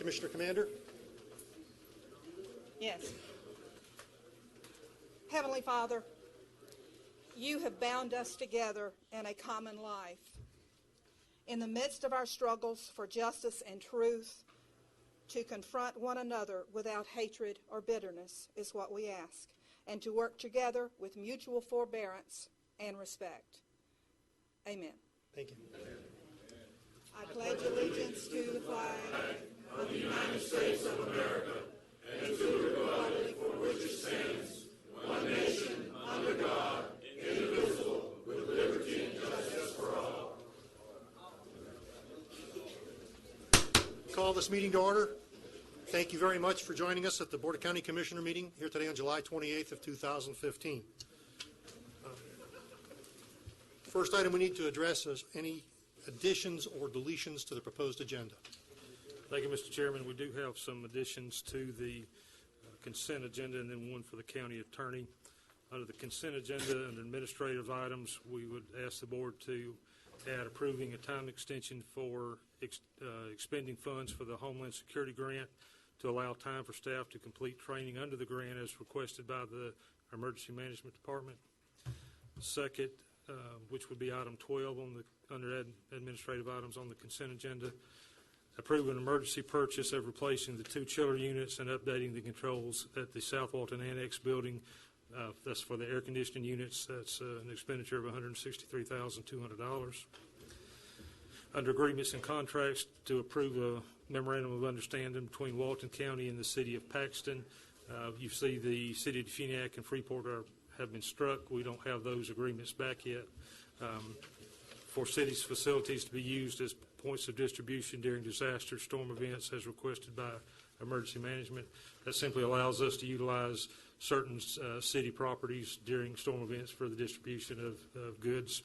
Commissioner Commander? Yes. Heavenly Father, you have bound us together in a common life. In the midst of our struggles for justice and truth, to confront one another without hatred or bitterness is what we ask, and to work together with mutual forbearance and respect. Amen. Thank you. I pledge allegiance to the flag of the United States of America and to the republic for which it stands, one nation, under God, indivisible, with liberty and justice for all. Call this meeting to order. Thank you very much for joining us at the Board of County Commissioner meeting here today on July 28th of 2015. First item we need to address is any additions or deletions to the proposed agenda. Thank you, Mr. Chairman. We do have some additions to the consent agenda and then one for the county attorney. Under the consent agenda and administrative items, we would ask the board to add approving a time extension for expending funds for the Homeland Security Grant to allow time for staff to complete training under the grant as requested by the Emergency Management Department. Second, which would be item 12 on the under administrative items on the consent agenda, approve an emergency purchase of replacing the 2 chiller units and updating the controls at the South Walton Annex building. That's for the air conditioning units. That's an expenditure of $163,200. Under agreements and contracts, to approve a memorandum of understanding between Walton County and the city of Paxton. You see the city of Defuniak and Freeport have been struck. We don't have those agreements back yet. For cities' facilities to be used as points of distribution during disaster storm events as requested by emergency management. That simply allows us to utilize certain city properties during storm events for the distribution of goods.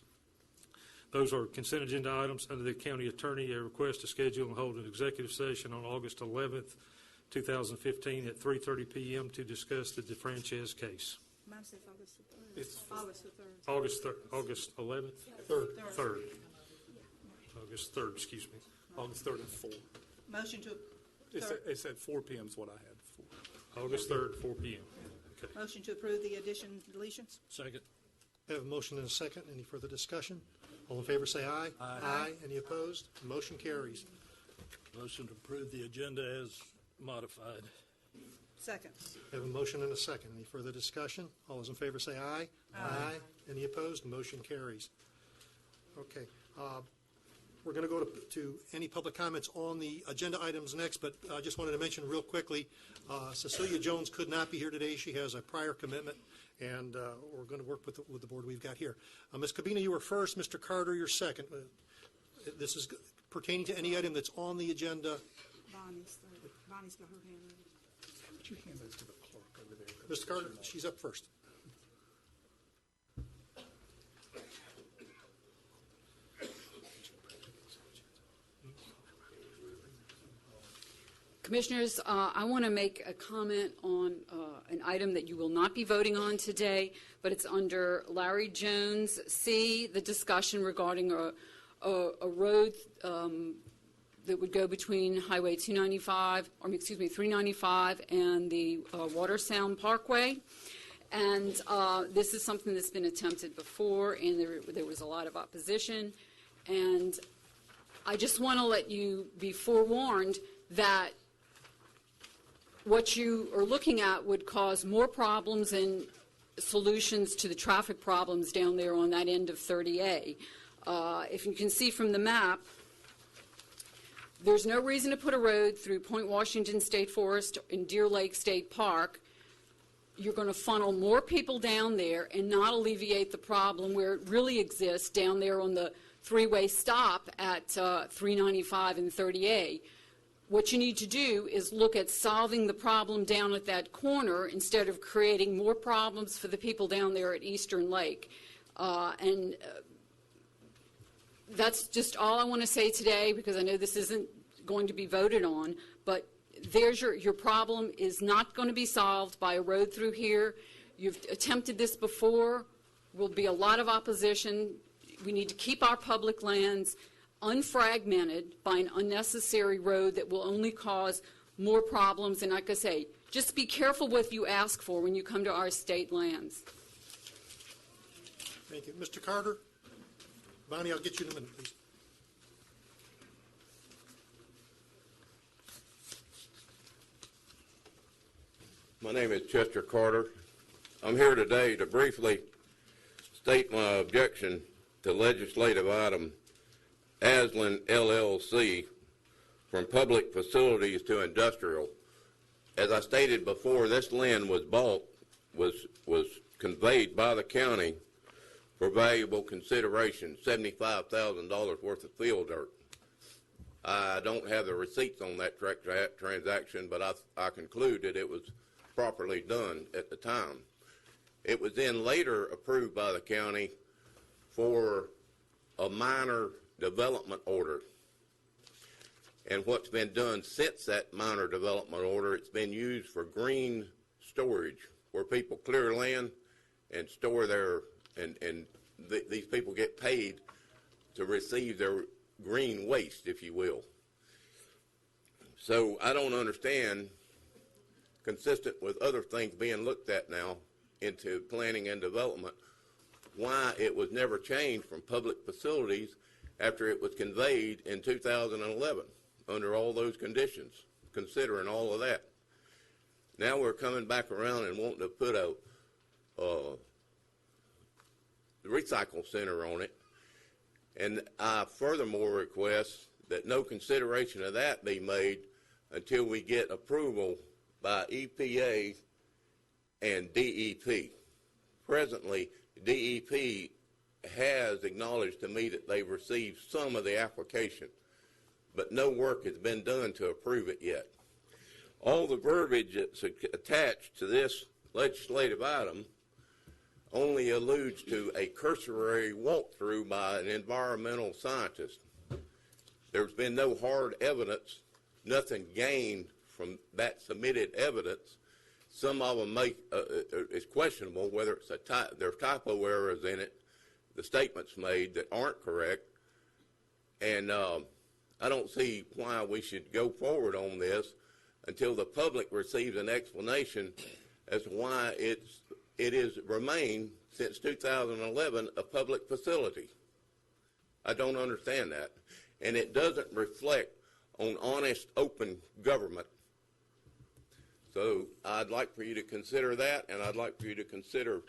Those are consent agenda items. Under the county attorney, a request to schedule and hold an executive session on August 11th, 2015 at 3:30 p.m. to discuss the DeFrances case. Mine says August the 3rd. It's August the 3rd. August 11th? 3rd. August 3rd, excuse me. August 3rd at 4. Motion to It's at 4 p.m. is what I had. August 3rd, 4 p.m. Okay. motion to approve the addition deletions. Second. I have a motion and a second. Any further discussion? All in favor say aye. Aye. Any opposed? Motion carries. Motion to approve the agenda as modified. Second. I have a motion and a second. Any further discussion? All those in favor say aye. Aye. Any opposed? Motion carries. Okay. We're going to go to any public comments on the agenda items next, but I just wanted to mention real quickly, Cecilia Jones could not be here today. She has a prior commitment, and we're going to work with the board we've got here. Ms. Cabina, you were first. Mr. Carter, you're second. This is pertaining to any item that's on the agenda. Bonnie's got her hand raised. Would you hand those to the clerk over there? Mr. Carter, she's up first. Commissioners, I want to make a comment on an item that you will not be voting on today, but it's under Larry Jones C, the discussion regarding a road that would go between Highway 295, or excuse me, 395 and the Watersound Parkway. And this is something that's been attempted before, and there was a lot of opposition. And I just want to let you be forewarned that what you are looking at would cause more problems and solutions to the traffic problems down there on that end of 30A. If you can see from the map, there's no reason to put a road through Point Washington State Forest and Deer Lake State Park. You're going to funnel more people down there and not alleviate the problem where it really exists down there on the three-way stop at 395 and 30A. What you need to do is look at solving the problem down at that corner instead of creating more problems for the people down there at Eastern Lake. That's just all I want to say today, because I know this isn't going to be voted on, but there's your problem is not going to be solved by a road through here. You've attempted this before. Will be a lot of opposition. We need to keep our public lands. unfragmented by an unnecessary road that will only cause more problems. And like I say, just be careful what you ask for when you come to our state lands. Thank you. Mr. Carter? Bonnie, I'll get you in a minute, please. My name is Chester Carter. I'm here today to briefly state my objection to legislative item Aslan LLC from public facilities to industrial. As I stated before, this land was bought, was conveyed by the county for valuable consideration, $75,000 worth of field dirt. I don't have the receipts on that transaction, but I conclude that it was properly done at the time. It was then later approved by the county for a minor development order. And what's been done since that minor development order, it's been used for green storage, where people clear land and store their, these people get paid to receive their green waste, if you will. So I don't understand, consistent with other things being looked at now into planning and development, why it was never changed from public facilities after it was conveyed in 2011 under all those conditions, considering all of that. Now we're coming back around and wanting to put a recycle center on it, and I furthermore request that no consideration of that be made until we get approval by EPA and DEP. Presently, DEP has acknowledged to me that they've received some of the application, but no work has been done to approve it yet. All the verbiage that's attached to this legislative item only alludes to a cursory walkthrough by an environmental scientist. There's been no hard evidence, nothing gained from that submitted evidence. Some of them it's questionable whether it's there's typo errors in it, the statements made that aren't correct, and I don't see why we should go forward on this until the public receives an explanation as to why it has remained since 2011 a public facility. I don't understand that, and it doesn't reflect on honest, open government. So I'd like for you to consider that, and I'd like for you to consider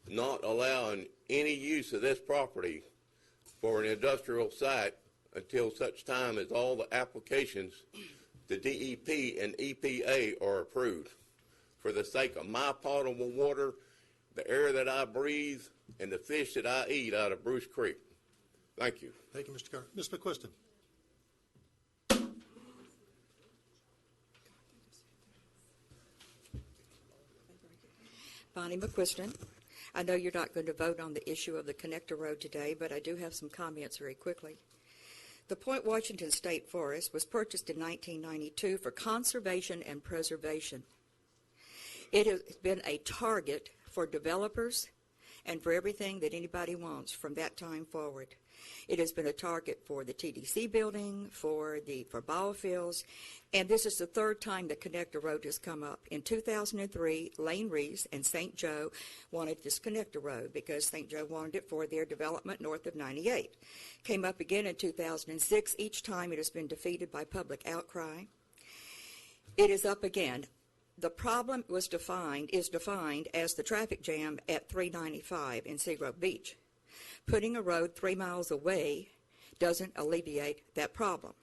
not allowing any use of this property for an industrial site until such time as all the applications to DEP and EPA are approved, for the sake of my potable water, the air that I breathe, and the fish that I eat out of Bruce Creek. Thank you. Thank you, Mr. Carter. Ms. McQuiston? Bonnie McQuiston. I know you're not going to vote on the issue of the connector road today, but I do have some comments very quickly. The Point Washington State Forest was purchased in 1992 for conservation and preservation. It has been a target for developers and for everything that anybody wants from that time forward. It has been a target for the TDC building, for biofuels, and this is the third time the connector road has come up. In 2003, Lane Reese and St. Joe wanted this connector road because St. Joe wanted it for their development north of 98. Came up again in 2006. Each time it has been defeated by public outcry. It is up again. The problem is defined as the traffic jam at 395 in Seagrove Beach. Putting a road 3 miles away doesn't alleviate that problem.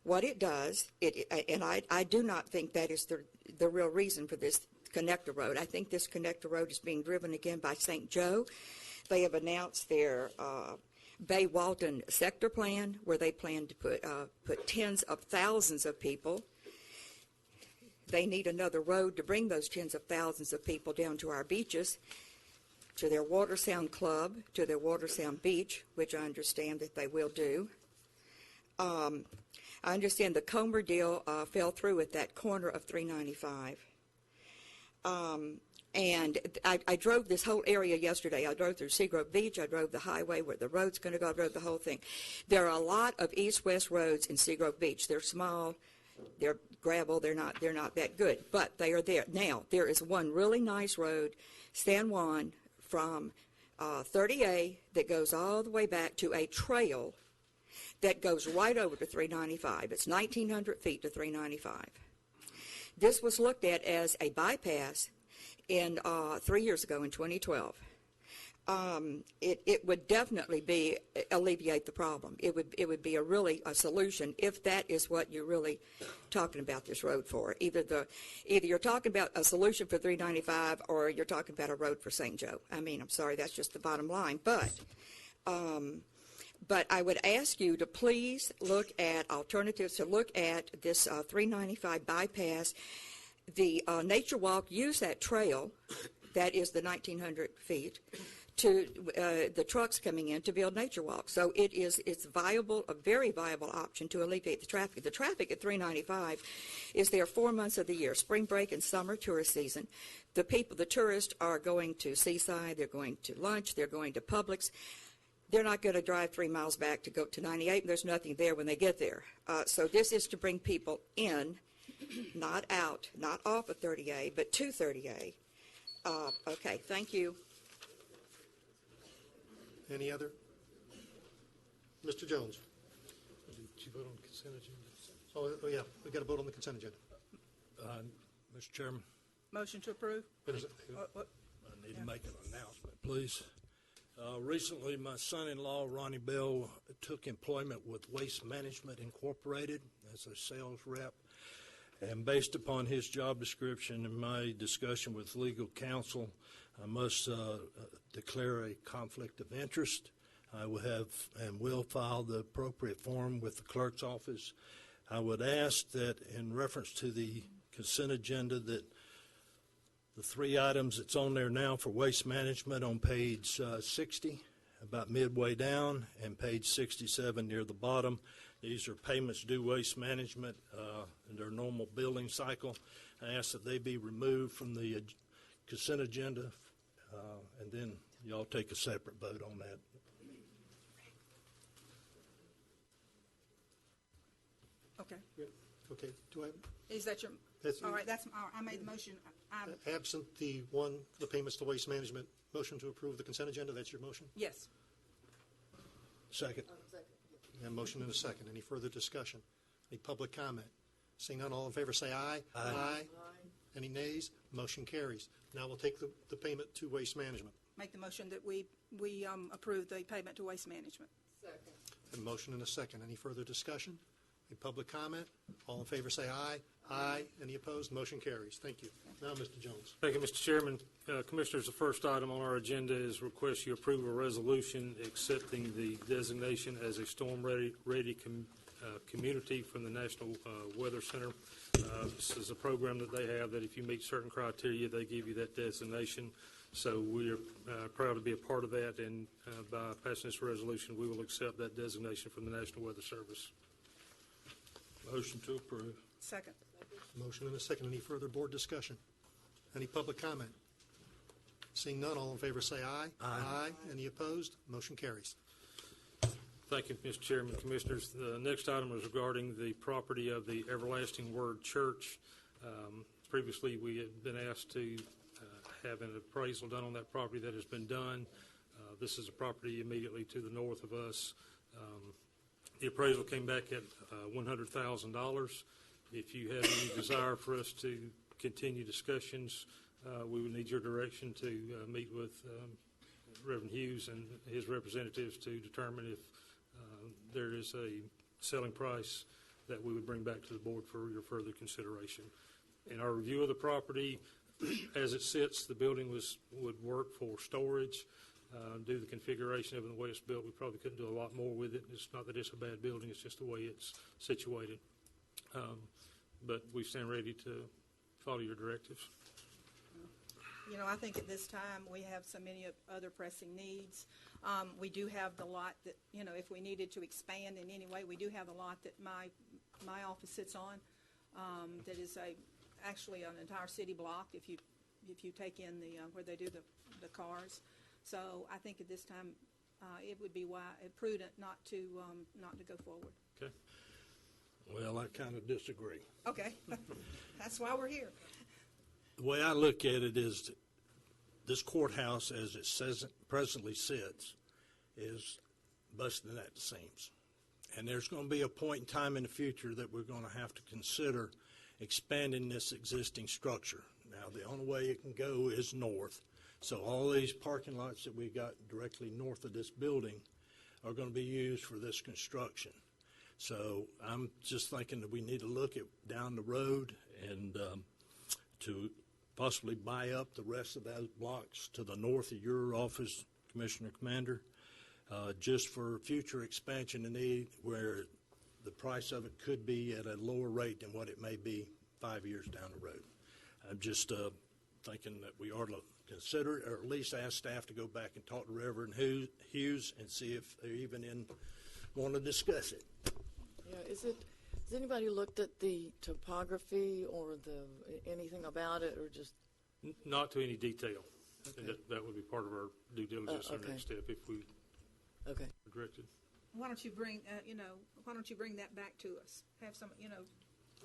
What it does, and I do not think that is the real reason for this connector road. I think this connector road is being driven again by St. Joe. They have announced their Bay Walton sector plan, where they plan to put tens of thousands of people. They need another road to bring those tens of thousands of people down to our beaches, to their Watersound Club, to their Watersound Beach, which I understand that they will do. I understand the Comer deal fell through at that corner of 395. And I drove this whole area yesterday. I drove through Seagrove Beach. I drove the highway where the road's going to go. I drove the whole thing. There are a lot of east-west roads in Seagrove Beach. They're small. They're gravel. They're not that good, but they are there. Now, there is one really nice road, San Juan, from 30A that goes all the way back to a trail that goes right over to 395. It's 1,900 feet to 395. This was looked at as a bypass in 3 years ago in 2012. It would definitely alleviate the problem. It would be a solution if that is what you're really talking about this road for. Either you're talking about a solution for 395 or you're talking about a road for St. Joe. I mean, I'm sorry, that's just the bottom line. But I would ask you to please look at alternatives, to look at this 395 bypass. The Nature Walk used that trail, that is the 1,900 feet, to the trucks coming in to build Nature Walk. So it's viable, a very viable option to alleviate the traffic. The traffic at 395 is there 4 months of the year, spring break and summer tourist season. The tourists are going to Seaside, they're going to lunch, they're going to Publix. They're not going to drive 3 miles back to go to 98, and there's nothing there when they get there. So this is to bring people in, not out, not off of 30A, but to 30A. Okay, thank you. Any other? Mr. Jones? Did you vote on the consent agenda? Oh, yeah, we got to vote on the consent agenda. Mr. Chairman, Motion to approve? What is it? I need to make an announcement, please. Recently, my son-in-law, Ronnie Bell, took employment with Waste Management Incorporated as a sales rep. And based upon his job description and my discussion with legal counsel, I must declare a conflict of interest. I will have and will file the appropriate form with the clerk's office. I would ask that in reference to the consent agenda that the 3 items that's on there now for waste management on page 60, about midway down, and page 67 near the bottom. These are payments due waste management in their normal billing cycle. I ask that they be removed from the consent agenda, and then y'all take a separate vote on that. Okay. Okay, do I, Is that your, That's- all right, I made the motion. absent the payments to waste management, motion to approve the consent agenda, that's your motion? Yes. Second. A motion and a second. Any further discussion? Any public comment? Seeing none, all in favor say aye. Aye. Any nays? Motion carries. Now we'll take the payment to waste management. Make the motion that we approve the payment to Waste Management. A motion and a second. Any further discussion? Any public comment? All in favor say aye. Aye. Any opposed? Motion carries. Thank you. Now, Mr. Jones. Thank you, Mr. Chairman. Commissioners, the first item on our agenda is request you approve a resolution accepting the designation as a storm-ready community from the National Weather Center. This is a program that they have that if you meet certain criteria, they give you that designation. So we are proud to be a part of that, and by passing this resolution, we will accept that designation from the National Weather Service. Motion to approve. Second. Motion and a second. Any further board discussion? Any public comment? Seeing none, all in favor say aye. Aye. Any opposed? Motion carries. Thank you, Mr. Chairman, Commissioners. The next item is regarding the property of the Everlasting Word Church. Previously, we had been asked to have an appraisal done on that property. That has been done. This is a property immediately to the north of us. The appraisal came back at $100,000. If you have any desire for us to continue discussions, we would need your direction to meet with Reverend Hughes and his representatives to determine if there is a selling price that we would bring back to the board for your further consideration. In our review of the property, as it sits, the building would work for storage. Due to the configuration of it and the way it's built, we probably couldn't do a lot more with it. It's not that it's a bad building, it's just the way it's situated. But we stand ready to follow your directives. You know, I think at this time we have so many other pressing needs. We do have the lot that, you know, if we needed to expand in any way, we do have the lot that my office sits on that is actually an entire city block. If you if you take in the, where they do the cars. So I think at this time, it would be prudent not to go forward. Okay. Well, I kind of disagree. Okay, that's why we're here. The way I look at it is this courthouse, as it says presently sits, is busting at the seams. And there's going to be a point in time in the future that we're going to have to consider expanding this existing structure. Now, the only way it can go is north. So all these parking lots that we got directly north of this building are going to be used for this construction. So I'm just thinking that we need to look at down the road and to possibly buy up the rest of those blocks to the north of your office, Commissioner Commander, just for future expansion and need, where the price of it could be at a lower rate than what it may be 5 years down the road. I'm just thinking that we ought to consider it, or at least ask staff to go back and talk to Reverend Hughes and see if they're even want to discuss it. Yeah, has anybody looked at the topography or anything about it, or just? Not to any detail. Okay. And that would be part of our due diligence, our okay. next step, if we Okay. were directed. Why don't you bring, why don't you bring that back to us? Have some,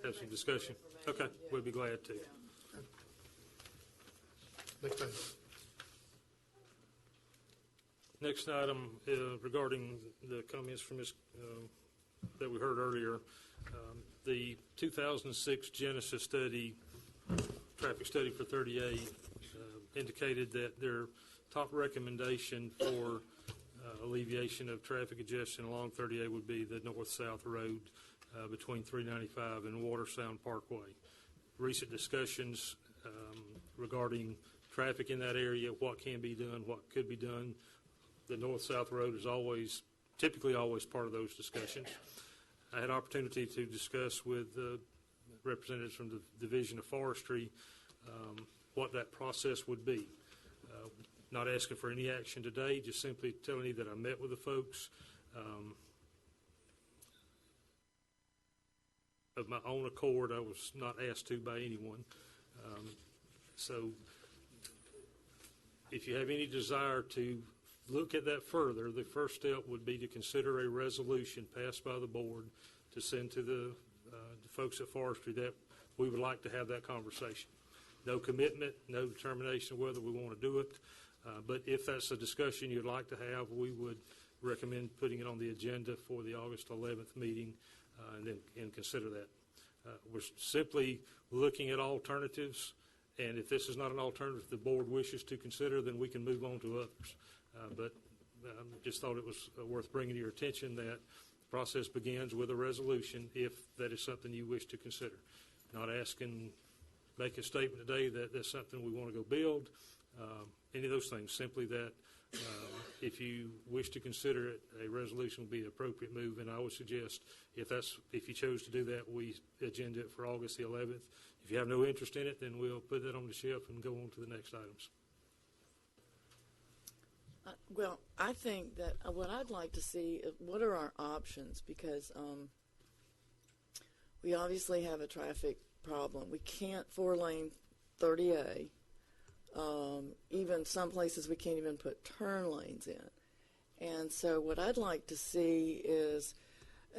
Have some discussion. Okay, we'd be glad to. McFadden. Next item regarding the comments from Ms. That we heard earlier, the 2006 Genesis study, traffic study for 30A, indicated that their top recommendation for alleviation of traffic congestion along 30A would be the north-south road between 395 and Watersound Parkway. Recent discussions regarding traffic in that area, what can be done, what could be done. The north-south road is typically always part of those discussions. I had opportunity to discuss with representatives from the Division of Forestry what that process would be. Not asking for any action today, just simply telling you that I met with the folks. Of my own accord, I was not asked to by anyone. So if you have any desire to look at that further, the first step would be to consider a resolution passed by the board to send to the folks at Forestry that we would like to have that conversation. No commitment, no determination of whether we want to do it, but if that's a discussion you'd like to have, we would recommend putting it on the agenda for the August 11th meeting and consider that. We're simply looking at alternatives, and if this is not an alternative the board wishes to consider, then we can move on to others. But just thought it was worth bringing to your attention that the process begins with a resolution if that is something you wish to consider. Not asking, make a statement today that that's something we want to go build, any of those things. Simply that if you wish to consider it, a resolution would be the appropriate move, and I would suggest if you chose to do that, we agenda it for August the 11th. If you have no interest in it, then we'll put that on the shelf and go on to the next items. Well, I think that what I'd like to see is what are our options, because we obviously have a traffic problem. We can't 4-lane 30A. Even some places we can't even put turn lanes in. And so what I'd like to see is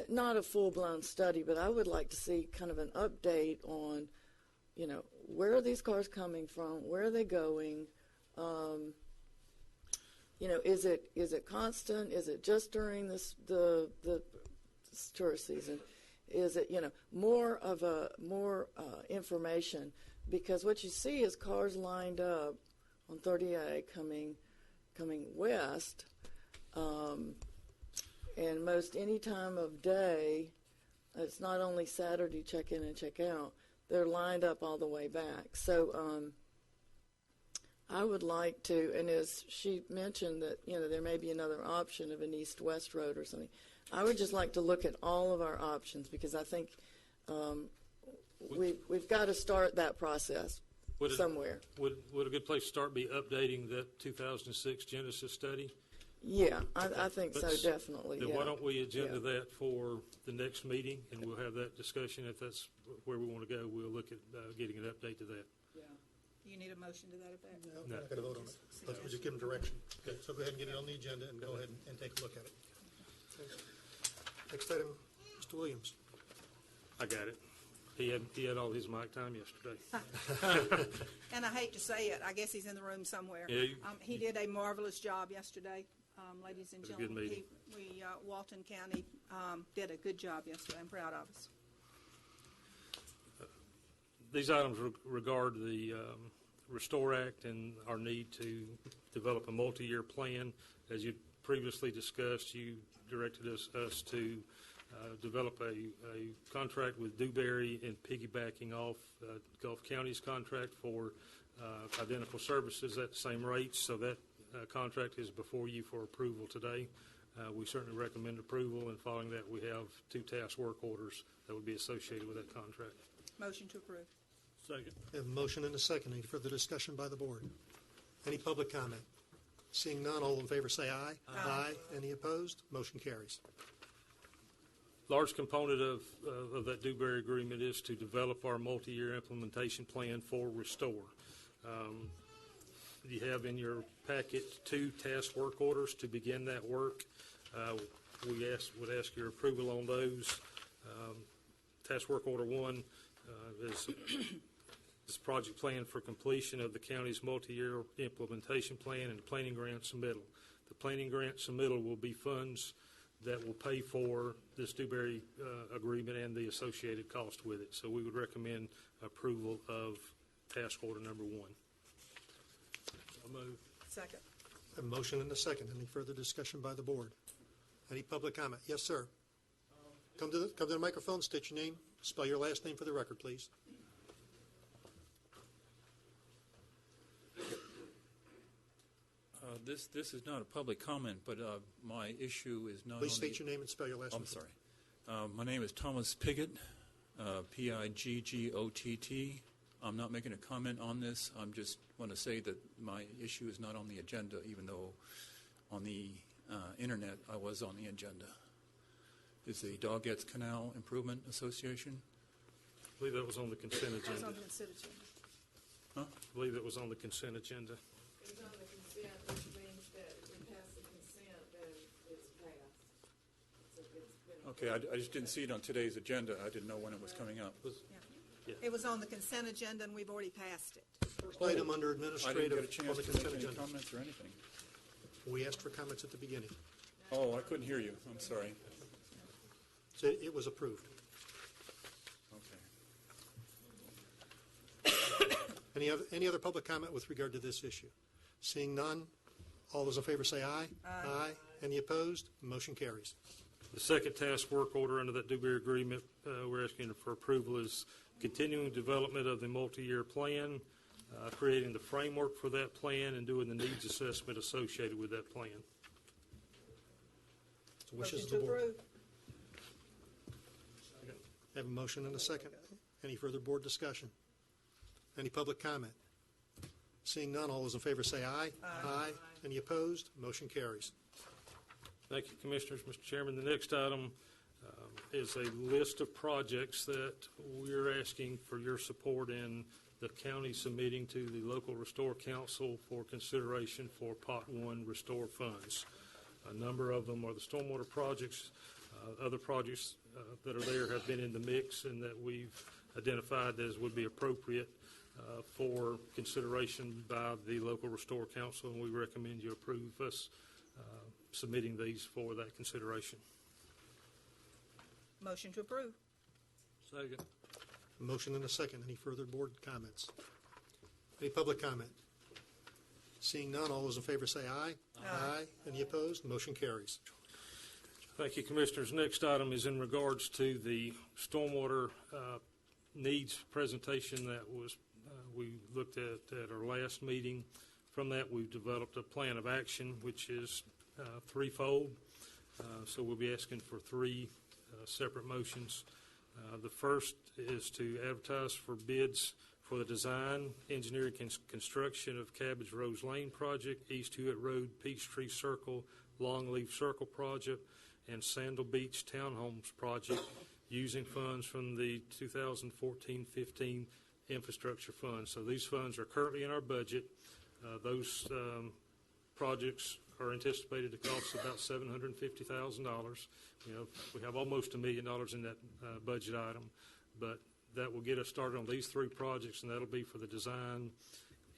not a full-blown study, but I would like to see kind of an update on, where are these cars coming from? Where are they going? Is it constant? Is it just during the tourist season? Is it more information? Because what you see is cars lined up on 30A coming west, and most any time of day. It's not only Saturday check in and check out. They're lined up all the way back. So I would like to, and as she mentioned that, there may be another option of an east-west road or something. I would just like to look at all of our options, because I think we've got to start that process somewhere. Would a good place to start be updating that 2006 Genesis study? Yeah, I think so, definitely. Then yeah. why don't we agenda that for the next meeting, and we'll have that discussion. If that's where we want to go, we'll look at getting an update to that. Yeah. Do you need a motion to that effect? No, we're not going to vote on it. Let's just give them direction. Okay, so go ahead and get it on the agenda and go ahead and take a look at it. Okay. Next item, Mr. Williams. I got it. He had all his mic time yesterday. And I hate to say it, I guess he's in the room somewhere. Yeah, He did a marvelous job yesterday, ladies and It was a good gentlemen. meeting. Walton County did a good job yesterday. I'm proud of us. These items regard the Restore Act and our need to develop a multi-year plan. As you previously discussed, you directed us to develop a contract with Dewberry and piggybacking off Gulf County's contract for identical services at the same rates. So that contract is before you for approval today. We certainly recommend approval, and following that, we have 2 task work orders that would be associated with that contract. Motion to approve. Second. We have a motion and a second. Any further discussion by the board? Any public comment? Seeing none, all in favor say aye. Aye. Any opposed? Motion carries. Large component of that Dewberry agreement is to develop our multi-year implementation plan for Restore. You have in your packet 2 task work orders to begin that work. We would ask your approval on those. Task work order 1 is project plan for completion of the county's multi-year implementation plan and planning grant submittal. The planning grant submittal will be funds that will pay for this Dewberry agreement and the associated cost with it. So we would recommend approval of task order number 1. I'll move. Second. A motion and a second. Any further discussion by the board? Any public comment? Yes, sir. Come to the microphone, state your name, spell your last name for the record, please. This is not a public comment, but my issue is not Please on state your name and spell your last name. I'm sorry. My name is Thomas Piggott, P-I-G-G-O-T-T. I'm not making a comment on this. I'm just want to say that my issue is not on the agenda, even though on the internet I was on the agenda. Is the Doggett's Canal Improvement Association? I believe that was on the consent That was agenda. on the consent agenda. Huh? I believe that was on the consent agenda. It's on the consent, which means that we pass the consent, then it's passed. So it's been Okay, I just didn't see it on today's agenda. I didn't know when it was coming up. It was on the consent agenda, and we've already passed it. First item under I didn't administrative get a on chance the to consent make any agenda. comments or anything. We asked for comments at the beginning. Oh, I couldn't hear you. I'm sorry. So it was approved. Okay. Any other public comment with regard to this issue? Seeing none, all those in favor say aye. Aye. Any opposed? Motion carries. The second task work order under that Dewberry agreement we're asking for approval is continuing development of the multi-year plan, creating the framework for that plan, and doing the needs assessment associated with that plan. It's the wishes Motion of to the board. approve. Have a motion and a second. Any further board discussion? Any public comment? Seeing none, all those in favor say aye. Aye. Any opposed? Motion carries. Thank you, Commissioners. Mr. Chairman, the next item is a list of projects that we're asking for your support in the county submitting to the local Restore Council for consideration for Pot 1 Restore funds. A number of them are the stormwater projects. Other projects that are there have been in the mix and that we've identified as would be appropriate for consideration by the local Restore Council, and we recommend you approve us submitting these for that consideration. Motion to approve. Second. A motion and a second. Any further board comments? Any public comment? Seeing none, all those in favor say aye. Aye. Any opposed? Motion carries. Thank you, Commissioners. Next item is in regards to the stormwater needs presentation that was we looked at our last meeting. From that, we've developed a plan of action, which is threefold. So we'll be asking for 3 separate motions. The first is to advertise for bids for the design, engineering, construction of Cabbage Rose Lane project, East Hewitt Road, Peachtree Circle, Longleaf Circle project, and Sandal Beach Townhomes project using funds from the 2014-15 infrastructure funds. So these funds are currently in our budget. Those projects are anticipated to cost about $750,000. We have almost $1 million in that budget item, but that will get us started on these 3 projects, and that'll be for the design,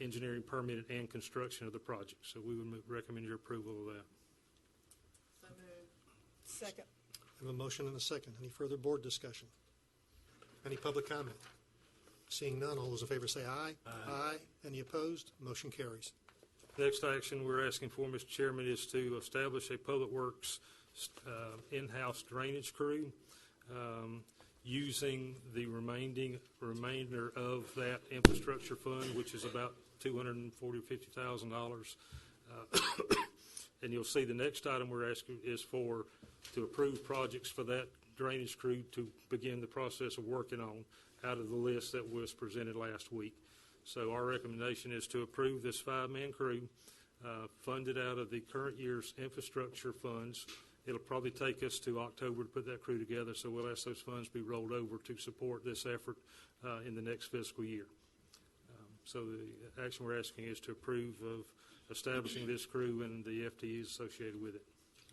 engineering, permitted, and construction of the project. So we would recommend your approval of that. Second. I have a motion and a second. Any further board discussion? Any public comment? Seeing none, all those in favor say aye. Aye. Any opposed? Motion carries. Next action we're asking for, Mr. Chairman, is to establish a Public Works in-house drainage crew using the remainder of that infrastructure fund, which is about $240,000 or $250,000. And you'll see the next item we're asking is to approve projects for that drainage crew to begin the process of working on out of the list that was presented last week. So our recommendation is to approve this 5-man crew, funded out of the current year's infrastructure funds. It'll probably take us to October to put that crew together, so we'll ask those funds be rolled over to support this effort in the next fiscal year. So the action we're asking is to approve of establishing this crew and the FTEs associated with it.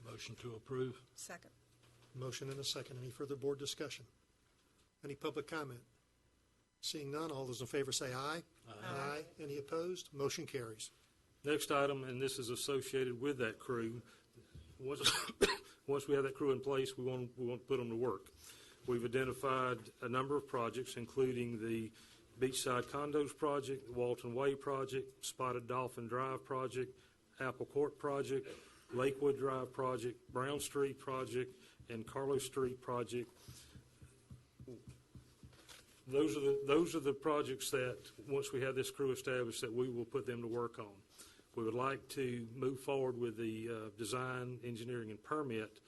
Motion to approve. Second. Motion and a second. Any further board discussion? Any public comment? Seeing none, all those in favor say aye. Aye. Any opposed? Motion carries. Next item, and this is associated with that crew, once we have that crew in place, we want to put them to work. We've identified a number of projects, including the Beachside Condos project, the Walton Way project, Spotted Dolphin Drive project, Apple Court project, Lakewood Drive project, Brown Street project, and Carlos Street project. Those are the projects that, once we have this crew established, that we will put them to work on. We would like to move forward with the design, engineering, and permit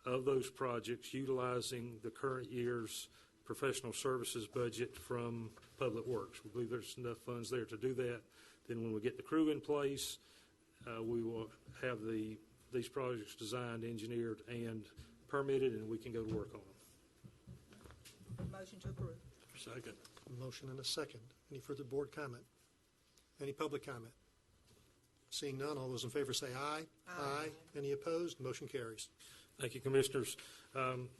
of those projects utilizing the current year's professional services budget from Public Works. We believe there's enough funds there to do that. Then when we get the crew in place, we will have these projects designed, engineered, and permitted, and we can go to work on them. Motion to approve. Second. Motion and a second. Any further board comment? Any public comment? Seeing none, all those in favor say aye. Aye. Any opposed? Motion carries. Thank you, Commissioners.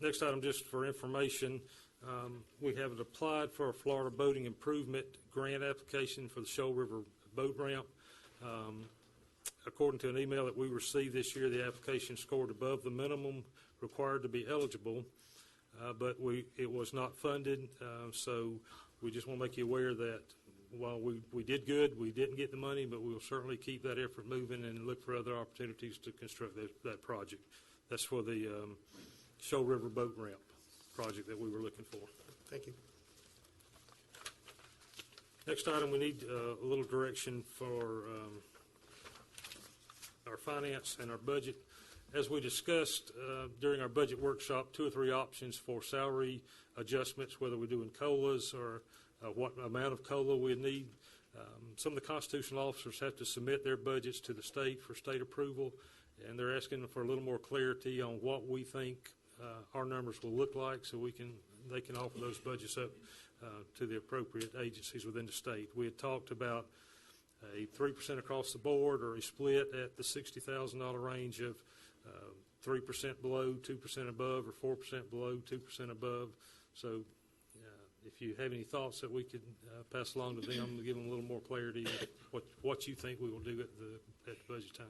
Next item, just for information, we have applied for a Florida Boating Improvement Grant application for the Shoal River Boat Ramp. According to an email that we received this year, the application scored above the minimum required to be eligible, but it was not funded, so we just want to make you aware that while we did good, we didn't get the money, but we will certainly keep that effort moving and look for other opportunities to construct that project. That's for the Shoal River Boat Ramp project that we were looking for. Thank you. Next item, we need a little direction for our finance and our budget. As we discussed during our budget workshop, 2 or 3 options for salary adjustments, whether we're doing COLAs or what amount of COLA we need. Some of the constitutional officers have to submit their budgets to the state for state approval, and they're asking for a little more clarity on what we think our numbers will look like, so they can offer those budgets up to the appropriate agencies within the state. We had talked about a 3% across the board, or a split at the $60,000 range of 3% below, 2% above, or 4% below, 2% above. So if you have any thoughts that we could pass along to them to give them a little more clarity on what you think we will do at the budget time.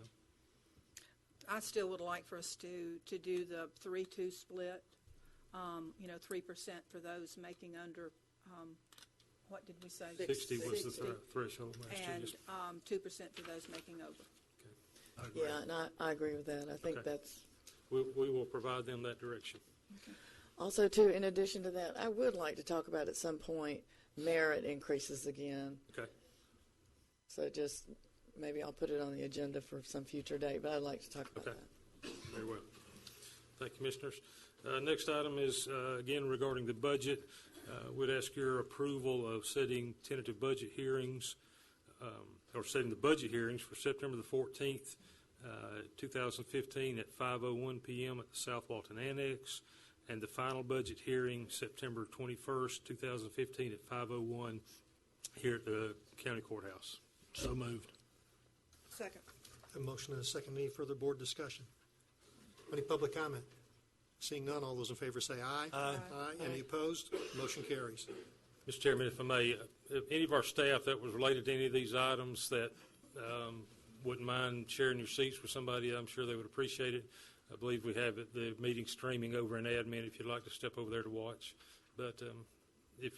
I still would like for us to do the 3-2 split, 3% for those making under, what did we say? 60 was the threshold last year. And 2% for those making over. Yeah, and I agree with that. I think Okay. that's... We will provide them that direction. Okay. Also, too, in addition to that, I would like to talk about at some point merit increases again. Okay. So just, maybe I'll put it on the agenda for some future date, but I'd like to talk about Okay. that. Very well. Thank you, Commissioners. Next item is, again, regarding the budget. We'd ask your approval of setting tentative budget hearings, or setting the budget hearings for September the 14th, 2015 at 5:01 p.m. at the South Walton Annex, and the final budget hearing September 21st, 2015 at 5:01 here at the county courthouse. So moved. Second. A motion and a second. Any further board discussion? Any public comment? Seeing none, all those in favor say aye. Aye. Aye. Any opposed? Motion carries. Mr. Chairman, if I may, if any of our staff that was related to any of these items that wouldn't mind sharing your seats with somebody, I'm sure they would appreciate it. I believe we have the meeting streaming over in admin if you'd like to step over there to watch. But if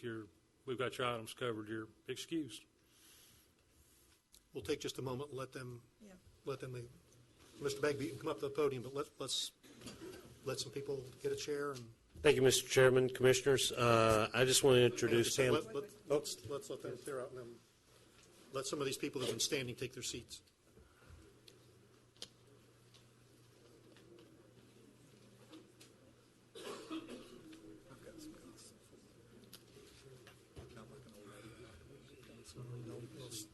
we've got your items covered, you're excused. We'll take just a moment and let them Yeah. leave. Mr. Bagby, you can come up to the podium, but let's let some people get a chair. And Thank you, Mr. Chairman, Commissioners. I just want to introduce Pam. Let's let them clear out and then let some of these people who've been standing take their seats.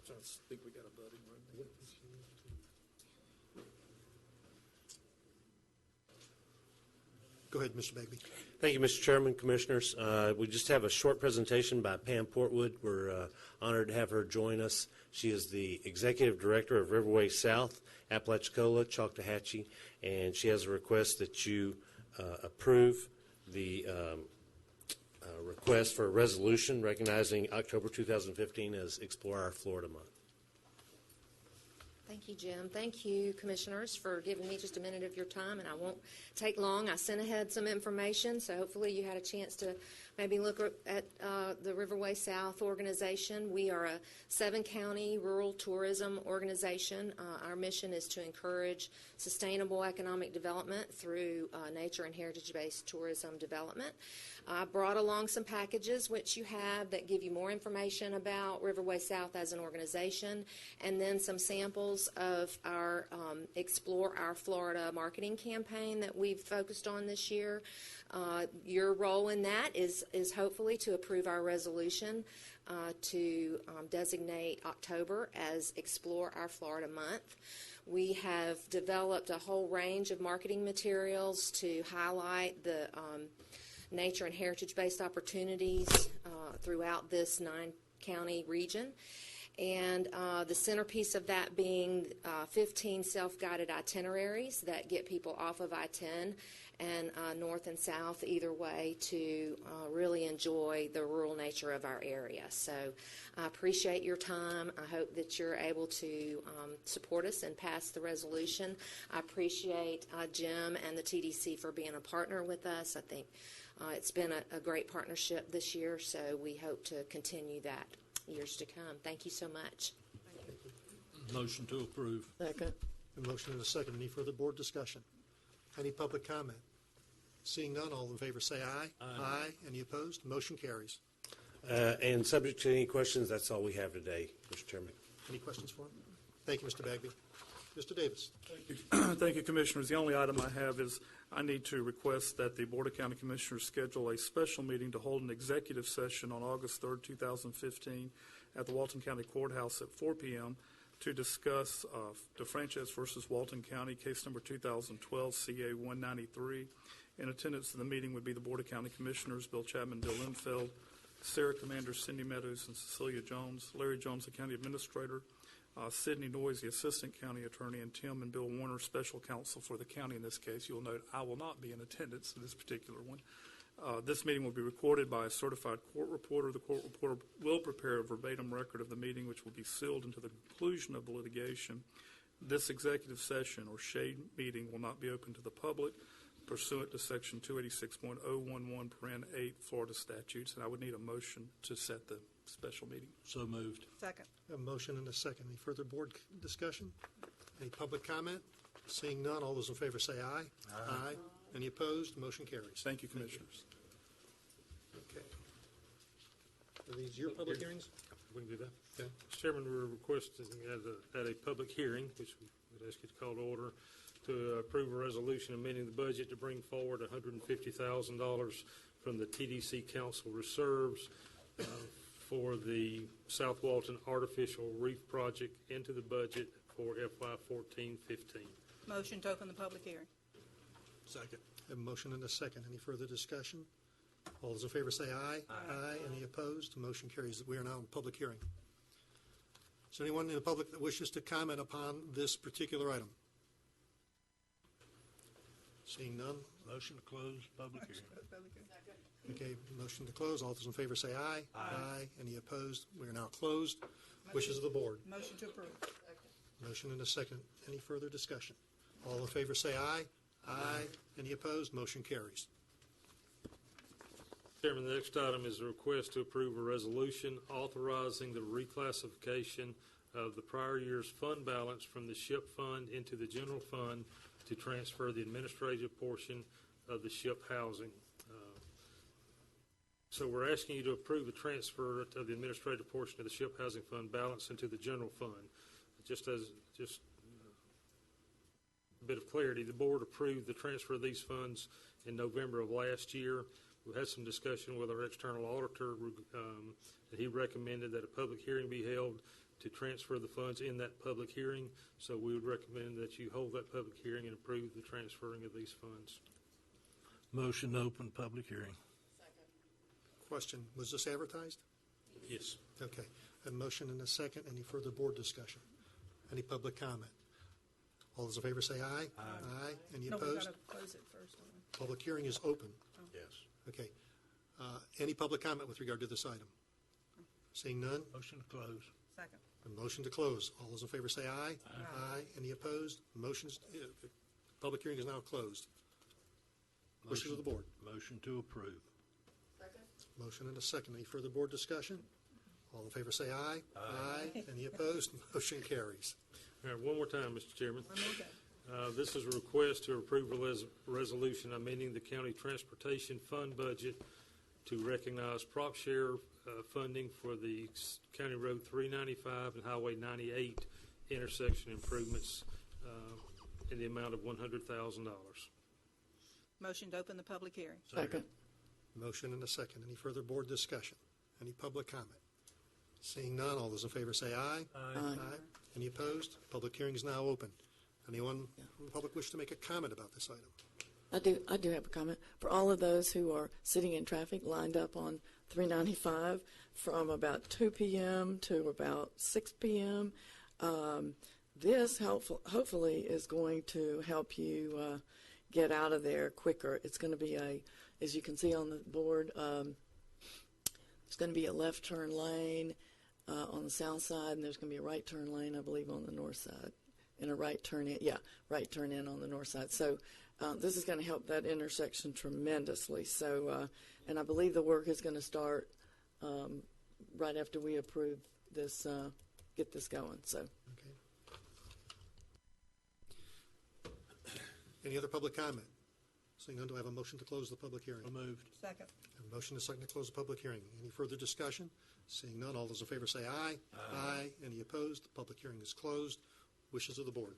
I think we got a budding room. Go ahead, Mr. Bagby. Thank you, Mr. Chairman, Commissioners. We just have a short presentation by Pam Portwood. We're honored to have her join us. She is the Executive Director of Riverway South, Apalachicola, Choctawhatchee, and she has a request that you approve the request for a resolution recognizing October 2015 as Explore Our Florida Month. Thank you, Jim. Thank you, Commissioners, for giving me just a minute of your time, and I won't take long. I sent ahead some information, so hopefully you had a chance to maybe look at the Riverway South organization. We are a 7-county rural tourism organization. Our mission is to encourage sustainable economic development through nature and heritage-based tourism development. I brought along some packages, which you have, that give you more information about Riverway South as an organization, and then some samples of our Explore Our Florida marketing campaign that we've focused on this year. Your role in that is hopefully to approve our resolution to designate October as Explore Our Florida Month. We have developed a whole range of marketing materials to highlight the nature and heritage-based opportunities throughout this 9-county region. And the centerpiece of that being 15 self-guided itineraries that get people off of I-10 and north and south either way to really enjoy the rural nature of our area. So I appreciate your time. I hope that you're able to support us and pass the resolution. I appreciate Jim and the TDC for being a partner with us. I think it's been a great partnership this year, so we hope to continue that years to come. Thank you so much. Motion to approve. Second. A motion and a second. Any further board discussion? Any public comment? Seeing none, all in favor say aye. Aye. Any opposed? Motion carries. And subject to any questions, that's all we have today, Mr. Chairman. Any questions for him? Thank you, Mr. Bagby. Mr. Davis. Thank you, Commissioners. The only item I have is I need to request that the Board of County Commissioners schedule a special meeting to hold an executive session on August 3rd, 2015 at the Walton County Courthouse at 4 p.m. to discuss DeFrances versus Walton County, case number 2012 CA 193. In attendance to the meeting would be the Board of County Commissioners, Bill Chapman, Bill Linfeld, Sarah Commander, Cindy Meadows, and Cecilia Jones, Larry Jones, the County Administrator, Sidney Noyes, the Assistant County Attorney, and Tim and Bill Warner, Special Counsel for the county in this case. You'll note I will not be in attendance in this particular one. This meeting will be recorded by a certified court reporter. The court reporter will prepare a verbatim record of the meeting, which will be sealed until the conclusion of the litigation. This executive session or shade meeting will not be open to the public pursuant to Section 286.011(8) Florida statutes, and I would need a motion to set the special meeting. So moved. Second. A motion and a second. Any further board discussion? Any public comment? Seeing none, all those in favor say aye. Aye. Any opposed? Motion carries. Thank you, Commissioners. Okay. Are these your public hearings? We can do that. Okay. Mr. Chairman, we're requesting at a public hearing, which we would ask you to call to order, to approve a resolution amending the budget to bring forward $150,000 from the TDC Council reserves for the South Walton Artificial Reef Project into the budget for FY 14-15. Motion to open the public hearing. Second. A motion and a second. Any further discussion? All those in favor say aye. Aye. Any opposed? Motion carries. We are now in public hearing. Is there anyone in the public that wishes to comment upon this particular item? Seeing none? Motion to close public hearing. Okay, motion to close. All those in favor say aye. Aye. Any opposed? We are now closed. Wishes of the board. Motion to approve. Motion and a second. Any further discussion? All in favor say aye. Aye. Any opposed? Motion carries. Chairman, the next item is a request to approve a resolution authorizing the reclassification of the prior year's fund balance from the SHIP fund into the general fund to transfer the administrative portion of the SHIP housing. So we're asking you to approve the transfer of the administrative portion of the SHIP housing fund balance into the general fund. Just a bit of clarity, the board approved the transfer of these funds in November of last year. We had some discussion with our external auditor, and he recommended that a public hearing be held to transfer the funds in that public hearing. So we would recommend that you hold that public hearing and approve the transferring of these funds. Motion to open public hearing. Question, was this advertised? Yes. Okay. A motion and a second. Any further board discussion? Any public comment? All those in favor say aye. Aye. Any No, we opposed? got to close it first. don't we? Public hearing is open. Yes. Okay. Any public comment with regard to this item? Seeing none, Motion to close. Second. a motion to close. All those in favor say aye. Aye. Any opposed? Public hearing is now closed. Wishes of the board. Motion to approve. Motion and a second. Any further board discussion? All in favor say aye. Aye. Any opposed? Motion carries. All right, one more time, Mr. Chairman. One more time. This is a request to approve a resolution amending the county transportation fund budget to recognize prop share funding for the County Road 395 and Highway 98 intersection improvements in the amount of $100,000. Motion to open the public hearing. Second. Motion and a second. Any further board discussion? Any public comment? Seeing none, all those in favor say aye. Aye. Any opposed? Public hearing is now open. Anyone from the public wish to make a comment about this item? I do have a comment. For all of those who are sitting in traffic lined up on 395 from about 2 p.m. to about 6 p.m., this hopefully is going to help you get out of there quicker. It's going to be as you can see on the board, it's going to be a left turn lane on the south side, and there's going to be a right turn lane, I believe, on the north side, and a right turn in. Yeah, right turn in on the north side. So this is going to help that intersection tremendously. So, and I believe the work is going to start right after we approve this, get this going. So. Okay. Any other public comment? Seeing none, do I have a motion to close the public hearing? So moved. Second. A motion is second to close the public hearing. Any further discussion? Seeing none, all those in favor say aye. Aye. Any opposed? The public hearing is closed. Wishes of the board.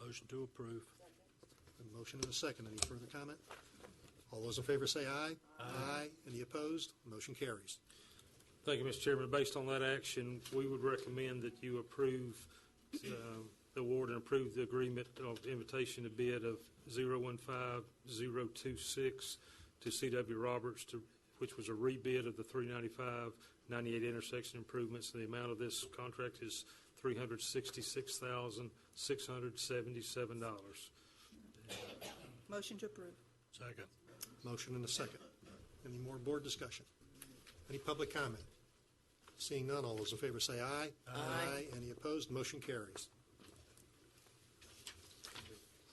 Motion to approve. A motion and a second. Any further comment? All those in favor say aye. Aye. Any opposed? Motion carries. Thank you, Mr. Chairman. Based on that action, we would recommend that you approve the award and approve the agreement of invitation to bid of 015026 to C.W. Roberts, which was a rebid of the 395-98 intersection improvements. The amount of this contract is $366,677. Motion to approve. Second. Motion and a second. Any more board discussion? Any public comment? Seeing none, all those in favor say aye. Aye. Any opposed? Motion carries.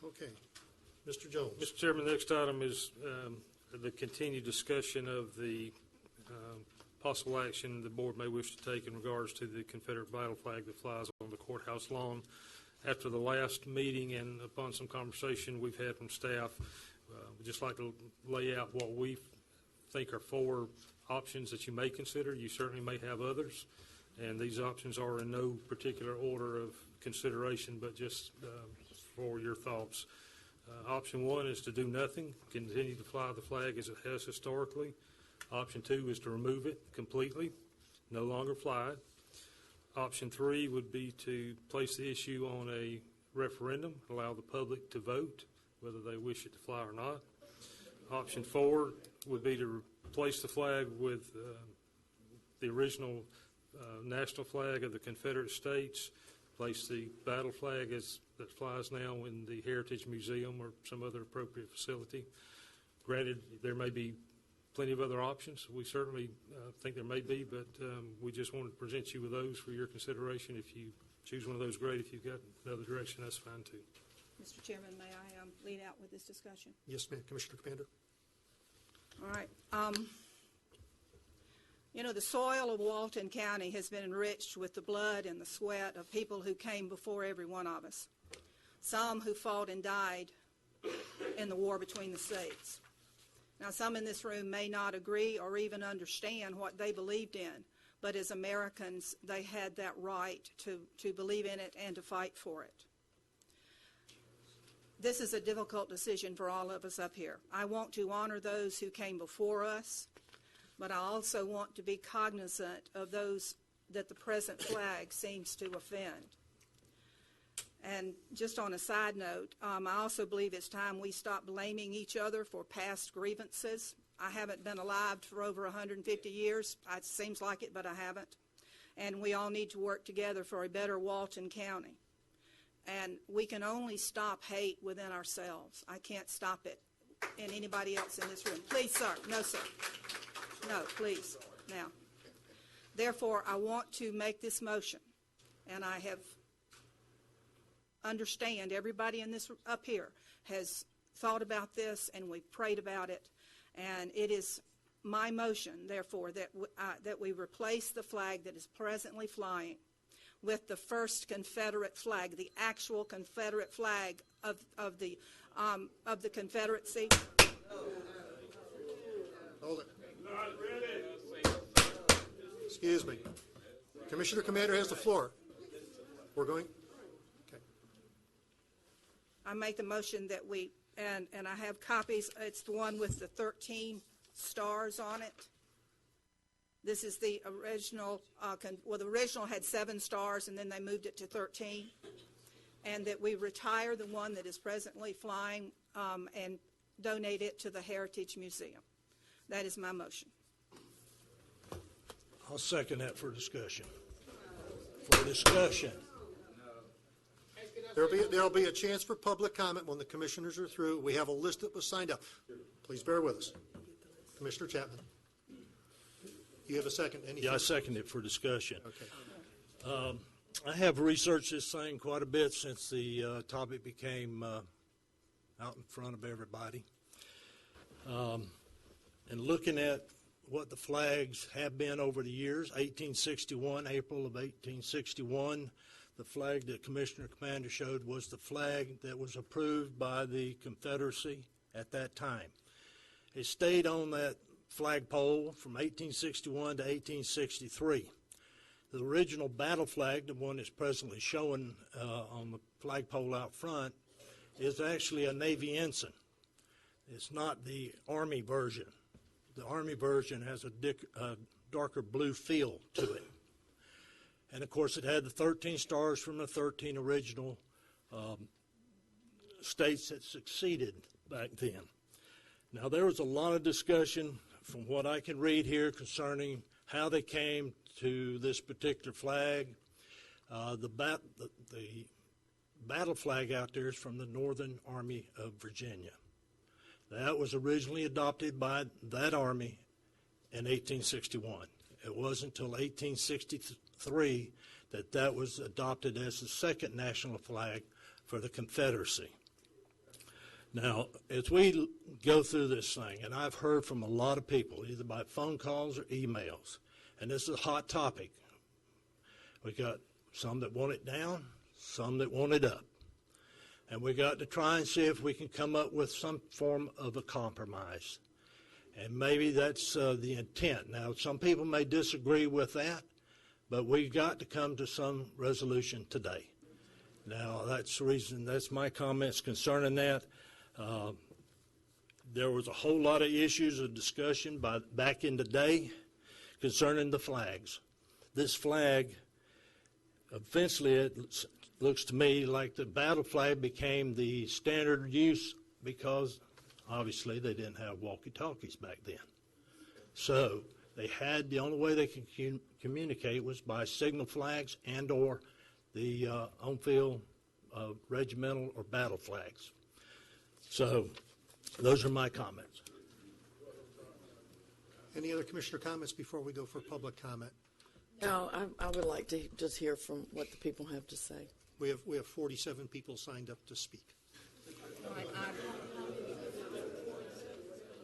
Okay. Mr. Jones. Mr. Chairman, the next item is the continued discussion of the possible action the board may wish to take in regards to the Confederate battle flag that flies on the courthouse lawn. After the last meeting and upon some conversation we've had from staff, we'd just like to lay out what we think are 4 options that you may consider. You certainly may have others, and these options are in no particular order of consideration, but just for your thoughts. Option 1 is to do nothing, continue to fly the flag as it has historically. Option 2 is to remove it completely, no longer fly it. Option 3 would be to place the issue on a referendum, allow the public to vote whether they wish it to fly or not. Option 4 would be to replace the flag with the original national flag of the Confederate States, place the battle flag that flies now in the Heritage Museum or some other appropriate facility. Granted, there may be plenty of other options. We certainly think there may be, but we just wanted to present you with those for your consideration. If you choose one of those, great. If you've got another direction, that's fine too. Mr. Chairman, may I lead out with this discussion? Yes, ma'am. Commissioner Commander. All right. You know, the soil of Walton County has been enriched with the blood and the sweat of people who came before every one of us, some who fought and died in the war between the states. Now, some in this room may not agree or even understand what they believed in, but as Americans, they had that right to believe in it and to fight for it. This is a difficult decision for all of us up here. I want to honor those who came before us, but I also want to be cognizant of those that the present flag seems to offend. And just on a side note, I also believe it's time we stop blaming each other for past grievances. I haven't been alive for over 150 years. It seems like it, but I haven't. And we all need to work together for a better Walton County. And we can only stop hate within ourselves. I can't stop it in anybody else in this room. Please, sir. No, sir. No, please. Now, therefore, I want to make this motion, and I have understand everybody in this up here has thought about this, and we've prayed about it, and it is my motion, therefore, that we replace the flag that is presently flying with the first Confederate flag, the actual Confederate flag of the Confederacy. Hold it. Excuse me. Commissioner Commander has the floor. We're going. Okay. I make the motion that we, and I have copies. It's the one with the 13 stars on it. This is the original, the original had 7 stars, and then they moved it to 13. And that we retire the one that is presently flying and donate it to the Heritage Museum. That is my motion. I'll second that for discussion. For discussion. There'll be a chance for public comment when the commissioners are through. We have a list that was signed up. Please bear with us. Commissioner Chapman. You have a second? Yeah, I second it for discussion. Okay. I have researched this thing quite a bit since the topic became out in front of everybody. And looking at what the flags have been over the years, 1861, April of 1861, the flag that Commissioner Commander showed was the flag that was approved by the Confederacy at that time. It stayed on that flagpole from 1861 to 1863. The original battle flag, the one that's presently showing on the flagpole out front, is actually a Navy ensign. It's not the Army version. The Army version has a darker blue feel to it. And, of course, it had the 13 stars from the 13 original states that succeeded back then. Now, there was a lot of discussion from what I can read here concerning how they came to this particular flag. The battle flag out there is from the Northern Army of Virginia. That was originally adopted by that Army in 1861. It wasn't until 1863 that was adopted as the second national flag for the Confederacy. Now, as we go through this thing, and I've heard from a lot of people, either by phone calls or emails, and this is a hot topic. We got some that want it down, some that want it up. And we got to try and see if we can come up with some form of a compromise. And maybe that's the intent. Now, some people may disagree with that, but we've got to come to some resolution today. Now, that's the reason, that's my comments concerning that. There was a whole lot of issues of discussion back in the day concerning the flags. This flag, eventually it looks to me like the battle flag became the standard use because obviously they didn't have walkie-talkies back then. So the only way they could communicate was by signal flags and/or the on-field regimental or battle flags. So those are my comments. Any other commissioner comments before we go for public comment? No, I would like to just hear from what the people have to say. We have 47 people signed up to speak.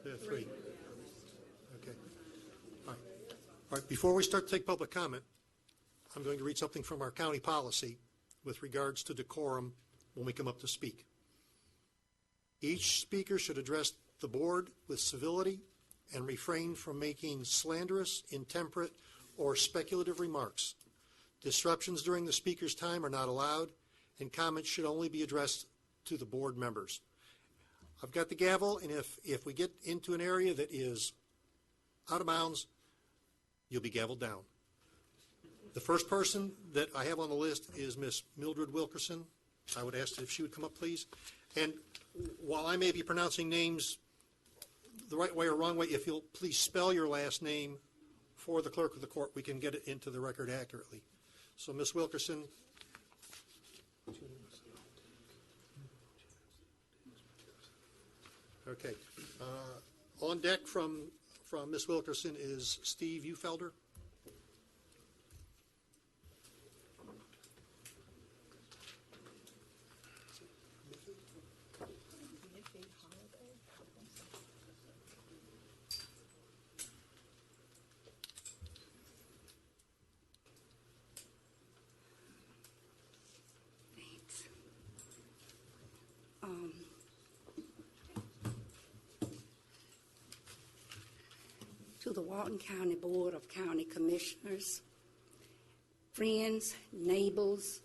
There are 3. Okay. All right. Before we start to take public comment, I'm going to read something from our county policy with regards to decorum when we come up to speak. Each speaker should address the board with civility and refrain from making slanderous, intemperate, or speculative remarks. Disruptions during the speaker's time are not allowed, and comments should only be addressed to the board members. I've got the gavel, and if we get into an area that is out of bounds, you'll be gavelled down. The first person that I have on the list is Miss Mildred Wilkerson. I would ask if she would come up, please. And while I may be pronouncing names the right way or wrong way, if you'll please spell your last name for the clerk of the court, we can get it into the record accurately. So, Miss Wilkerson. Okay. On deck from Miss Wilkerson is Steve Ufelder. To the Walton County Board of County Commissioners, friends, neighbors,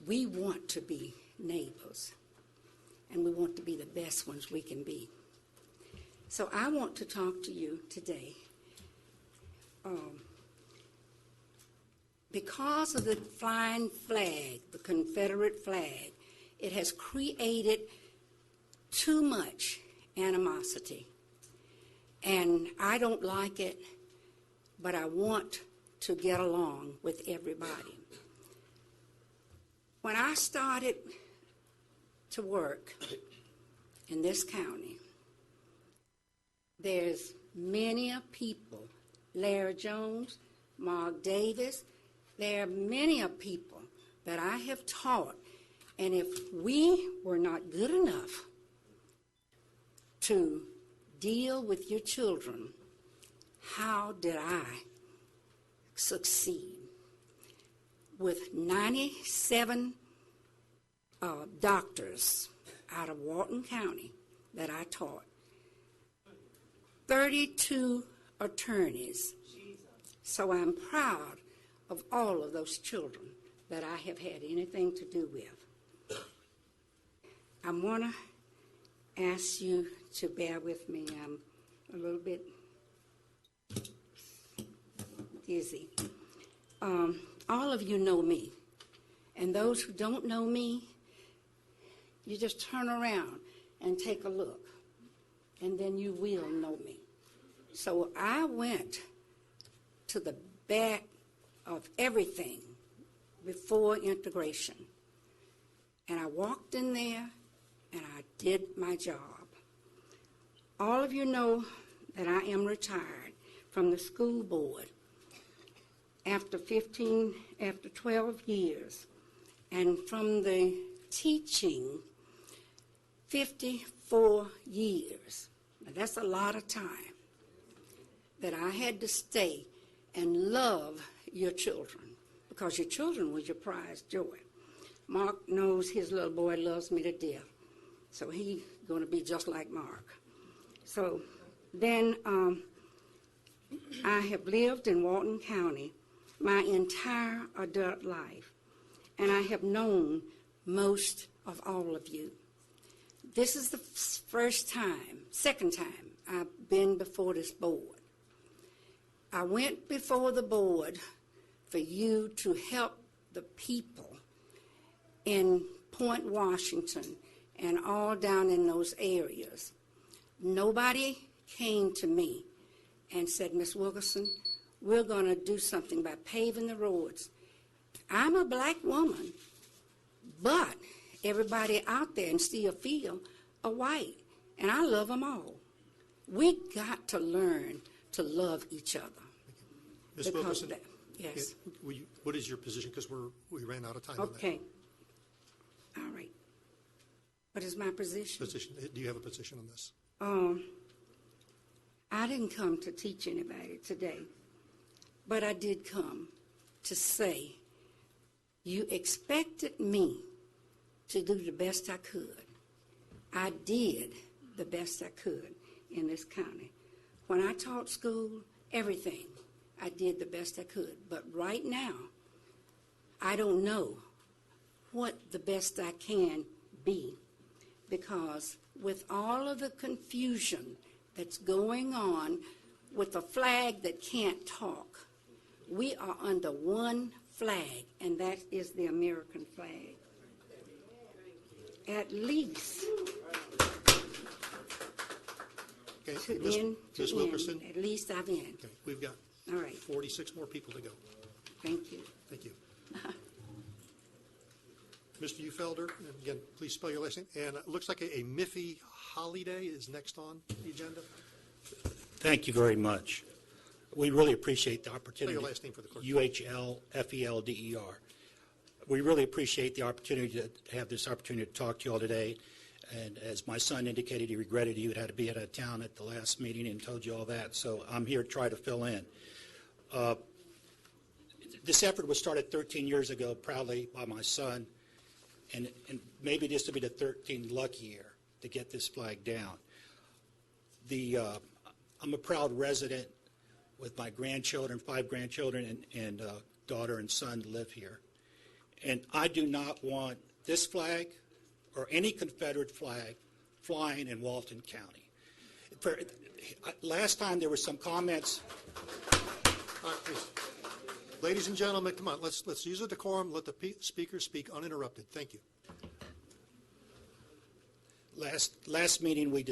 we want to be neighbors, and we want to be the best ones we can be. So I want to talk to you today because of the flying flag, the Confederate flag. It has created too much animosity. And I don't like it, but I want to get along with everybody. When I started to work in this county, there's many people, Larry Jones, Mark Davis, there are many people that I have taught, and if we were not good enough to deal with your children, how did I succeed? With 97 doctors out of Walton County that I taught, 32 attorneys. So I'm proud of all of those children that I have had anything to do with. I want to ask you to bear with me. I'm a little bit dizzy. All of you know me, and those who don't know me, you just turn around and take a look, and then you will know me. So I went to the back of everything before integration, and I walked in there and I did my job. All of you know that I am retired from the school board after 12 years, and from the teaching, 54 years. Now, that's a lot of time that I had to stay and love your children, because your children was your prized joy. Mark knows his little boy loves me to death, so he's going to be just like Mark. So then I have lived in Walton County my entire adult life, and I have known most of all of you. This is the second time I've been before this board. I went before the board for you to help the people in Point Washington and all down in those areas. Nobody came to me and said, Miss Wilkerson, we're going to do something by paving the roads. I'm a black woman, but everybody out there in Steel Field are white, and I love them all. We got to learn to love each other. Ms. Because Wilkerson? that- yes. What is your position? Because we ran out of time on that. Okay. All right. What is my position? Do you have a position on this? I didn't come to teach anybody today, but I did come to say you expected me to do the best I could. I did the best I could in this county. When I taught school, everything, I did the best I could. But right now, I don't know what the best I can be, because with all of the confusion that's going on with a flag that can't talk, we are under one flag, and that is the American flag. At least, Okay, to Ms. end, Ms. Wilkerson? at least I've ended. Okay, we've got All right, 46 more people to go. thank you. Thank you. Mr. Ufelder, and again, please spell your last name. And it looks like a Miffy Holiday is next on the agenda. Thank you very much. We really appreciate the opportunity. Spell your last name for the clerk. UHLFELDER. We really appreciate the opportunity to have this opportunity to talk to you all today. And as my son indicated, he regretted he had to be out of town at the last meeting and told you all that. So I'm here to try to fill in. This effort was started 13 years ago, proudly by my son. And maybe this will be the 13th lucky year to get this flag down. I'm a proud resident with my grandchildren, 5 grandchildren, and daughter and son live here. And I do not want this flag or any Confederate flag flying in Walton County. Last time there were some comments. All right, please. Ladies and gentlemen, come on, let's use a decorum. Let the speakers speak uninterrupted. Thank you. Last meeting we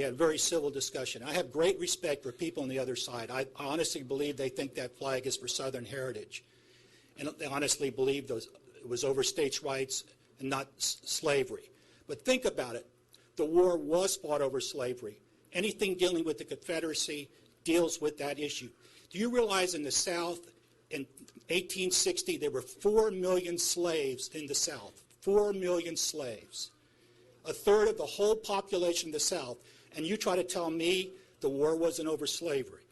had a very civil discussion. I have great respect for people on the other side. I honestly believe they think that flag is for Southern heritage, and they honestly believe it was over states' rights and not slavery. But think about it. The war was fought over slavery. Anything dealing with the Confederacy deals with that issue. Do you realize in the South, in 1860, there were 4 million slaves in the South? 4 million slaves. A third of the whole population of the South. And you try to tell me the war wasn't over slavery.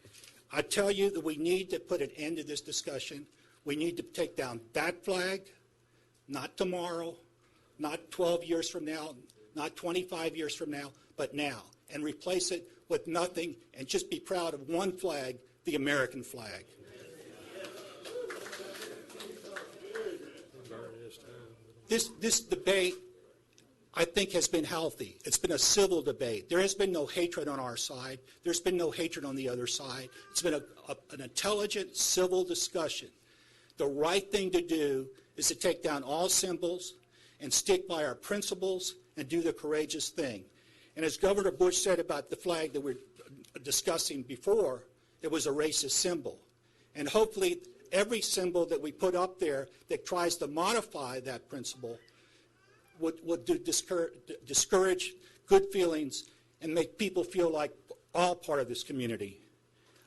I tell you that we need to put an end to this discussion. We need to take down that flag, not tomorrow, not 12 years from now, not 25 years from now, but now, and replace it with nothing, and just be proud of one flag, the American flag. This debate, I think, has been healthy. It's been a civil debate. There has been no hatred on our side. There's been no hatred on the other side. It's been an intelligent, civil discussion. The right thing to do is to take down all symbols and stick by our principles and do the courageous thing. And as Governor Bush said about the flag that we're discussing before, it was a racist symbol. And hopefully every symbol that we put up there that tries to modify that principle would discourage good feelings and make people feel like all part of this community.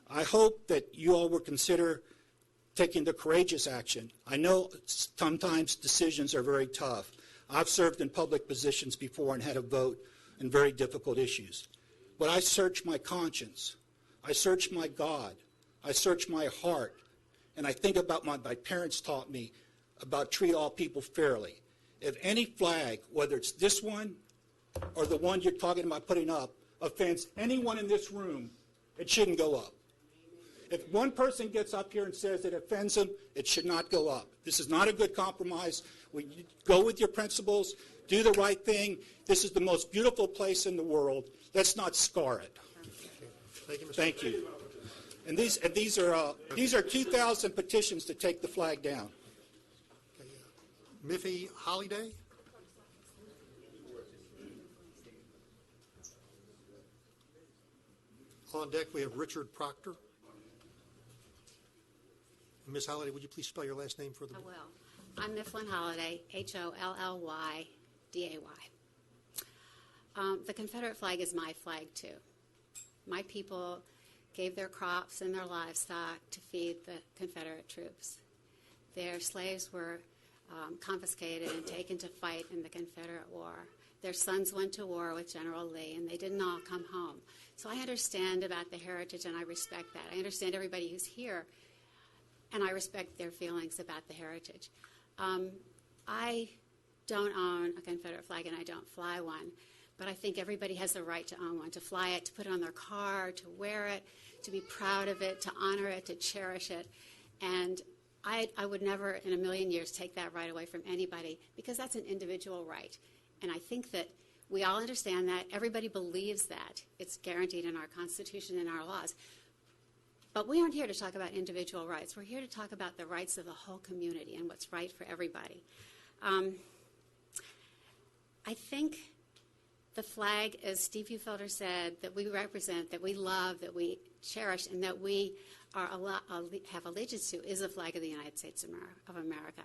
I hope that you all will consider taking the courageous action. I know sometimes decisions are very tough. I've served in public positions before and had a vote in very difficult issues. But I search my conscience. I search my God. I search my heart. And I think about my parents taught me about treat all people fairly. If any flag, whether it's this one or the one you're talking about putting up, offends anyone in this room, it shouldn't go up. If one person gets up here and says it offends them, it should not go up. This is not a good compromise. We go with your principles, do the right thing. This is the most beautiful place in the world. Let's not scar it. Thank you, Mr. Thank you. And these are 2,000 petitions to take the flag down. Miffy Holiday? On deck, we have Richard Proctor. Ms. Holliday, would you please spell your last name for the... I will. I'm Mifflin Holliday, Hollylday. The Confederate flag is my flag, too. My people gave their crops and their livestock to feed the Confederate troops. Their slaves were confiscated and taken to fight in the Confederate War. Their sons went to war with General Lee, and they didn't all come home. So I understand about the heritage, and I respect that. I understand everybody who's here, and I respect their feelings about the heritage. I don't own a Confederate flag, and I don't fly one, but I think everybody has the right to own one, to fly it, to put it on their car, to wear it, to be proud of it, to honor it, to cherish it. And I would never in a million years take that right away from anybody, because that's an individual right. And I think that we all understand that. Everybody believes that. It's guaranteed in our Constitution and our laws. But we aren't here to talk about individual rights. We're here to talk about the rights of the whole community and what's right for everybody. I think the flag, as Steve Ufelder said, that we represent, that we love, that we cherish, and that we have allegiance to, is the flag of the United States of America.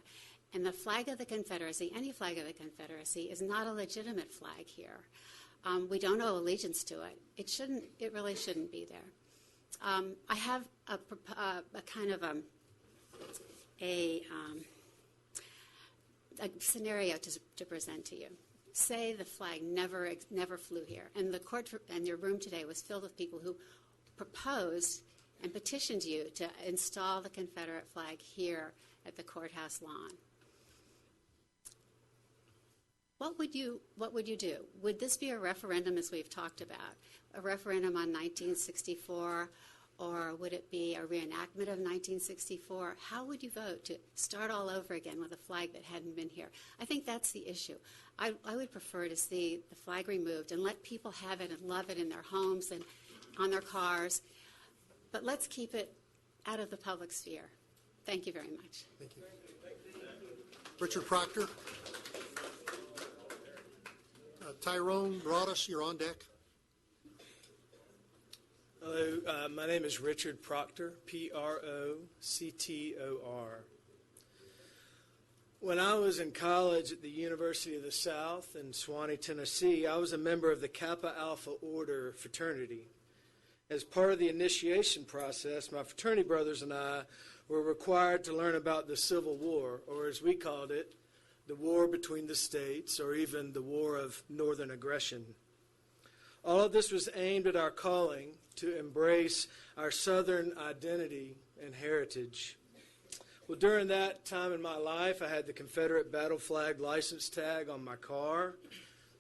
And the flag of the Confederacy, any flag of the Confederacy, is not a legitimate flag here. We don't owe allegiance to it. It really shouldn't be there. I have a kind of a scenario to present to you. Say the flag never flew here, and the court and your room today was filled with people who proposed and petitioned you to install the Confederate flag here at the courthouse lawn. What would you do? Would this be a referendum, as we've talked about, a referendum on 1964, or would it be a reenactment of 1964? How would you vote to start all over again with a flag that hadn't been here? I think that's the issue. I would prefer to see the flag removed and let people have it and love it in their homes and on their cars, but let's keep it out of the public sphere. Thank you very much. Thank you. Richard Proctor. Tyrone Broadus, you're on deck. Hello, my name is Richard Proctor, Proctor. When I was in college at the University of the South in Sewanee, Tennessee, I was a member of the Kappa Alpha Order fraternity. As part of the initiation process, my fraternity brothers and I were required to learn about the Civil War, or as we called it, the war between the states, or even the war of northern aggression. All of this was aimed at our calling to embrace our Southern identity and heritage. Well, during that time in my life, I had the Confederate battle flag license tag on my car.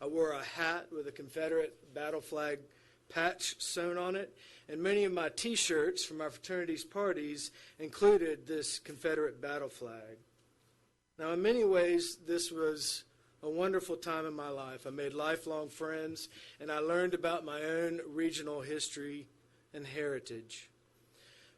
I wore a hat with a Confederate battle flag patch sewn on it, and many of my T-shirts from my fraternity's parties included this Confederate battle flag. Now, in many ways, this was a wonderful time in my life. I made lifelong friends, and I learned about my own regional history and heritage.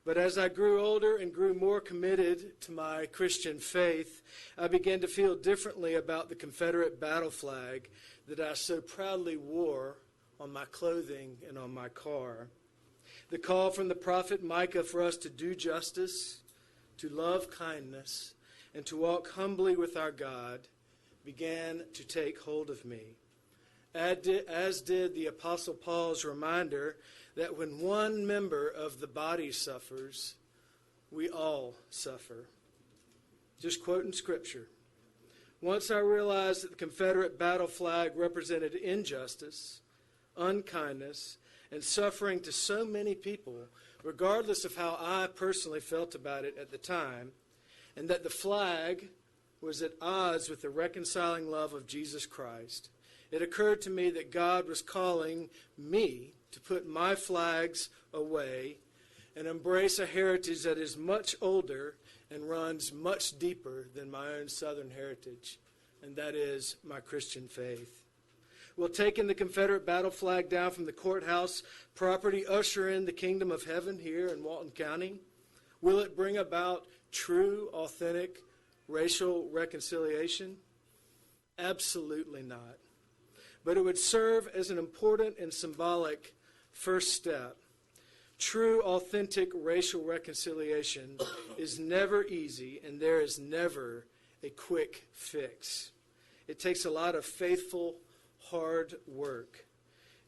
But as I grew older and grew more committed to my Christian faith, I began to feel differently about the Confederate battle flag that I so proudly wore on my clothing and on my car. The call from the prophet Micah for us to do justice, to love kindness, and to walk humbly with our God began to take hold of me, as did the Apostle Paul's reminder that when one member of the body suffers, we all suffer. Just quoting Scripture. Once I realized that the Confederate battle flag represented injustice, unkindness, and suffering to so many people, regardless of how I personally felt about it at the time, and that the flag was at odds with the reconciling love of Jesus Christ, it occurred to me that God was calling me to put my flags away and embrace a heritage that is much older and runs much deeper than my own Southern heritage, and that is my Christian faith. Will taking the Confederate battle flag down from the courthouse property usher in the kingdom of heaven here in Walton County? Will it bring about true, authentic racial reconciliation? Absolutely not. But it would serve as an important and symbolic first step. True, authentic racial reconciliation is never easy, and there is never a quick fix. It takes a lot of faithful, hard work.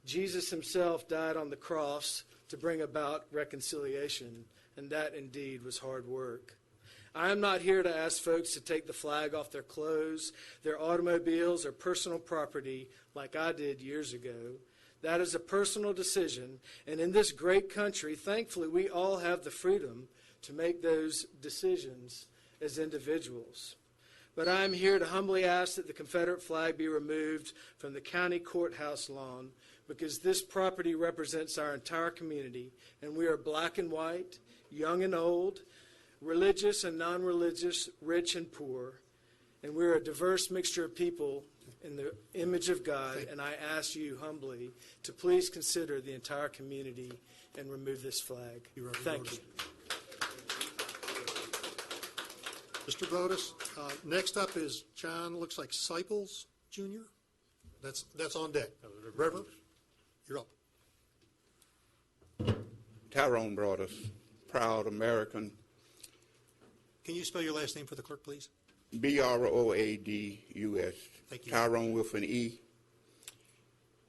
Jesus himself died on the cross to bring about reconciliation, and that indeed was hard work. I am not here to ask folks to take the flag off their clothes, their automobiles, or personal property like I did years ago. That is a personal decision, and in this great country, thankfully, we all have the freedom to make those decisions as individuals. But I am here to humbly ask that the Confederate flag be removed from the county courthouse lawn, because this property represents our entire community, and we are black and white, young and old, religious and non-religious, rich and poor, and we're a diverse mixture of people in the image of God, and I ask you humbly to please consider the entire community and remove this flag. Thank you. Mr. Broadus, next up is John, looks like Seipels Jr. That's on deck. Reverend, you're up. Tyrone Broadus, proud American. Can you spell your last name for the clerk, please? Broadus. Thank you. Tyrone with an E.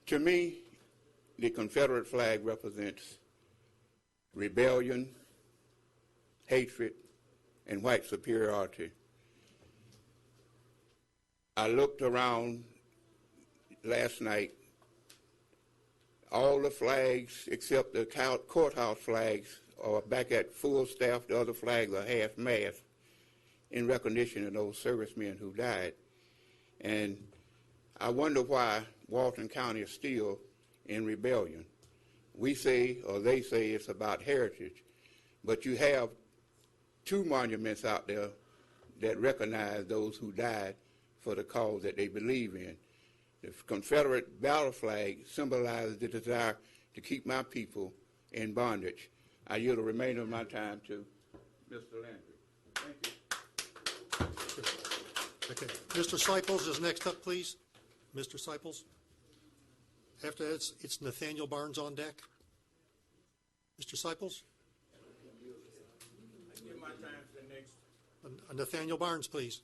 To me, the Confederate flag represents rebellion, hatred, and white superiority. I looked around last night. All the flags except the courthouse flags are back at full staff. The other flags are half-mast in recognition of those servicemen who died. And I wonder why Walton County is still in rebellion. We say, or they say, it's about heritage, but you have two monuments out there that recognize those who died for the cause that they believe in. The Confederate battle flag symbolizes the desire to keep my people in bondage. I yield the remainder of my time to Mr. Landry. Thank you. Okay. Mr. Seipels is next up, please. Mr. Seipels. After that, it's Nathaniel Barnes on deck. Mr. Seipels? Give my time to the next. Nathaniel Barnes, please.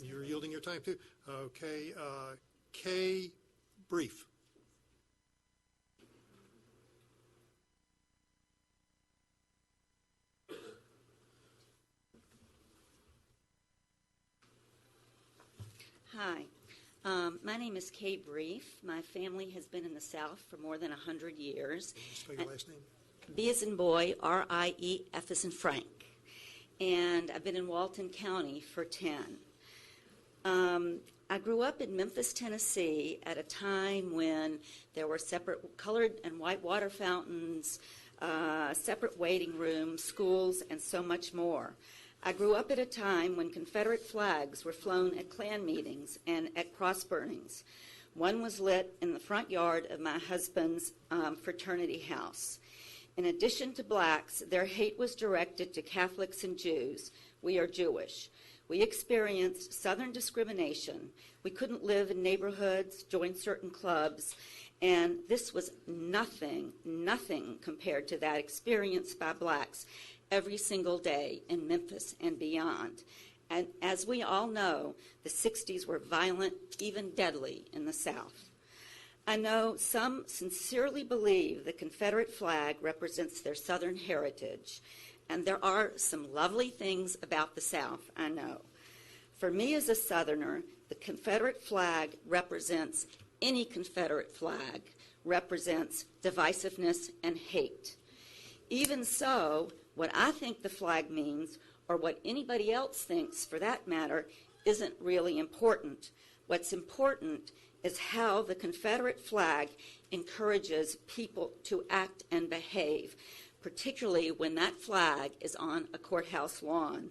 You're yielding your time, too. Okay. Kay Brief. Hi, my name is Kay Brief. My family has been in the South for more than 100 years. Spell your last name. B as in boy, R-I-E-F as in Frank. And I've been in Walton County for 10. I grew up in Memphis, Tennessee at a time when there were separate colored and white water fountains, separate waiting rooms, schools, and so much more. I grew up at a time when Confederate flags were flown at Klan meetings and at cross burnings. One was lit in the front yard of my husband's fraternity house. In addition to blacks, their hate was directed to Catholics and Jews. We are Jewish. We experienced Southern discrimination. We couldn't live in neighborhoods, join certain clubs, and this was nothing compared to that experienced by blacks every single day in Memphis and beyond. And as we all know, the 60s were violent, even deadly in the South. I know some sincerely believe the Confederate flag represents their Southern heritage, and there are some lovely things about the South, I know. For me as a Southerner, the Confederate flag represents, any Confederate flag represents divisiveness and hate. Even so, what I think the flag means, or what anybody else thinks for that matter, isn't really important. What's important is how the Confederate flag encourages people to act and behave, particularly when that flag is on a courthouse lawn.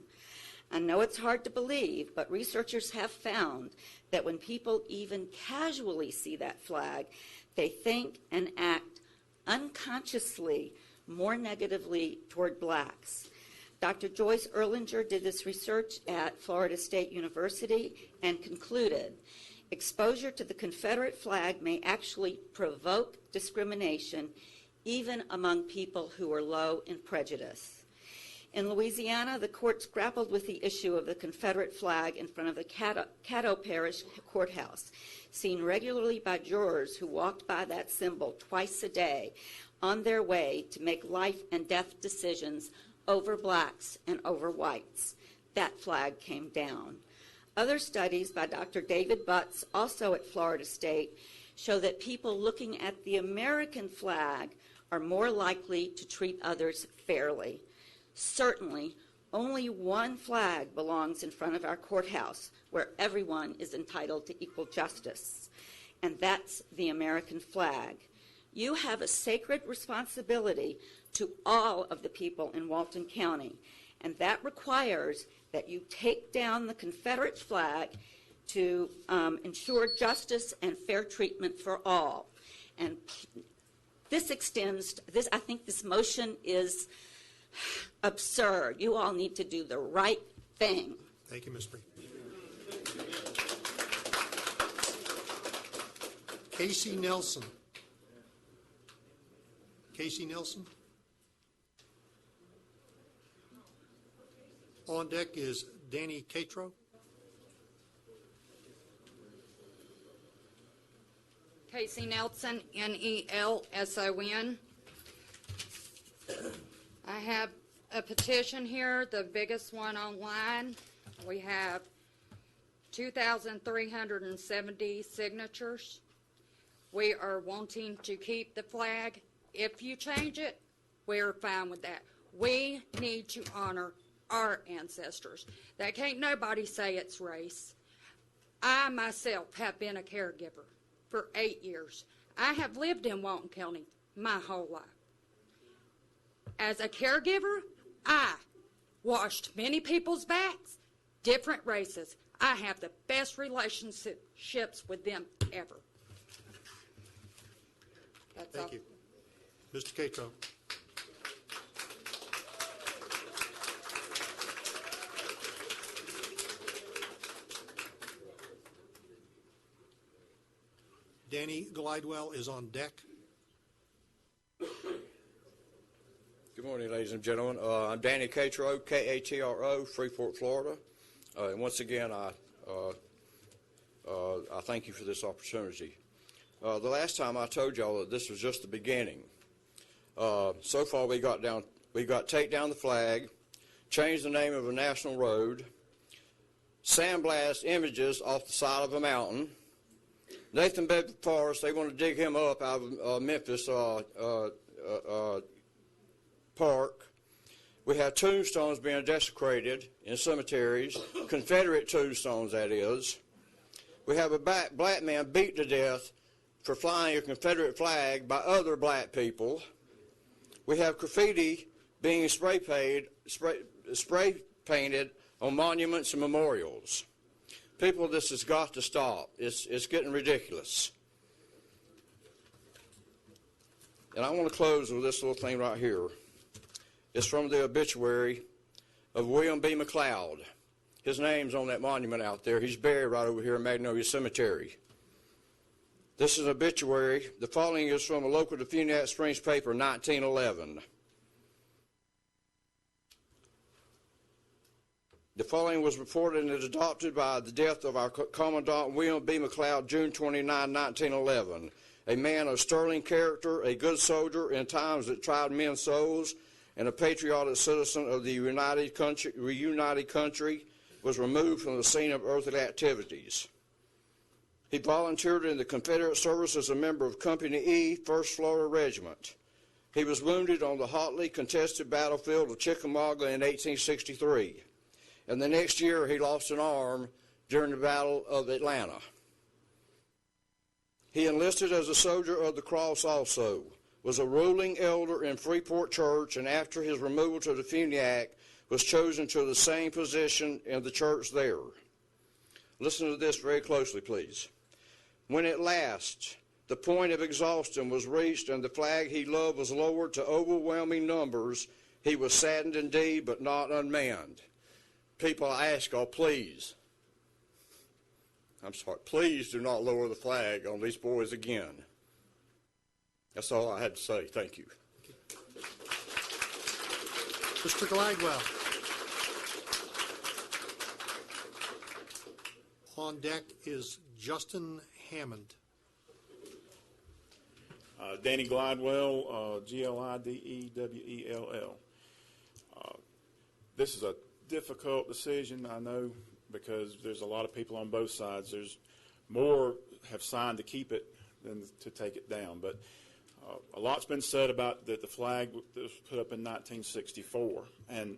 I know it's hard to believe, but researchers have found that when people even casually see that flag, they think and act unconsciously more negatively toward blacks. Dr. Joyce Erlinger did this research at Florida State University and concluded Exposure to the Confederate flag may actually provoke discrimination even among people who are low in prejudice. In Louisiana, the courts grappled with the issue of the Confederate flag in front of the Caddo Parish Courthouse, seen regularly by jurors who walked by that symbol twice a day on their way to make life and death decisions over blacks and over whites. That flag came down. Other studies by Dr. David Butts, also at Florida State, show that people looking at the American flag are more likely to treat others fairly. Certainly, only one flag belongs in front of our courthouse where everyone is entitled to equal justice, and that's the American flag. You have a sacred responsibility to all of the people in Walton County, and that requires that you take down the Confederate flag to ensure justice and fair treatment for all. And this extends, I think this motion is absurd. You all need to do the right thing. Thank you, Ms. Bree. Casey Nelson. Casey Nelson. On deck is Danny Catro. Casey Nelson, Nelson. I have a petition here, the biggest one online. We have 2,370 signatures. We are wanting to keep the flag. If you change it, we're fine with that. We need to honor our ancestors. That can't nobody say it's race. I myself have been a caregiver for 8 years. I have lived in Walton County my whole life. As a caregiver, I washed many people's backs, different races. I have the best relationships with them ever. That's Thank you. Mr. Catro. Danny Glidewell is on deck. Good morning, ladies and gentlemen. I'm Danny Catro, K-A-T-R-O, Freeport, Florida. And once again, I thank you for this opportunity. The last time I told y'all that this was just the beginning. So far, we got take down the flag, change the name of a national road, sandblast images off the side of a mountain. Nathan Bedford Forrest, they want to dig him up out of Memphis Park. We have tombstones being desecrated in cemeteries, Confederate tombstones, that is. We have a black man beat to death for flying a Confederate flag by other black people. We have graffiti being spray painted on monuments and memorials. People, this has got to stop. It's getting ridiculous. And I want to close with this little thing right here. It's from the obituary of William B. McLeod. His name's on that monument out there. He's buried right over here in Magnolia Cemetery. This is an obituary. The following is from a local Defuniak Springs paper, 1911. The following was reported and adopted by the death of our Commandant William B. McLeod, June 29, 1911. A man of sterling character, a good soldier in times that tried men's souls, and a patriotic citizen of the reunited country, was removed from the scene of earthly activities. He volunteered in the Confederate service as a member of Company E, 1st Florida Regiment. He was wounded on the hotly contested battlefield of Chickamauga in 1863. And the next year, he lost an arm during the Battle of Atlanta. He enlisted as a soldier of the cross also, was a ruling elder in Freeport Church, and after his removal to the Defuniak, was chosen to the same position in the church there. Listen to this very closely, please. When at last the point of exhaustion was reached and the flag he loved was lowered to overwhelming numbers, he was saddened indeed, but not unmanned. People, I ask y'all, please I'm sorry, please do not lower the flag on these boys again. That's all I had to say. Thank you. Mr. Gladwell. On deck is Justin Hammond. Danny Glidewell, Glidewell. This is a difficult decision, I know, because there's a lot of people on both sides. There's more have signed to keep it than to take it down. But a lot's been said about that the flag that was put up in 1964. And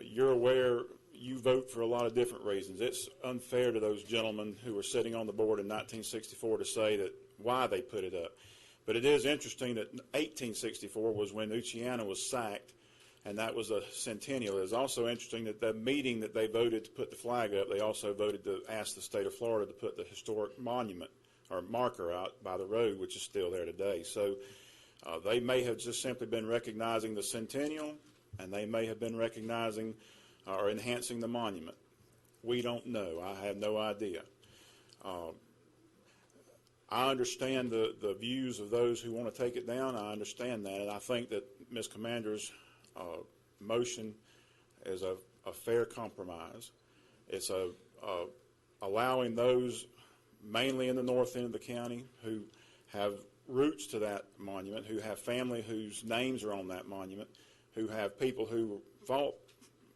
you're aware you vote for a lot of different reasons. It's unfair to those gentlemen who were sitting on the board in 1964 to say that why they put it up. But it is interesting that 1864 was when Uchiana was sacked, and that was a centennial. It is also interesting that the meeting that they voted to put the flag up, they also voted to ask the state of Florida to put the historic monument or marker out by the road, which is still there today. So they may have just simply been recognizing the centennial, and they may have been recognizing or enhancing the monument. We don't know. I have no idea. I understand the views of those who want to take it down. I understand that, and I think that Ms. Commander's motion is a fair compromise. It's allowing those mainly in the north end of the county who have roots to that monument, who have family whose names are on that monument, who have people who fought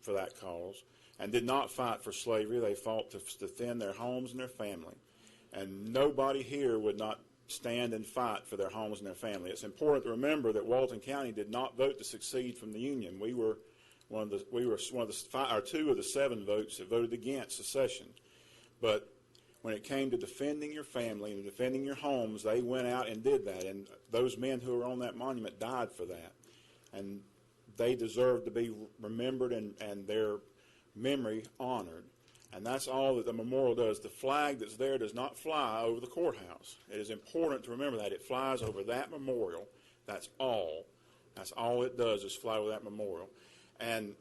for that cause and did not fight for slavery. They fought to defend their homes and their family. And nobody here would not stand and fight for their homes and their family. It's important to remember that Walton County did not vote to secede from the Union. We were two of the 7 votes that voted against secession. But when it came to defending your family and defending your homes, they went out and did that. And those men who were on that monument died for that. And they deserve to be remembered and their memory honored. And that's all that the memorial does. The flag that's there does not fly over the courthouse. It is important to remember that. It flies over that memorial. That's all. That's all it does is fly over that memorial. And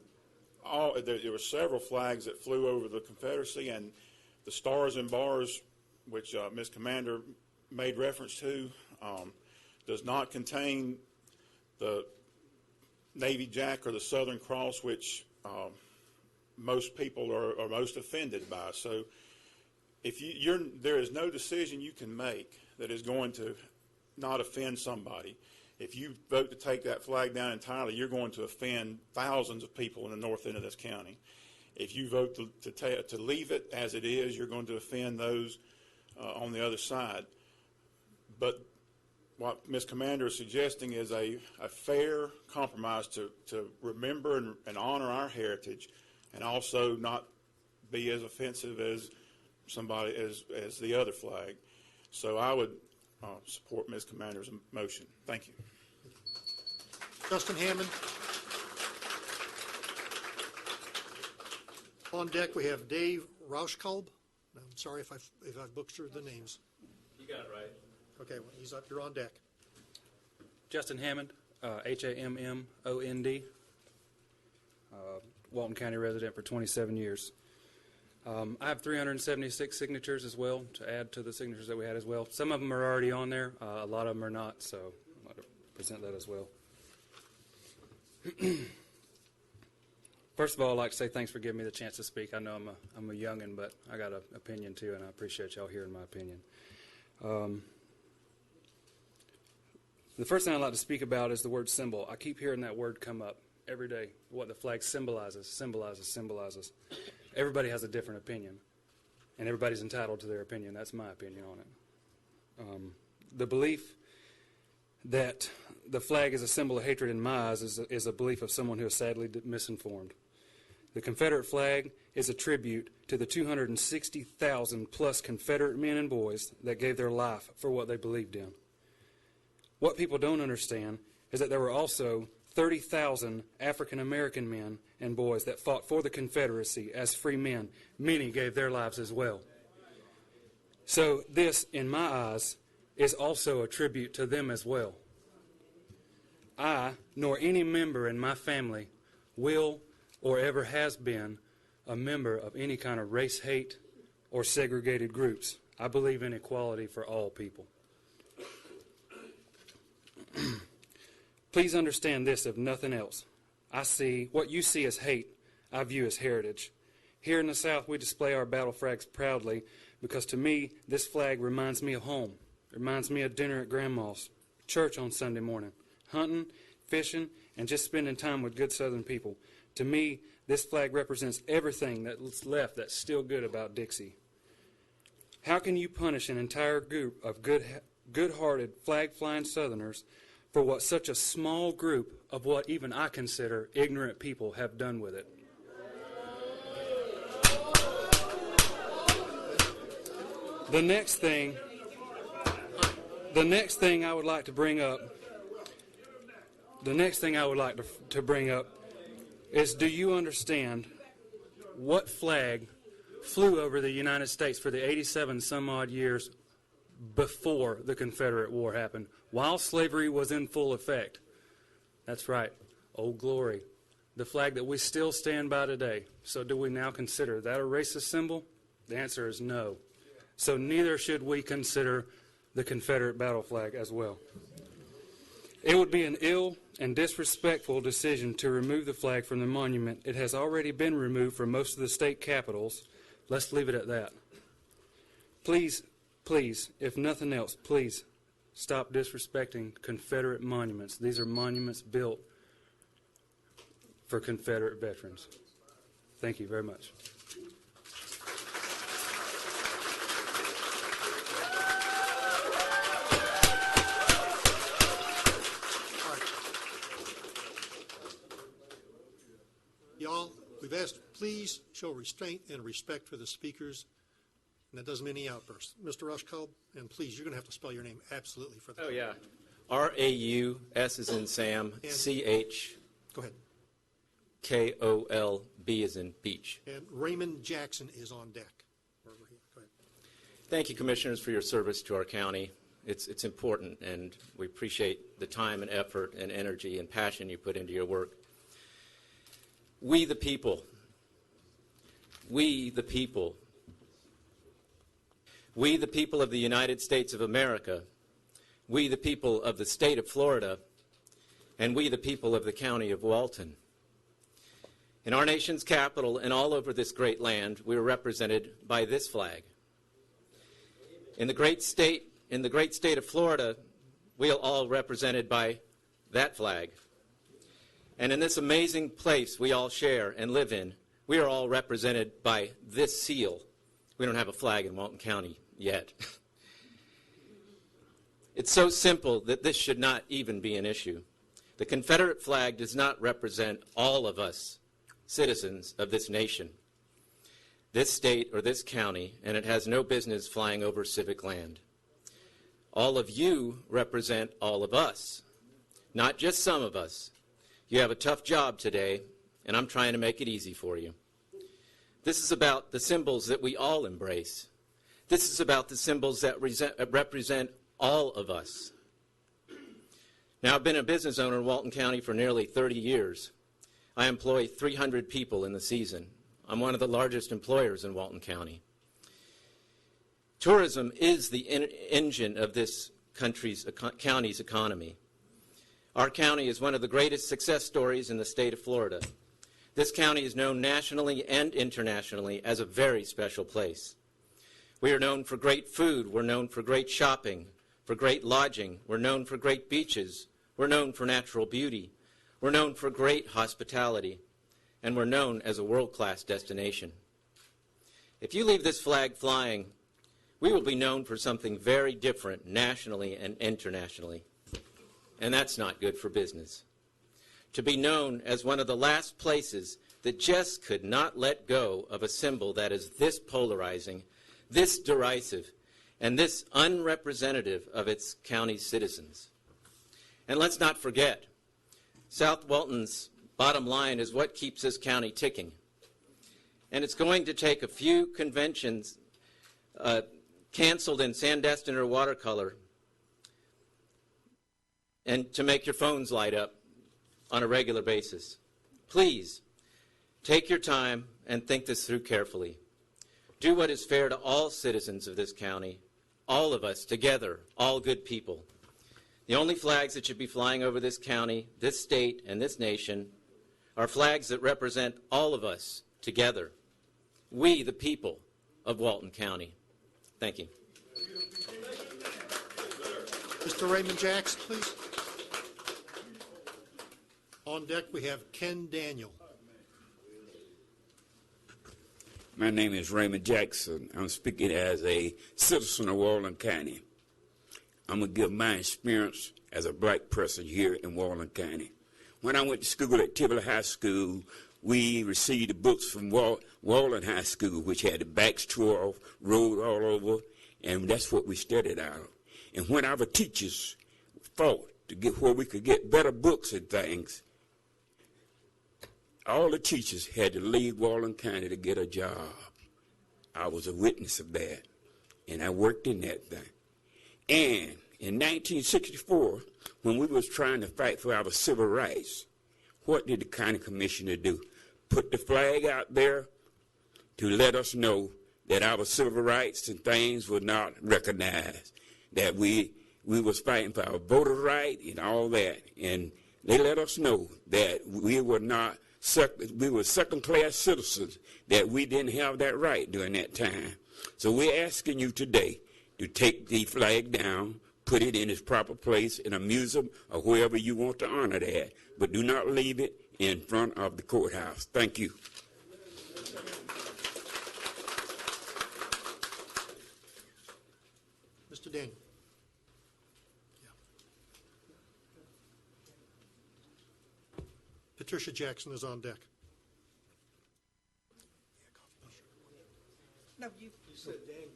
there were several flags that flew over the Confederacy, and the Stars and Bars, which Ms. Commander made reference to, does not contain the Navy Jack or the Southern Cross, which most people are most offended by. So if there is no decision you can make that is going to not offend somebody. If you vote to take that flag down entirely, you're going to offend thousands of people in the north end of this county. If you vote to leave it as it is, you're going to offend those on the other side. But what Ms. Commander is suggesting is a fair compromise to remember and honor our heritage, and also not be as offensive as somebody as the other flag. So I would support Ms. Commander's motion. Thank you. Justin Hammond. On deck we have Dave Rauschkolb. I'm sorry if I've butchered the names. You got it right. Okay, well, he's up. You're on deck. Justin Hammond, Hammond, Walton County resident for 27 years. I have 376 signatures as well to add to the signatures that we had as well. Some of them are already on there. A lot of them are not, so I'd like to present that as well. First of all, I'd like to say thanks for giving me the chance to speak. I know I'm a youngin', but I got an opinion too, and I appreciate y'all hearing my opinion. The first thing I'd like to speak about is the word symbol. I keep hearing that word come up every day. What the flag symbolizes. Everybody has a different opinion, and everybody's entitled to their opinion. That's my opinion on it. The belief that the flag is a symbol of hatred in my eyes is a belief of someone who is sadly misinformed. The Confederate flag is a tribute to the 260,000 plus Confederate men and boys that gave their life for what they believed in. What people don't understand is that there were also 30,000 African American men and boys that fought for the Confederacy as free men. Many gave their lives as well. So this, in my eyes, is also a tribute to them as well. I, nor any member in my family, will or ever has been a member of any kind of race hate, or segregated groups. I believe in equality for all people. Please understand this, if nothing else. What you see as hate, I view as heritage. Here in the South, we display our battle flags proudly because to me, this flag reminds me of home. It reminds me of dinner at Grandma's, church on Sunday morning, hunting, fishing, and just spending time with good Southern people. To me, this flag represents everything that's left that's still good about Dixie. How can you punish an entire group of good-hearted, flag-flying Southerners for what such a small group of what even I consider ignorant people have done with it? The next thing I would like to bring up is, do you understand what flag flew over the United States for the 87 some odd years before the Confederate War happened, while slavery was in full effect? That's right, Old Glory, the flag that we still stand by today. So do we now consider that a racist symbol? The answer is no. So neither should we consider the Confederate battle flag as well. It would be an ill and disrespectful decision to remove the flag from the monument. It has already been removed from most of the state capitals. Let's leave it at that. Please, if nothing else, please stop disrespecting Confederate monuments. These are monuments built for Confederate veterans. Thank you very much. Y'all, we've asked, please show restraint and respect for the speakers, and that doesn't mean any outbursts. Mr. Rushkolb, and please, you're going to have to spell your name absolutely for that. Oh, yeah. R-A-U, S as in Sam, C-H. Go ahead. K-O-L-B as in beach. And Raymond Jackson is on deck. Go ahead. Thank you, Commissioners, for your service to our county. It's important, and we appreciate the time and effort and energy and passion you put into your work. We the people, we the people of the United States of America, we the people of the state of Florida, and we the people of the county of Walton. In our nation's capital and all over this great land, we are represented by this flag. In the great state of Florida, we are all represented by that flag. And in this amazing place we all share and live in, we are all represented by this seal. We don't have a flag in Walton County yet. It's so simple that this should not even be an issue. The Confederate flag does not represent all of us, citizens of this nation, this state, or this county, and it has no business flying over civic land. All of you represent all of us, not just some of us. You have a tough job today, and I'm trying to make it easy for you. This is about the symbols that we all embrace. This is about the symbols that represent all of us. Now, I've been a business owner in Walton County for nearly 30 years. I employ 300 people in the season. I'm one of the largest employers in Walton County. Tourism is the engine of this county's economy. Our county is one of the greatest success stories in the state of Florida. This county is known nationally and internationally as a very special place. We are known for great food. We're known for great shopping, for great lodging. We're known for great beaches. We're known for natural beauty. We're known for great hospitality. And we're known as a world-class destination. If you leave this flag flying, we will be known for something very different nationally and internationally. And that's not good for business. To be known as one of the last places that just could not let go of a symbol that is this polarizing, this derisive, and this unrepresentative of its county's citizens. And let's not forget, South Walton's bottom line is what keeps this county ticking. And it's going to take a few conventions canceled in Sandestin or watercolor and to make your phones light up on a regular basis. Please, take your time and think this through carefully. Do what is fair to all citizens of this county, all of us together, all good people. The only flags that should be flying over this county, this state, and this nation are flags that represent all of us together. We, the people of Walton County. Thank you. Mr. Raymond Jackson, please. On deck, we have Ken Daniel. My name is Raymond Jackson. I'm speaking as a citizen of Walton County. I'm going to give my experience as a black person here in Walton County. When I went to school at Tivoli High School, we received the books from Walton High School, which had the backs tore off, rolled all over, and that's what we studied out of. And when our teachers fought to get where we could get better books and things, all the teachers had to leave Walton County to get a job. I was a witness of that, and I worked in that thing. And in 1964, when we was trying to fight for our civil rights, what did the county commissioner do? Put the flag out there to let us know that our civil rights and things were not recognized, that we was fighting for our voter right and all that. And they let us know that we were second-class citizens, that we didn't have that right during that time. So we're asking you today to take the flag down, put it in its proper place in a museum or wherever you want to honor that, but do not leave it in front of the courthouse. Thank you. Mr. Daniel. Patricia Jackson is on deck. No, you said Daniel.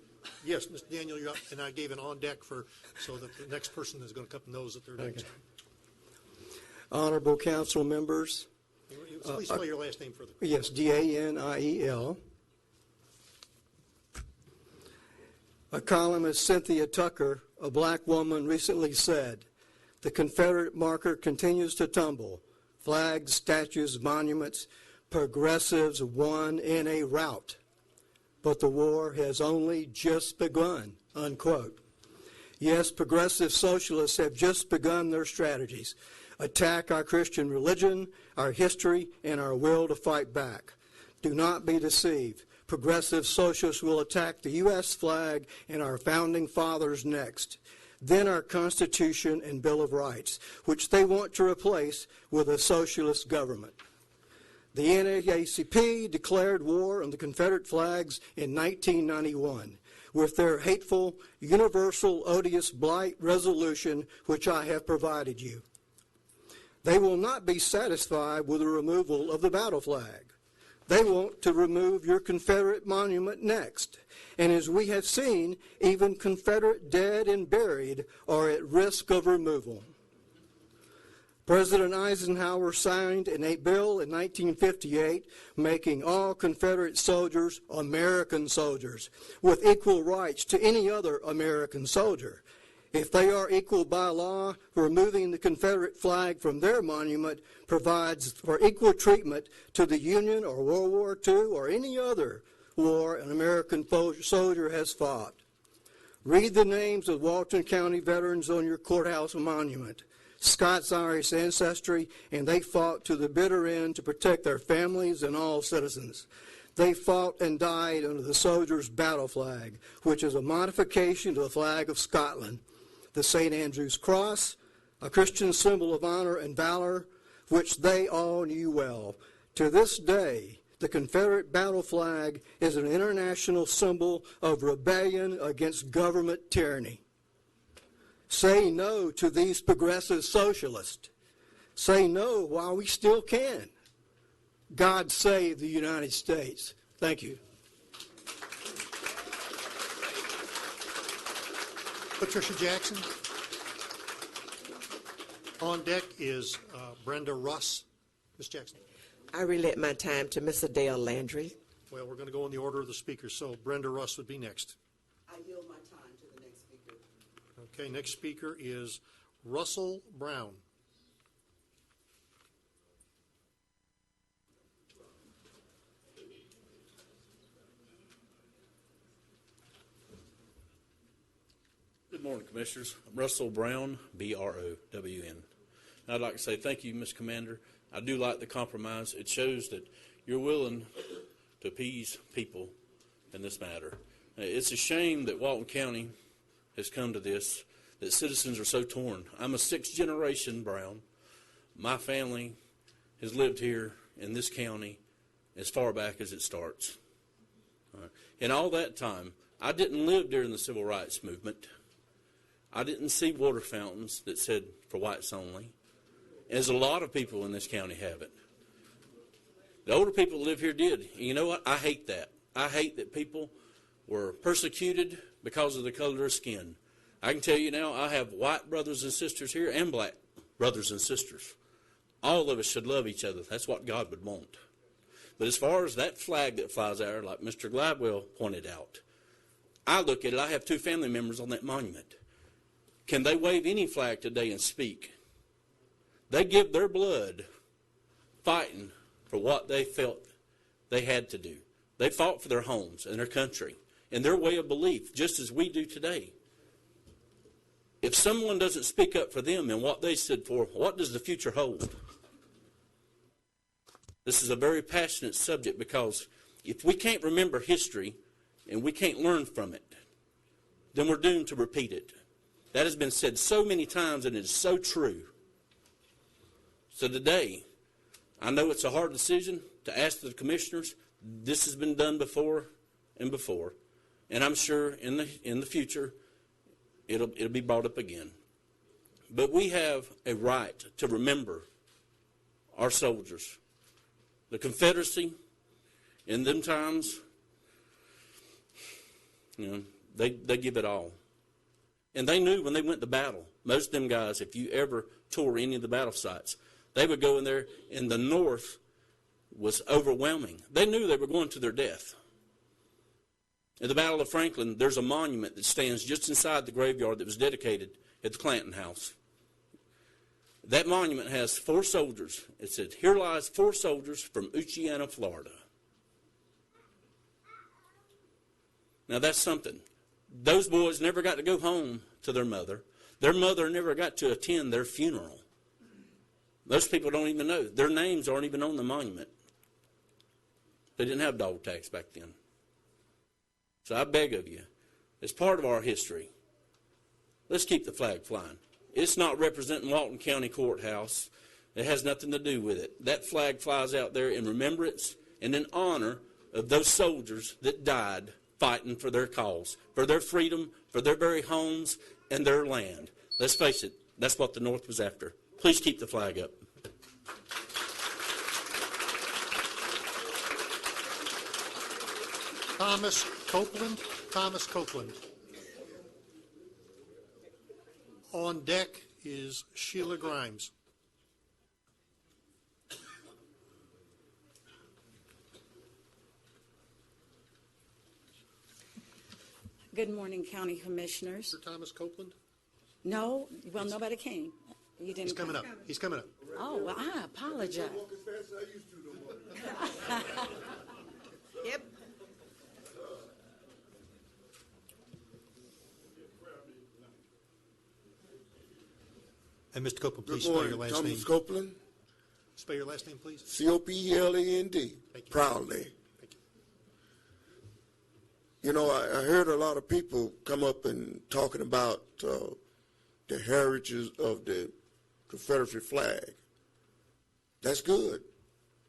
Yes, Mr. Daniel, you're up, and I gave an on deck so that the next person is going to come knows that they're next. Honorable council members. Please spell your last name for the. Yes, Daniel. A columnist, Cynthia Tucker, a black woman, recently said, "The Confederate marker continues to tumble. Flags, statues, monuments, progressives won in a rout. But the war has only just begun," unquote. Yes, progressive socialists have just begun their strategies. Attack our Christian religion, our history, and our will to fight back. Do not be deceived. Progressive socialists will attack the U.S. flag and our founding fathers next. Then our Constitution and Bill of Rights, which they want to replace with a socialist government. The NAACP declared war on the Confederate flags in 1991 with their hateful, universal, odious blight resolution, which I have provided you. They will not be satisfied with the removal of the battle flag. They want to remove your Confederate monument next. And as we have seen, even Confederate dead and buried are at risk of removal. President Eisenhower signed a bill in 1958 making all Confederate soldiers American soldiers with equal rights to any other American soldier. If they are equal by law, removing the Confederate flag from their monument provides for equal treatment to the Union or World War II or any other war an American soldier has fought. Read the names of Walton County veterans on your courthouse monument. Scots-Irish ancestry, and they fought to the bitter end to protect their families and all citizens. They fought and died under the soldier's battle flag, which is a modification to the flag of Scotland. The St. Andrew's Cross, a Christian symbol of honor and valor, which they all knew well. To this day, the Confederate battle flag is an international symbol of rebellion against government tyranny. Say no to these progressive socialists. Say no while we still can. God save the United States. Thank you. Patricia Jackson. On deck is Brenda Russ. Ms. Jackson. I relate my time to Miss Adele Landry. Well, we're going to go in the order of the speakers, so Brenda Russ would be next. I yield my time to the next speaker. Okay, next speaker is Russell Brown. Good morning, Commissioners. I'm Russell Brown, B-R-O-W-N. I'd like to say thank you, Ms. Commander. I do like the compromise. It shows that you're willing to appease people in this matter. It's a shame that Walton County has come to this, that citizens are so torn. I'm a sixth-generation Brown. My family has lived here in this county as far back as it starts. In all that time, I didn't live during the Civil Rights Movement. I didn't see water fountains that said for whites only, as a lot of people in this county haven't. The older people that live here did. And you know what? I hate that. I hate that people were persecuted because of the color of their skin. I can tell you now, I have white brothers and sisters here and black brothers and sisters. All of us should love each other. That's what God would want. But as far as that flag that flies there, like Mr. Gladwell pointed out, I look at it, I have 2 family members on that monument. Can they wave any flag today and speak? They give their blood fighting for what they felt they had to do. They fought for their homes and their country and their way of belief, just as we do today. If someone doesn't speak up for them and what they stood for, what does the future hold? This is a very passionate subject because if we can't remember history and we can't learn from it, then we're doomed to repeat it. That has been said so many times, and it is so true. So today, I know it's a hard decision to ask the commissioners. This has been done before and before, and I'm sure in the future it'll be brought up again. But we have a right to remember our soldiers. The Confederacy, in them times, they give it all. And they knew when they went to battle, most of them guys, if you ever tour any of the battle sites, they would go in there, and the North was overwhelming. They knew they were going to their death. At the Battle of Franklin, there's a monument that stands just inside the graveyard that was dedicated at the Clanton House. That monument has 4 soldiers. It said, "Here lies 4 soldiers from Oceana, Florida." Now that's something. Those boys never got to go home to their mother. Their mother never got to attend their funeral. Most people don't even know. Their names aren't even on the monument. They didn't have dog tags back then. So I beg of you, as part of our history, let's keep the flag flying. It's not representing Walton County Courthouse. It has nothing to do with it. That flag flies out there in remembrance and in honor of those soldiers that died fighting for their cause, for their freedom, for their very homes and their land. Let's face it, that's what the North was after. Please keep the flag up. Thomas Copeland. On deck is Sheila Grimes. Good morning, County Commissioners. Mr. Thomas Copeland? No, well, nobody came. You didn't. He's coming up. He's coming up. Oh, well, I apologize. Yep. And Mr. Copeland, please Good spell your morning, last Thomas name. Copeland. Spell your last name, please. Copland. Proudly. Thank you. You know, I heard a lot of people come up and talking about the heritage of the Confederate flag. That's good.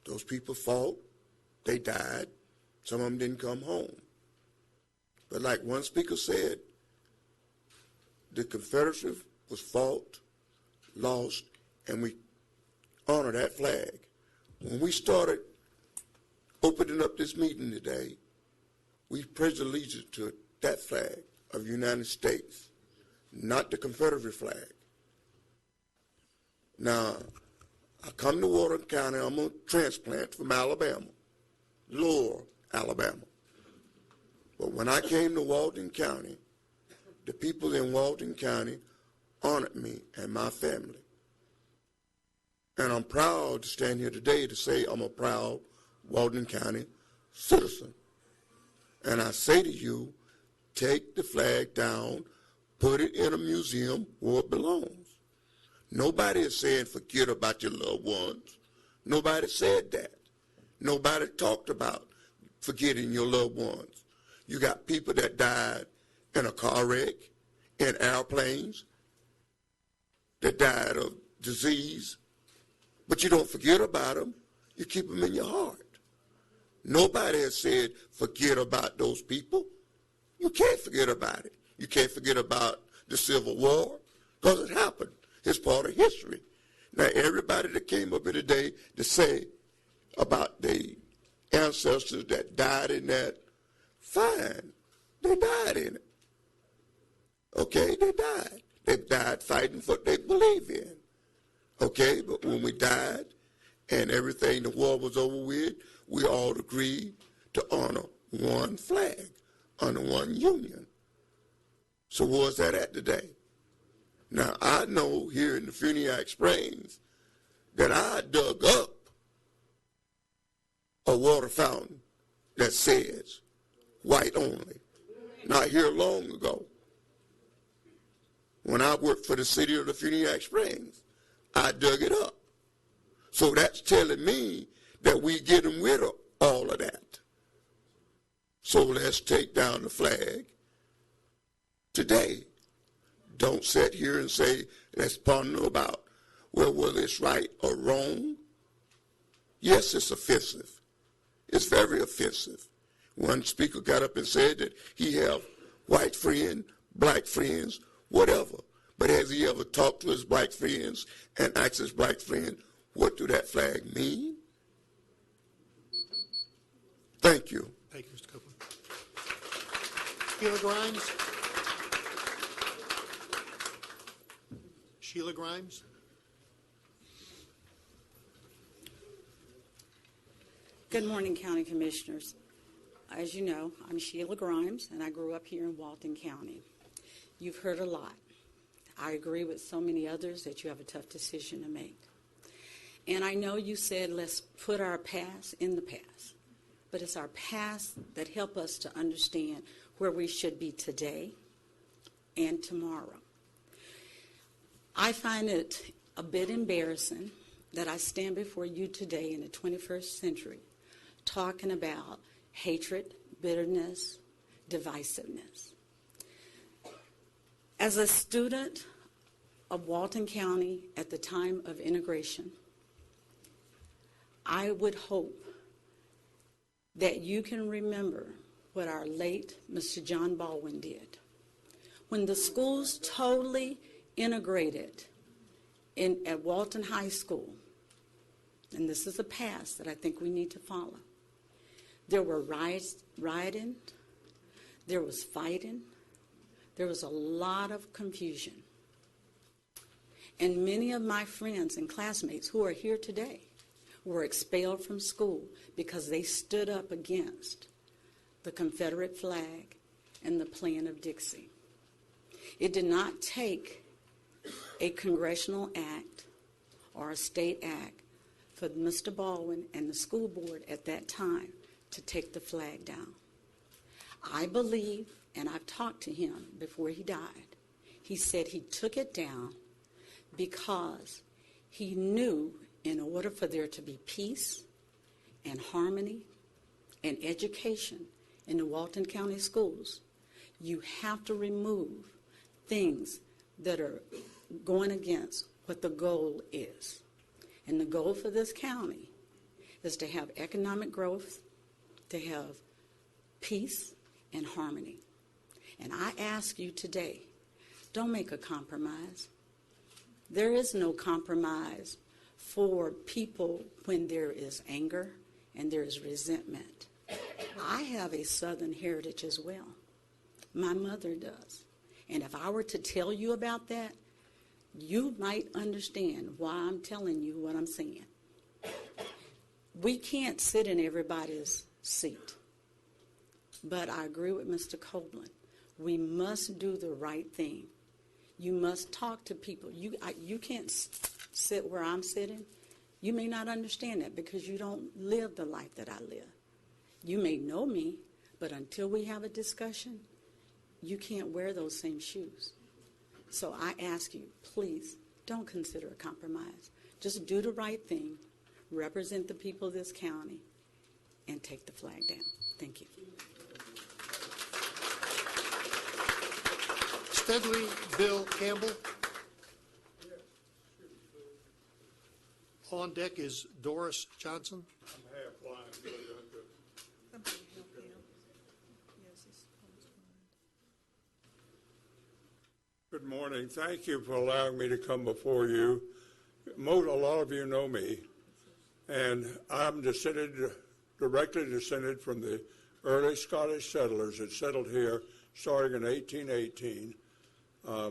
Those people fought. They died. Some of them didn't come home. But like one speaker said, the Confederacy was fought, lost, and we honor that flag. When we started opening up this meeting today, we pledged allegiance to that flag of the United States, not the Confederate flag. Now, I come to Walton County, I'm a transplant from Alabama, Lower Alabama. But when I came to Walton County, the people in Walton County honored me and my family. And I'm proud to stand here today to say I'm a proud Walton County citizen. And I say to you, take the flag down, put it in a museum where it belongs. Nobody is saying forget about your loved ones. Nobody said that. Nobody talked about forgetting your loved ones. You got people that died in a car wreck, in airplanes, that died of disease, but you don't forget about them. You keep them in your heart. Nobody has said forget about those people. You can't forget about it. You can't forget about the Civil War because it happened. It's part of history. Now, everybody that came up here today to say about the ancestors that died in that, fine. They died in it. Okay, they died. They died fighting for what they believe in. Okay, but when we died and everything, the war was over with, we all agreed to honor one flag, under one union. So where's that at today? Now, I know here in the Funiac Springs that I dug up a water fountain that says white only, not here long ago. When I worked for the city of the Funiac Springs, I dug it up. So that's telling me that we getting rid of all of that. So let's take down the flag today. Don't sit here and say, let's ponder about, well, whether it's right or wrong. Yes, it's offensive. It's very offensive. One speaker got up and said that he have white friends, black friends, whatever. But has he ever talked to his black friends and asked his black friend, what do that flag mean? Thank you. Thank you, Mr. Copeland. Sheila Grimes? Sheila Grimes? Good morning, County Commissioners. As you know, I'm Sheila Grimes, and I grew up here in Walton County. You've heard a lot. I agree with so many others that you have a tough decision to make. And I know you said let's put our past in the past, but it's our past that help us to understand where we should be today and tomorrow. I find it a bit embarrassing that I stand before you today in the 21st century talking about hatred, bitterness, divisiveness. As a student of Walton County at the time of integration, I would hope that you can remember what our late Mr. John Baldwin did. When the schools totally integrated at Walton High School, and this is a past that I think we need to follow, there were rioting, there was fighting, there was a lot of confusion. And many of my friends and classmates who are here today were expelled from school because they stood up against the Confederate flag and the Plan of Dixie. It did not take a congressional act or a state act for Mr. Baldwin and the school board at that time to take the flag down. I believe, and I've talked to him before he died, he said he took it down because he knew in order for there to be peace and harmony and education in the Walton County schools, you have to remove things that are going against what the goal is. And the goal for this county is to have economic growth, to have peace and harmony. And I ask you today, don't make a compromise. There is no compromise for people when there is anger and there is resentment. I have a Southern heritage as well. My mother does. And if I were to tell you about that, you might understand why I'm telling you what I'm saying. We can't sit in everybody's seat. But I agree with Mr. Copeland. We must do the right thing. You must talk to people. You can't sit where I'm sitting. You may not understand that because you don't live the life that I live. You may know me, but until we have a discussion, you can't wear those same shoes. So I ask you, please, don't consider a compromise. Just do the right thing, represent the people of this county, and take the flag down. Thank you. Steadley Bill Campbell. On deck is Doris Johnson. Good morning. Thank you for allowing me to come before you. A lot of you know me, and I'm directly descended from the early Scottish settlers that settled here starting in 1818.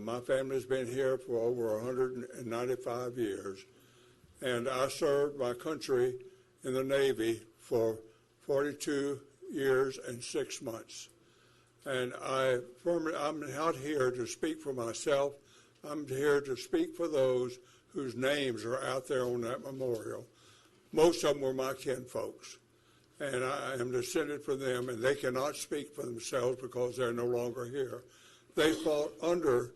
My family's been here for over 195 years, and I served my country in the Navy for 42 years and 6 months. And I'm not here to speak for myself. I'm here to speak for those whose names are out there on that memorial. Most of them were my kinfolks, and I am descended from them, and they cannot speak for themselves because they're no longer here. They fought under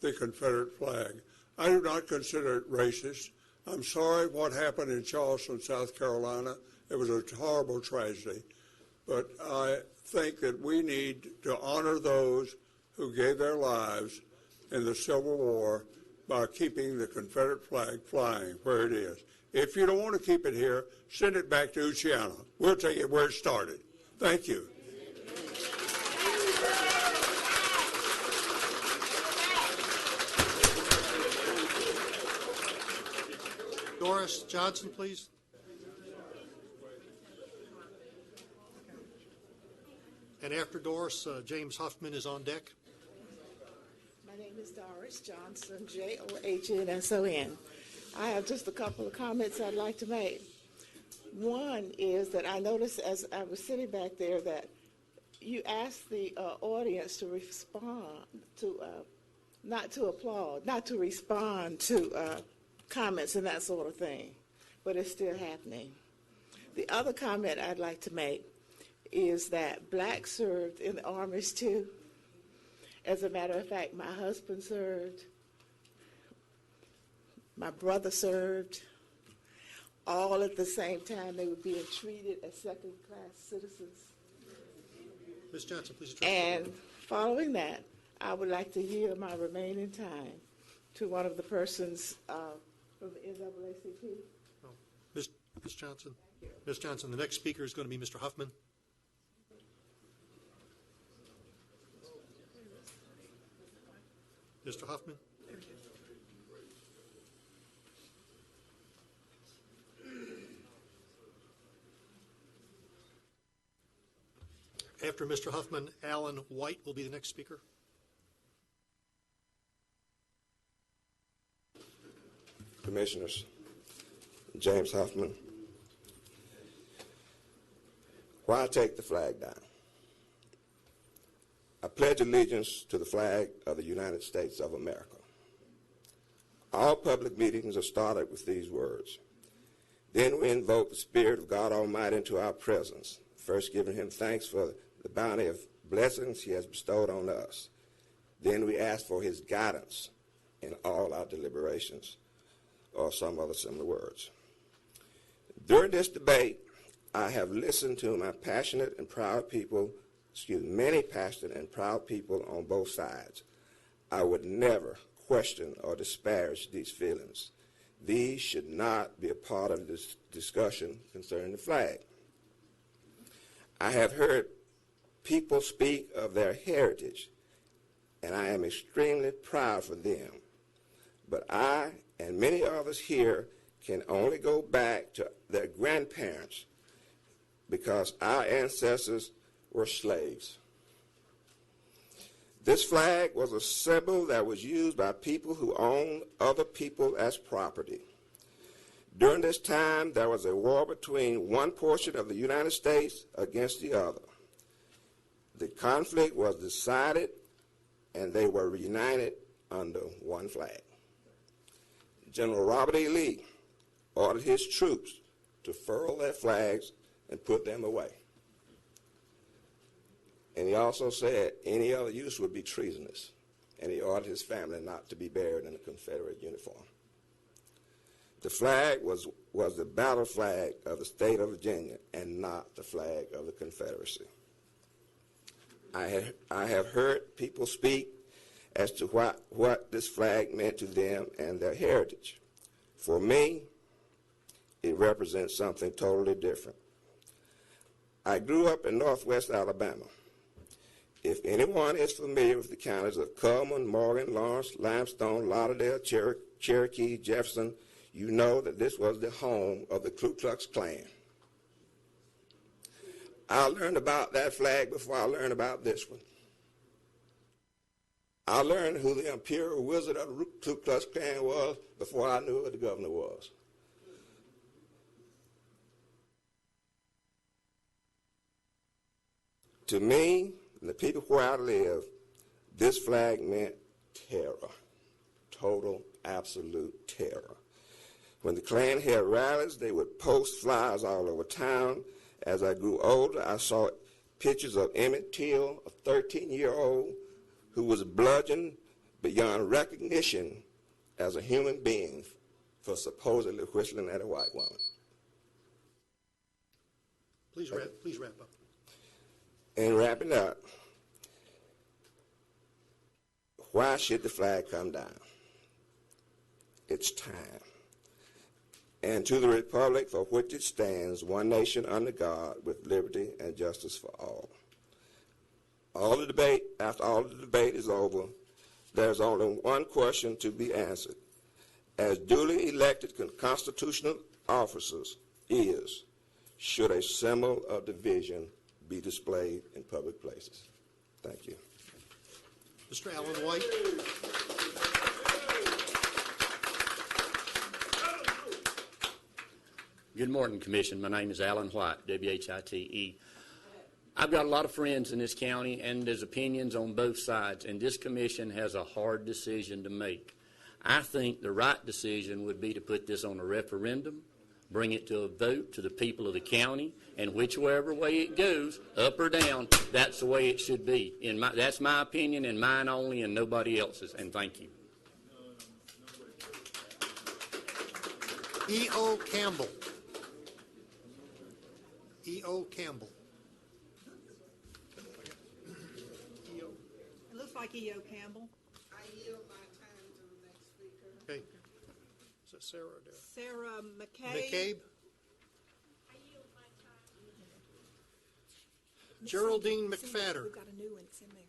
the Confederate flag. I do not consider it racist. I'm sorry what happened in Charleston, South Carolina. It was a horrible tragedy. But I think that we need to honor those who gave their lives in the Civil War by keeping the Confederate flag flying where it is. If you don't want to keep it here, send it back to Oceana. We'll take it where it started. Thank you. Doris Johnson, please. And after Doris, James Huffman is on deck. My name is Doris Johnson, Johnson. I have just a couple of comments I'd like to make. One is that I noticed as I was sitting back there that you asked the audience to respond to, not to applaud, not to respond to comments and that sort of thing, but it's still happening. The other comment I'd like to make is that blacks served in the armies too. As a matter of fact, my husband served, my brother served, all at the same time. They were being treated as second-class citizens. Ms. Johnson, please address. And following that, I would like to yield my remaining time to one of the persons from the NAACP. Oh, Ms. Johnson. Ms. Johnson, the next speaker is going to be Mr. Huffman. Mr. Huffman. After Mr. Huffman, Alan White will be the next speaker. Commissioners, James Huffman. Why take the flag down? I pledge allegiance to the flag of the United States of America. All public meetings are started with these words. Then we invoke the Spirit of God Almighty into our presence, first giving him thanks for the bounty of blessings he has bestowed on us. Then we ask for his guidance in all our deliberations, or some other similar words. During this debate, I have listened to my passionate and proud people, many passionate and proud people on both sides. I would never question or disparage these feelings. These should not be a part of this discussion concerning the flag. I have heard people speak of their heritage, and I am extremely proud for them. But I and many others here can only go back to their grandparents because our ancestors were slaves. This flag was a symbol that was used by people who owned other people as property. During this time, there was a war between one portion of the United States against the other. The conflict was decided, and they were reunited under one flag. General Robert E. Lee ordered his troops to furl their flags and put them away. And he also said any other use would be treasonous. and he ordered his family not to be buried in a Confederate uniform. The flag was the battle flag of the state of Virginia and not the flag of the Confederacy. I have heard people speak as to what this flag meant to them and their heritage. For me, it represents something totally different. I grew up in northwest Alabama. If anyone is familiar with the counties of Cullman, Morgan, Lawrence, Limestone, Lauderdale, Cherokee, Jefferson, you know that this was the home of the Ku Klux Klan. I learned about that flag before I learned about this one. I learned who the imperial wizard of the Ku Klux Klan was before I knew who the governor was. To me, and the people where I live, this flag meant terror, total, absolute terror. When the Klan held rallies, they would post flyers all over town. As I grew older, I saw pictures of Emmett Till, a 13-year-old who was bludgeoned beyond recognition as a human being for supposedly whistling at a white woman. Please wrap up. And wrapping up, why should the flag come down? It's time. And to the republic for which it stands, one nation under God, with liberty and justice for all. After all the debate is over, there's only one question to be answered. As duly elected constitutional officers should a symbol of division be displayed in public places? Thank you. Mr. Alan White. Good morning, Commission. My name is Alan White, W-H-I-T-E. I've got a lot of friends in this county, and there's opinions on both sides, and this commission has a hard decision to make. I think the right decision would be to put this on a referendum, bring it to a vote to the people of the county, and whichever way it goes, up or down, that's the way it should be. That's my opinion and mine only and nobody else's, and thank you. E.O. Campbell. E.O. Campbell. It looks like E.O. Campbell. I yield my time to the next speaker. Okay. Is that Sarah or Dale? Sarah McCabe. McCabe. Geraldine McFadder. We've got a new one. It's in there.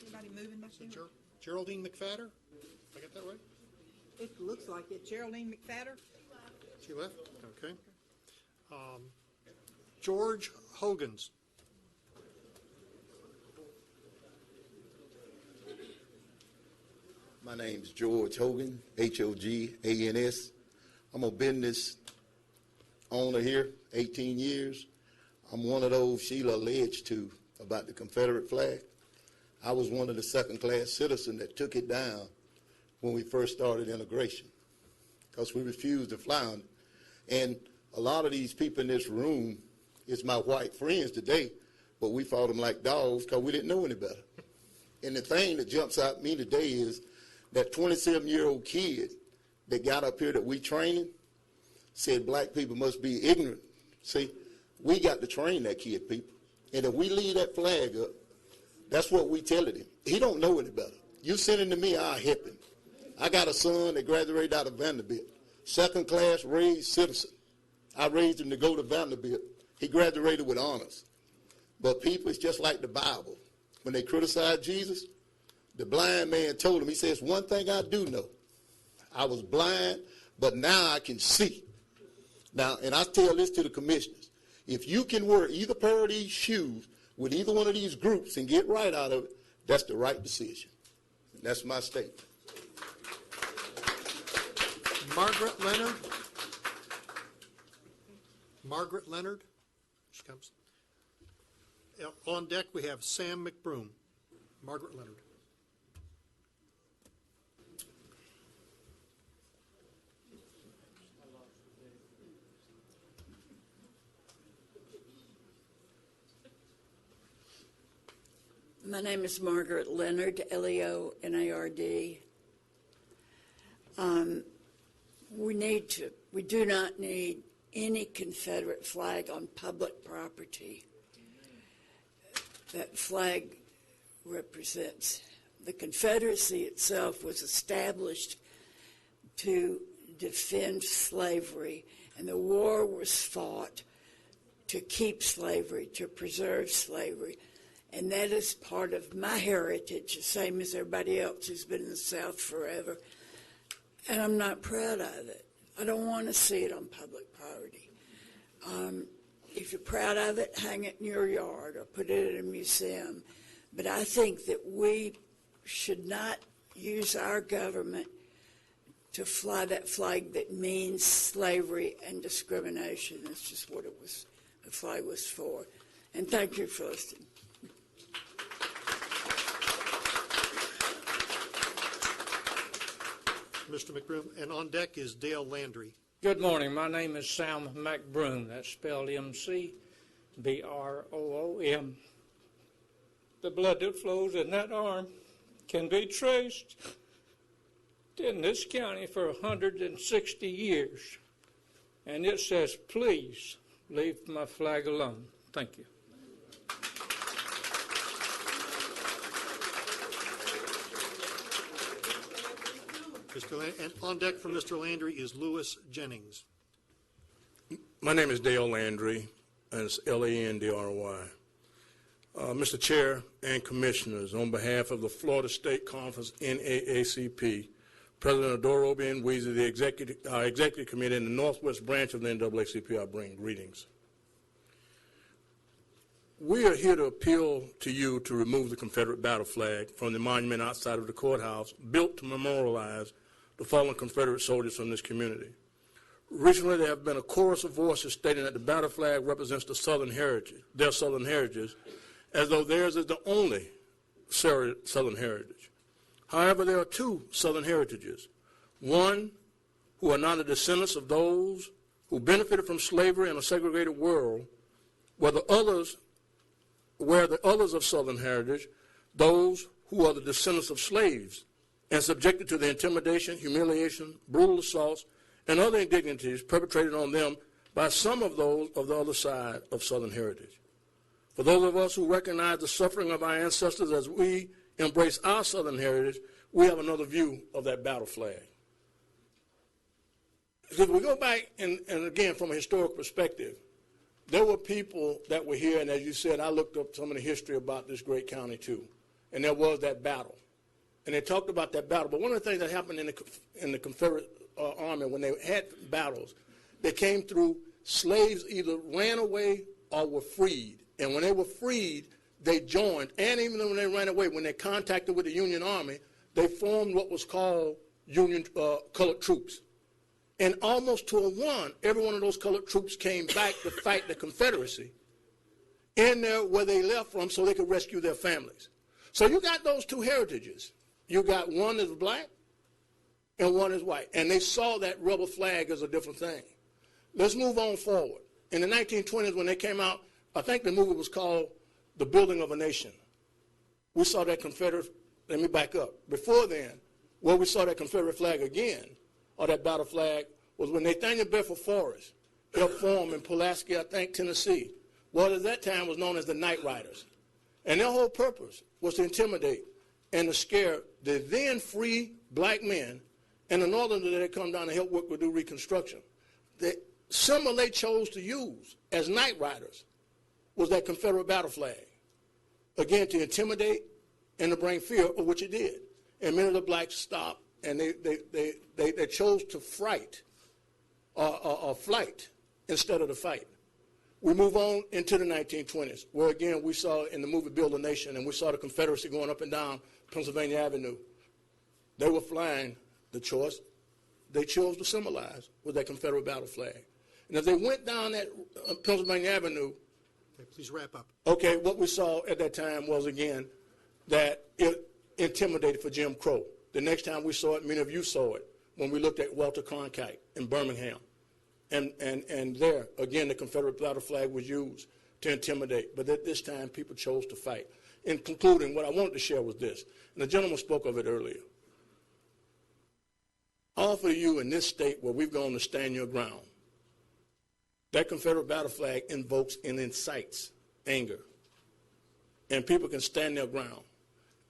Anybody moving back there? Geraldine McFadder? I got that right? It looks like it. Geraldine McFadder. She left? Okay. George Hogans. My name's George Hogan, H-O-G-A-N-S. I'm a business owner here, 18 years. I'm one of those Sheila alleged to about the Confederate flag. I was one of the second-class citizens that took it down when we first started integration because we refused to fly on it. And a lot of these people in this room is my white friends today, but we fought them like dogs because we didn't know any better. And the thing that jumps out at me today is that 27-year-old kid that got up here that we training said black people must be ignorant. See, we got to train that kid, people. And if we leave that flag up, that's what we telling him. He don't know any better. You send him to me, I'll help him. I got a son that graduated out of Vanderbilt, second class raised citizen. I raised him to go to Vanderbilt. He graduated with honors. But people, it's just like the Bible. When they criticize Jesus, the blind man told him, he says, one thing I do know. I was blind, but now I can see. Now, and I tell this to the commissioners. If you can wear either pair of these shoes with either one of these groups and get right out of it, that's the right decision. And that's my statement. Margaret Leonard. Margaret Leonard. She comes. On deck we have Sam McBroom. Margaret Leonard. My name is Margaret Leonard, Leonard. We do not need any Confederate flag on public property. That flag represents the Confederacy itself was established to defend slavery, and the war was fought to keep slavery, to preserve slavery. And that is part of my heritage, the same as everybody else who's been in the South forever. And I'm not proud of it. I don't want to see it on public property. If you're proud of it, hang it in your yard or put it in a museum. But I think that we should not use our government to fly that flag that means slavery and discrimination. That's just what the flag was for. And thank you for listening. Mr. McBroom, and on deck is Dale Landry. Good morning. My name is Sam McBroom. That's spelled M-C-B-R-O-O-M. The blood that flows in that arm can be traced in this county for 160 years. And it says, please leave my flag alone. Thank you. And on deck from Mr. Landry is Lewis Jennings. My name is Dale Landry, and it's L-A-N-D-R-Y. Mr. Chair and Commissioners, on behalf of the Florida State Conference NAACP, President Adoro B. Weezy, the Executive Committee, and the Northwest Branch of the NAACP, I bring greetings. We are here to appeal to you to remove the Confederate battle flag from the monument outside of the courthouse, built to memorialize the fallen Confederate soldiers from this community. Recently, there have been a chorus of voices stating that the battle flag represents the Southern heritage, their Southern heritage, as though theirs is the only Southern heritage. However, there are two Southern heritages. One, who are now the descendants of those who benefited from slavery in a segregated world, where the others of Southern heritage, those who are the descendants of slaves and subjected to the intimidation, humiliation, brutal assaults, and other indignities perpetrated on them by some of those of the other side of Southern heritage. For those of us who recognize the suffering of our ancestors as we embrace our Southern heritage, we have another view of that battle flag. If we go back, and again, from a historical perspective, there were people that were here, and as you said, I looked up some of the history about this great county too, and there was that battle. And they talked about that battle. But one of the things that happened in the Confederate Army, when they had battles, they came through, slaves either ran away or were freed. And when they were freed, they joined. And even when they ran away, when they contacted with the Union Army, they formed what was called Union colored troops. And almost to a one, every one of those colored troops came back to fight the Confederacy in there where they left from so they could rescue their families. So you got those two heritages. You got one that's black and one is white. And they saw that rebel flag as a different thing. Let's move on forward. In the 1920s, when they came out, I think the movie was called The Building of a Nation. We saw that Confederate, let me back up. Before then, where we saw that Confederate flag again, or that battle flag, was when Nathaniel Bedford Forrest helped form in Pulaski, I think, Tennessee, what at that time was known as the Night Riders. And their whole purpose was to intimidate and to scare the then free black men and the Northerners that had come down to help work with do Reconstruction. The symbol they chose to use as Night Riders was that Confederate battle flag. Again, to intimidate and to bring fear, of which it did. And many of the blacks stopped, and they chose to fright or flight instead of to fight. We move on into the 1920s, where again we saw in the movie Build a Nation, and we saw the Confederacy going up and down Pennsylvania Avenue. They were flying. The choice they chose to symbolize with that Confederate battle flag. And as they went down that Pennsylvania Avenue, okay, please wrap up. Okay, what we saw at that time was, again, that it intimidated for Jim Crow. The next time we saw it, many of you saw it, when we looked at Walter Cronkite in Birmingham. And there, again, the Confederate battle flag was used to intimidate. But at this time, people chose to fight. in concluding, what I wanted to share was this, and the gentleman spoke of it earlier. All for you in this state where we've gone to stand your ground, that Confederate battle flag invokes and incites anger, and people can stand their ground.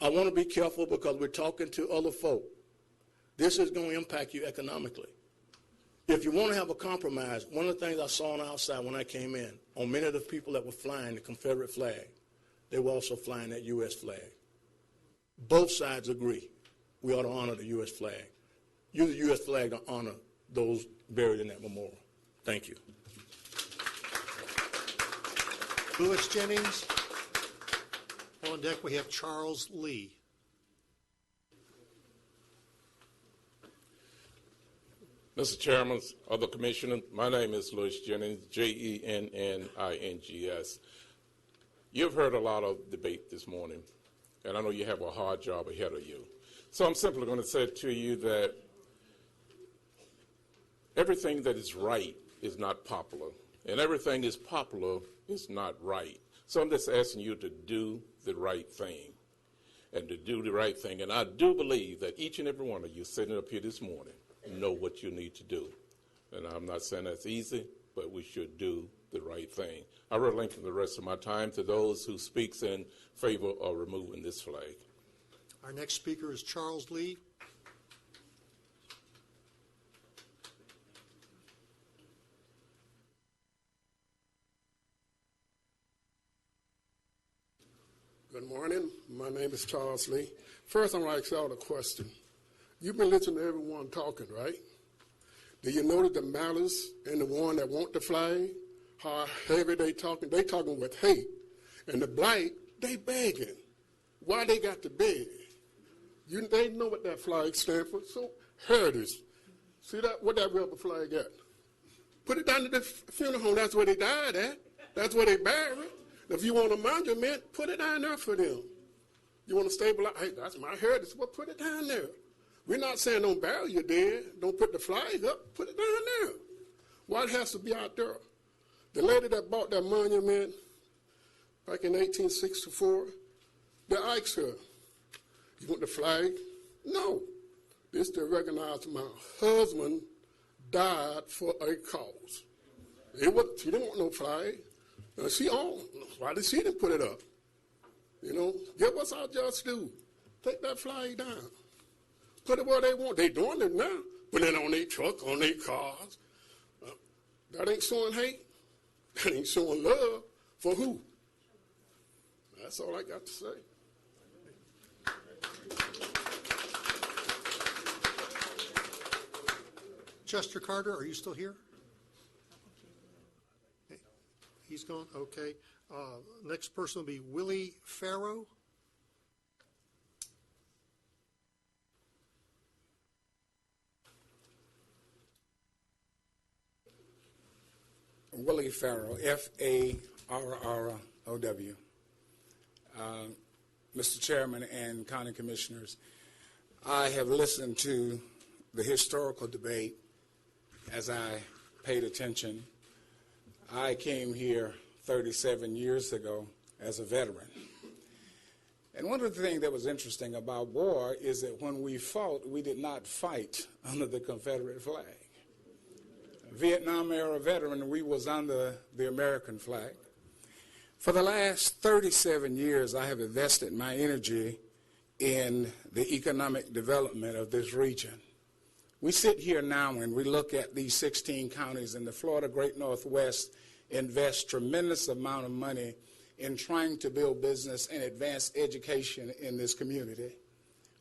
I want to be careful because we're talking to other folk. This is going to impact you economically. If you want to have a compromise, one of the things I saw on the outside when I came in, on many of the people that were flying the Confederate flag, they were also flying that U.S. flag. Both sides agree we ought to honor the U.S. flag. Use the U.S. flag to honor those buried in that memorial. Thank you. Louis Jennings. On deck, we have Charles Lee. Mr. Chairman, other commissioner, my name is Louis Jennings, Jennings. You've heard a lot of debate this morning, and I know you have a hard job ahead of you. So I'm simply going to say to you that everything that is right is not popular, and everything that's popular is not right. So I'm just asking you to do the right thing, and to do the right thing. And I do believe that each and every one of you sitting up here this morning know what you need to do. And I'm not saying that's easy, but we should do the right thing. I relinquish the rest of my time to those who speaks in favor of removing this flag. Our next speaker is Charles Lee. Good morning. My name is Charles Lee. First, I'm going to ask y'all a question. You've been listening to everyone talking, right? Do you notice the malice and the one that want the flag, how heavy they talking? They talking with hate. And the blight, they begging. Why they got to beg? They know what that flag stands for. So, heritage. See that? What that rebel flag at? Put it down to the funeral home. That's where they died at. That's where they buried. If you want a monument, put it down there for them. You want to stabilize? Hey, that's my heritage. Well, put it down there. We're not saying don't bury your dead. Don't put the flag up. Put it down there. Why it has to be out there? The lady that bought that monument back in 1864, they asked her, you want the flag? No. This to recognize my husband died for a cause. She didn't want no flag. She owned. Why did she didn't put it up? You know, get what's our judge do. Take that flag down. Put it where they want. They doing it now. Put it on their truck, on their cars. That ain't showing hate. That ain't showing love. For who? That's all I got to say. Chester Carter, are you still here? He's gone? Okay. Next person will be Willie Farrow. Willie Farrow, F-A-R-R-O-W. Mr. Chairman and County Commissioners, I have listened to the historical debate as I paid attention. I came here 37 years ago as a veteran. And one of the things that was interesting about war is that when we fought, we did not fight under the Confederate flag. Vietnam era veteran, we was under the American flag. For the last 37 years, I have invested my energy in the economic development of this region. We sit here now and we look at these 16 counties in the Florida Great Northwest invest tremendous amount of money in trying to build business and advance education in this community.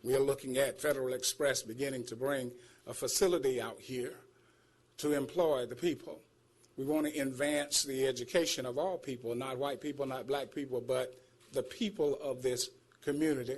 We are looking at Federal Express beginning to bring a facility out here to employ the people. We want to advance the education of all people, not white people, not black people, but the people of this community.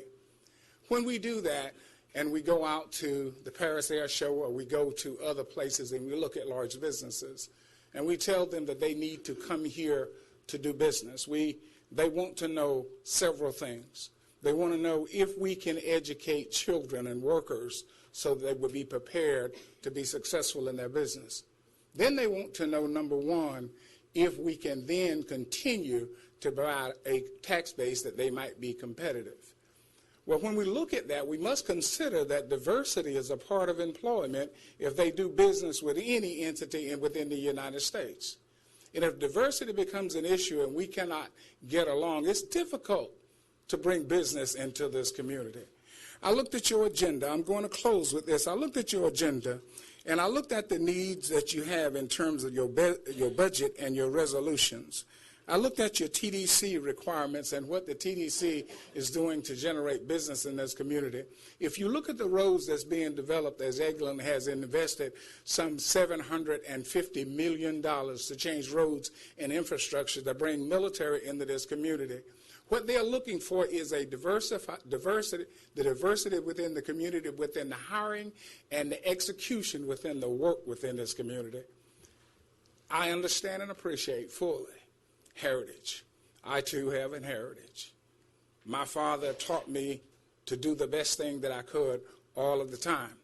When we do that, and we go out to the Paris Air Show or we go to other places and we look at large businesses, and we tell them that they need to come here to do business. They want to know several things. They want to know if we can educate children and workers so they will be prepared to be successful in their business. Then they want to know, number one, if we can then continue to provide a tax base that they might be competitive. Well, when we look at that, we must consider that diversity is a part of employment if they do business with any entity within the United States. And if diversity becomes an issue and we cannot get along, it's difficult to bring business into this community. I looked at your agenda. I'm going to close with this. I looked at your agenda, and I looked at the needs that you have in terms of your budget and your resolutions. I looked at your TDC requirements and what the TDC is doing to generate business in this community. If you look at the roads that's being developed, as Eglin has invested some $750 million to change roads and infrastructure to bring military into this community, what they're looking for is a diversity within the community, within the hiring and the execution within the work within this community. I understand and appreciate fully heritage. I too have an heritage. My father taught me to do the best thing that I could all of the time.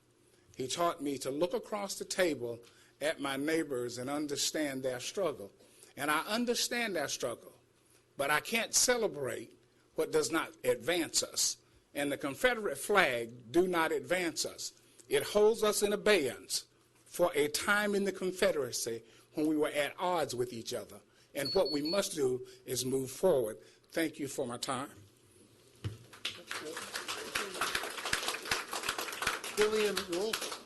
He taught me to look across the table at my neighbors and understand their struggle. And I understand their struggle, but I can't celebrate what does not advance us. And the Confederate flag do not advance us. It holds us in abeyance for a time in the Confederacy when we were at odds with each other. And what we must do is move forward. Thank you for my time. Jillian Wolf.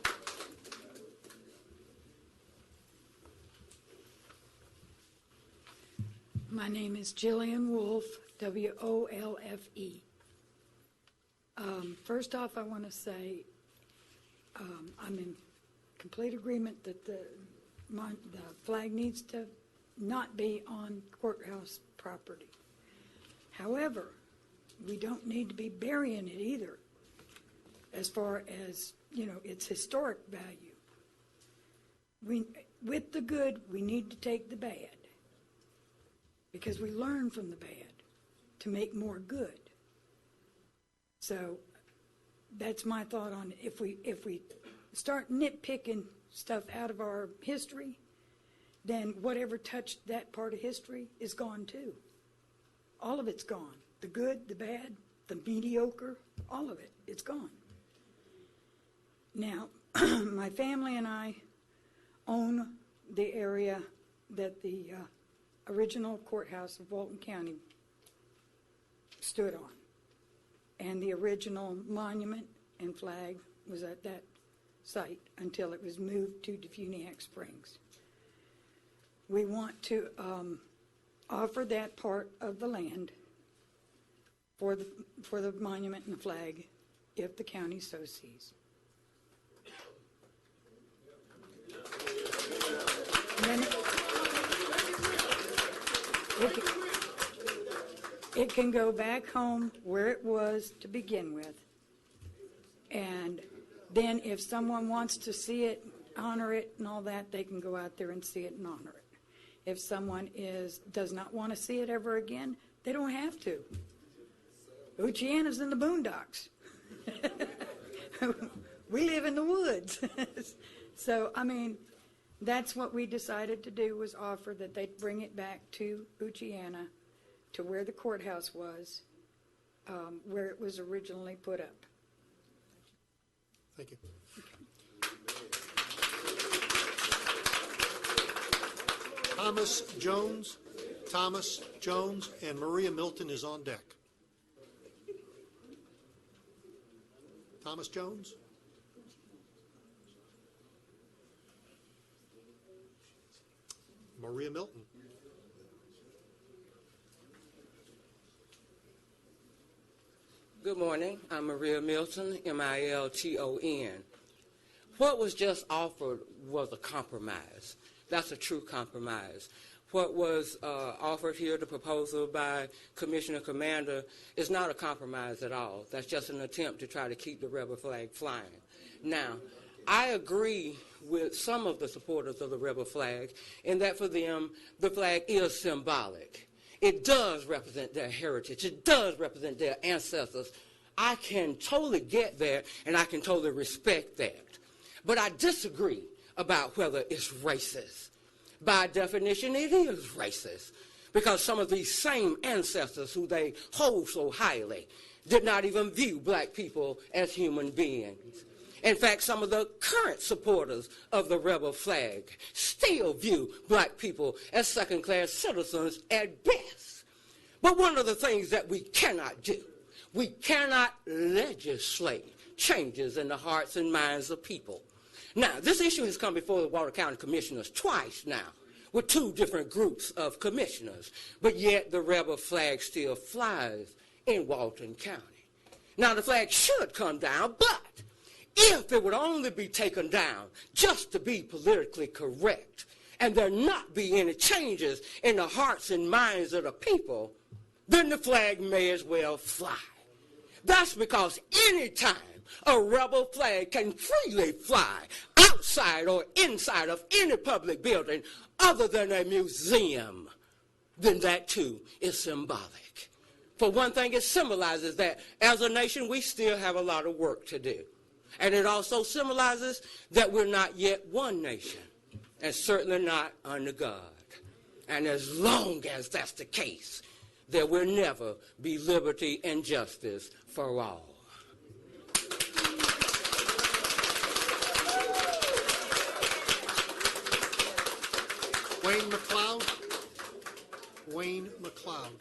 My name is Jillian Wolfe, W-O-L-F-E. First off, I want to say I'm in complete agreement that the flag needs to not be on courthouse property. However, we don't need to be burying it either, as far as, its historic value. With the good, we need to take the bad, because we learn from the bad to make more good. So that's my thought on it. If we start nitpicking stuff out of our history, then whatever touched that part of history is gone too. All of it's gone. The good, the bad, the mediocre, all of it, it's gone. Now, my family and I own the area that the original courthouse of Walton County stood on. And the original monument and flag was at that site until it was moved to Defuniak Springs. We want to offer that part of the land for the monument and the flag if the county so sees. And then it can go back home where it was to begin with. And then if someone wants to see it, honor it and all that, they can go out there and see it and honor it. If someone does not want to see it ever again, they don't have to. Oceana's in the boondocks. We live in the woods. So, that's what we decided to do, was offer that they'd bring it back to Oceana, to where the courthouse was, where it was originally put up. Thank you. Thomas Jones, and Maria Milton is on deck. Thomas Jones? Maria Milton. Good morning. I'm Maria Milton, M-I-L-T-O-N. What was just offered was a compromise. That's a true compromise. What was offered here, the proposal by Commissioner Commander, is not a compromise at all. That's just an attempt to try to keep the rebel flag flying. Now, I agree with some of the supporters of the rebel flag in that for them, the flag is symbolic. It does represent their heritage. It does represent their ancestors. I can totally get that, and I can totally respect that. But I disagree about whether it's racist. By definition, it is racist, because some of these same ancestors who they hold so highly did not even view black people as human beings. In fact, some of the current supporters of the rebel flag still view black people as second-class citizens at best. But one of the things that we cannot do, we cannot legislate changes in the hearts and minds of people. Now, this issue has come before the Walton County Commissioners twice now, with two different groups of commissioners, but yet the rebel flag still flies in Walton County. Now, the flag should come down, but if it would only be taken down just to be politically correct, and there not be any changes in the hearts and minds of the people, then the flag may as well fly. That's because any time a rebel flag can freely fly outside or inside of any public building other than a museum, then that too is symbolic. For one thing, it symbolizes that as a nation we still have a lot of work to do. And it also symbolizes that we're not yet one nation, and certainly not under God. And as long as that's the case, there will never be liberty and justice for all. Wayne McLeod. Wayne McLeod.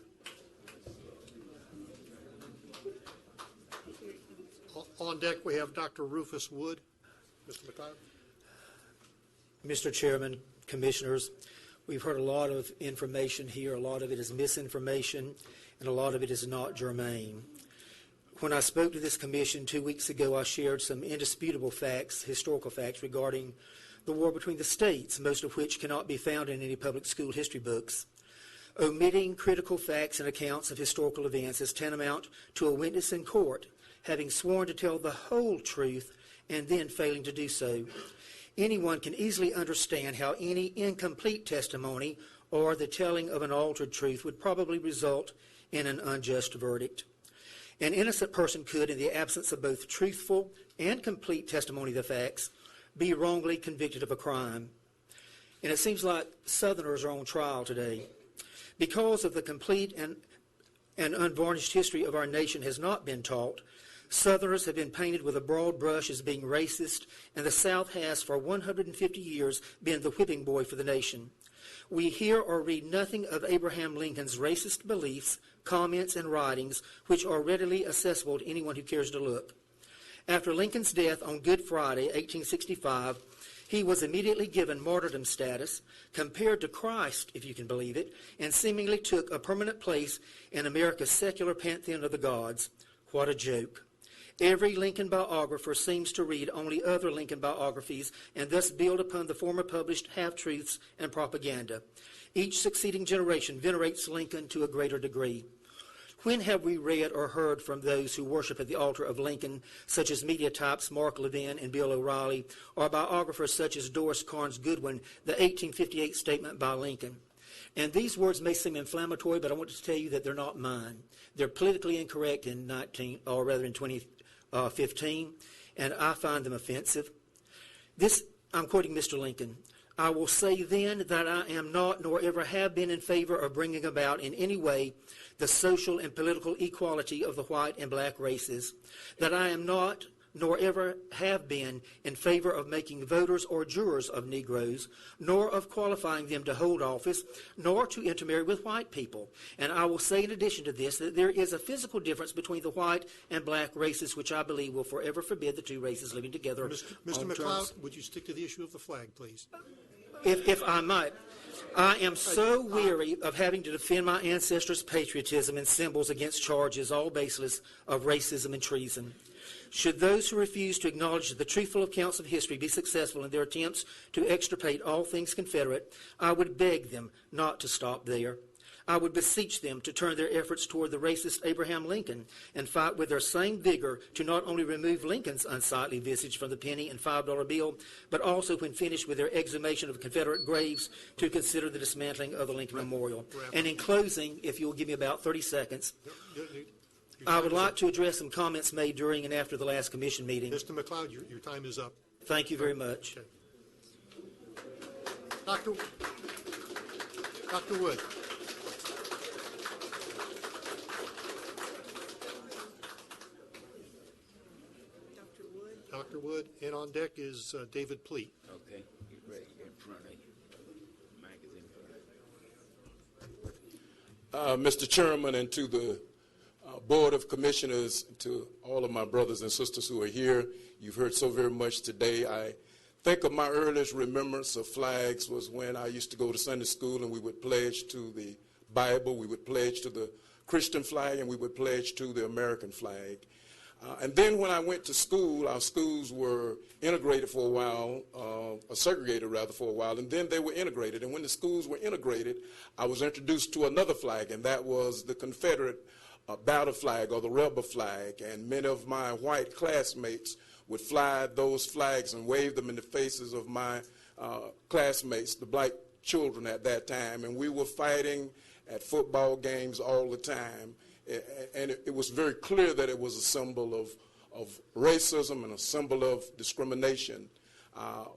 On deck, we have Dr. Rufus Wood. Mr. McLeod. Mr. Chairman, Commissioners, we've heard a lot of information here. A lot of it is misinformation, and a lot of it is not germane. When I spoke to this commission 2 weeks ago, I shared some indisputable facts, historical facts, regarding the war between the states, most of which cannot be found in any public school history books. Omitting critical facts and accounts of historical events is tantamount to a witness in court having sworn to tell the whole truth and then failing to do so. Anyone can easily understand how any incomplete testimony or the telling of an altered truth would probably result in an unjust verdict. An innocent person could, in the absence of both truthful and complete testimony of the facts, be wrongly convicted of a crime. And it seems like Southerners are on trial today. Because of the complete and unvarnished history of our nation has not been taught, Southerners have been painted with a broad brush as being racist, and the South has for 150 years been the whipping boy for the nation. We hear or read nothing of Abraham Lincoln's racist beliefs, comments, and writings, which are readily accessible to anyone who cares to look. After Lincoln's death on Good Friday, 1865, he was immediately given martyrdom status, compared to Christ, if you can believe it, and seemingly took a permanent place in America's secular pantheon of the gods. What a joke. Every Lincoln biographer seems to read only other Lincoln biographies and thus build upon the former published half-truths and propaganda. Each succeeding generation venerates Lincoln to a greater degree. When have we read or heard from those who worship at the altar of Lincoln, such as media types Mark Levin and Bill O'Reilly, or biographers such as Doris Carnes Goodwin, the 1858 statement by Lincoln? And these words may seem inflammatory, but I want to tell you that they're not mine. They're politically incorrect in 2015, and I find them offensive. I'm quoting Mr. Lincoln. I will say then that I am not, nor ever have been, in favor of bringing about in any way the social and political equality of the white and black races, that I am not, nor ever have been, in favor of making voters or jurors of Negroes, nor of qualifying them to hold office, nor to intermarry with white people. And I will say in addition to this that there is a physical difference between the white and black races, which I believe will forever forbid the two races living together. Mr. McLeod, would you stick to the issue of the flag, please? If I might. I am so weary of having to defend my ancestors' patriotism and symbols against charges, all baseless, of racism and treason. Should those who refuse to acknowledge the truthful accounts of history be successful in their attempts to extirpate all things Confederate, I would beg them not to stop there. I would beseech them to turn their efforts toward the racist Abraham Lincoln and fight with their same vigor to not only remove Lincoln's unsightly visage from the penny and $5 bill, but also, when finished with their exhumation of Confederate graves, to consider the dismantling of the Lincoln Memorial. And in closing, if you'll give me about 30 seconds, I would like to address some comments made during and after the last commission meeting. Mr. McLeod, your time is up. Thank you very much. Okay. Dr. Wood. Dr. Wood, and on deck is David Pleat. Okay, get ready in front of you. Mr. Chairman, and to the Board of Commissioners, to all of my brothers and sisters who are here, you've heard so very much today. I think of my earliest remembrance of flags was when I used to go to Sunday school and we would pledge to the Bible, we would pledge to the Christian flag, and we would pledge to the American flag. And then when I went to school, our schools were integrated for a while, or segregated rather for a while, and then they were integrated. And when the schools were integrated, I was introduced to another flag, and that was the Confederate battle flag or the rebel flag. And many of my white classmates would fly those flags and wave them in the faces of my classmates, the black children at that time. And we were fighting at football games all the time. And it was very clear that it was a symbol of racism and a symbol of discrimination.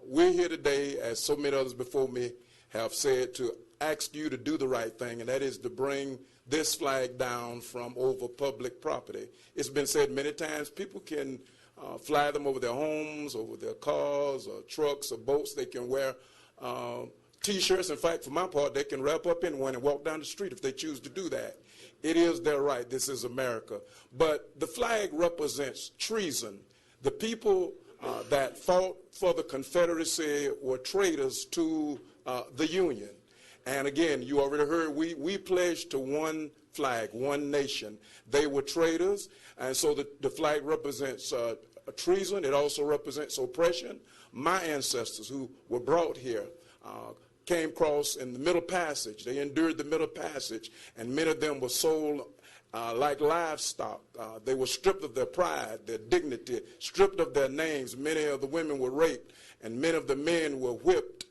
We're here today, as so many others before me have said, to ask you to do the right thing, and that is to bring this flag down from over public property. It's been said many times, people can fly them over their homes, over their cars, or trucks, or boats. They can wear T-shirts. In fact, for my part, they can wrap up in one and walk down the street if they choose to do that. It is their right. This is America. But the flag represents treason. The people that fought for the Confederacy were traitors to the Union. And again, you already heard, we pledged to one flag, one nation. They were traitors, and so the flag represents treason. It also represents oppression. My ancestors who were brought here came across in the Middle Passage. They endured the Middle Passage, and many of them were sold like livestock. They were stripped of their pride, their dignity, stripped of their names. Many of the women were raped, and many of the men were whipped.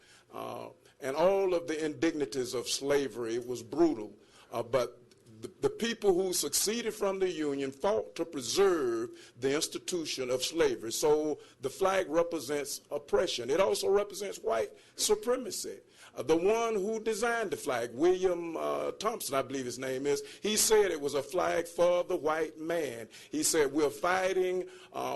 And all of the indignities of slavery was brutal. But the people who succeeded from the Union fought to preserve the institution of slavery. So the flag represents oppression. It also represents white supremacy. The one who designed the flag, William Thompson, I believe his name is, he said it was a flag for the white man. He said, we're fighting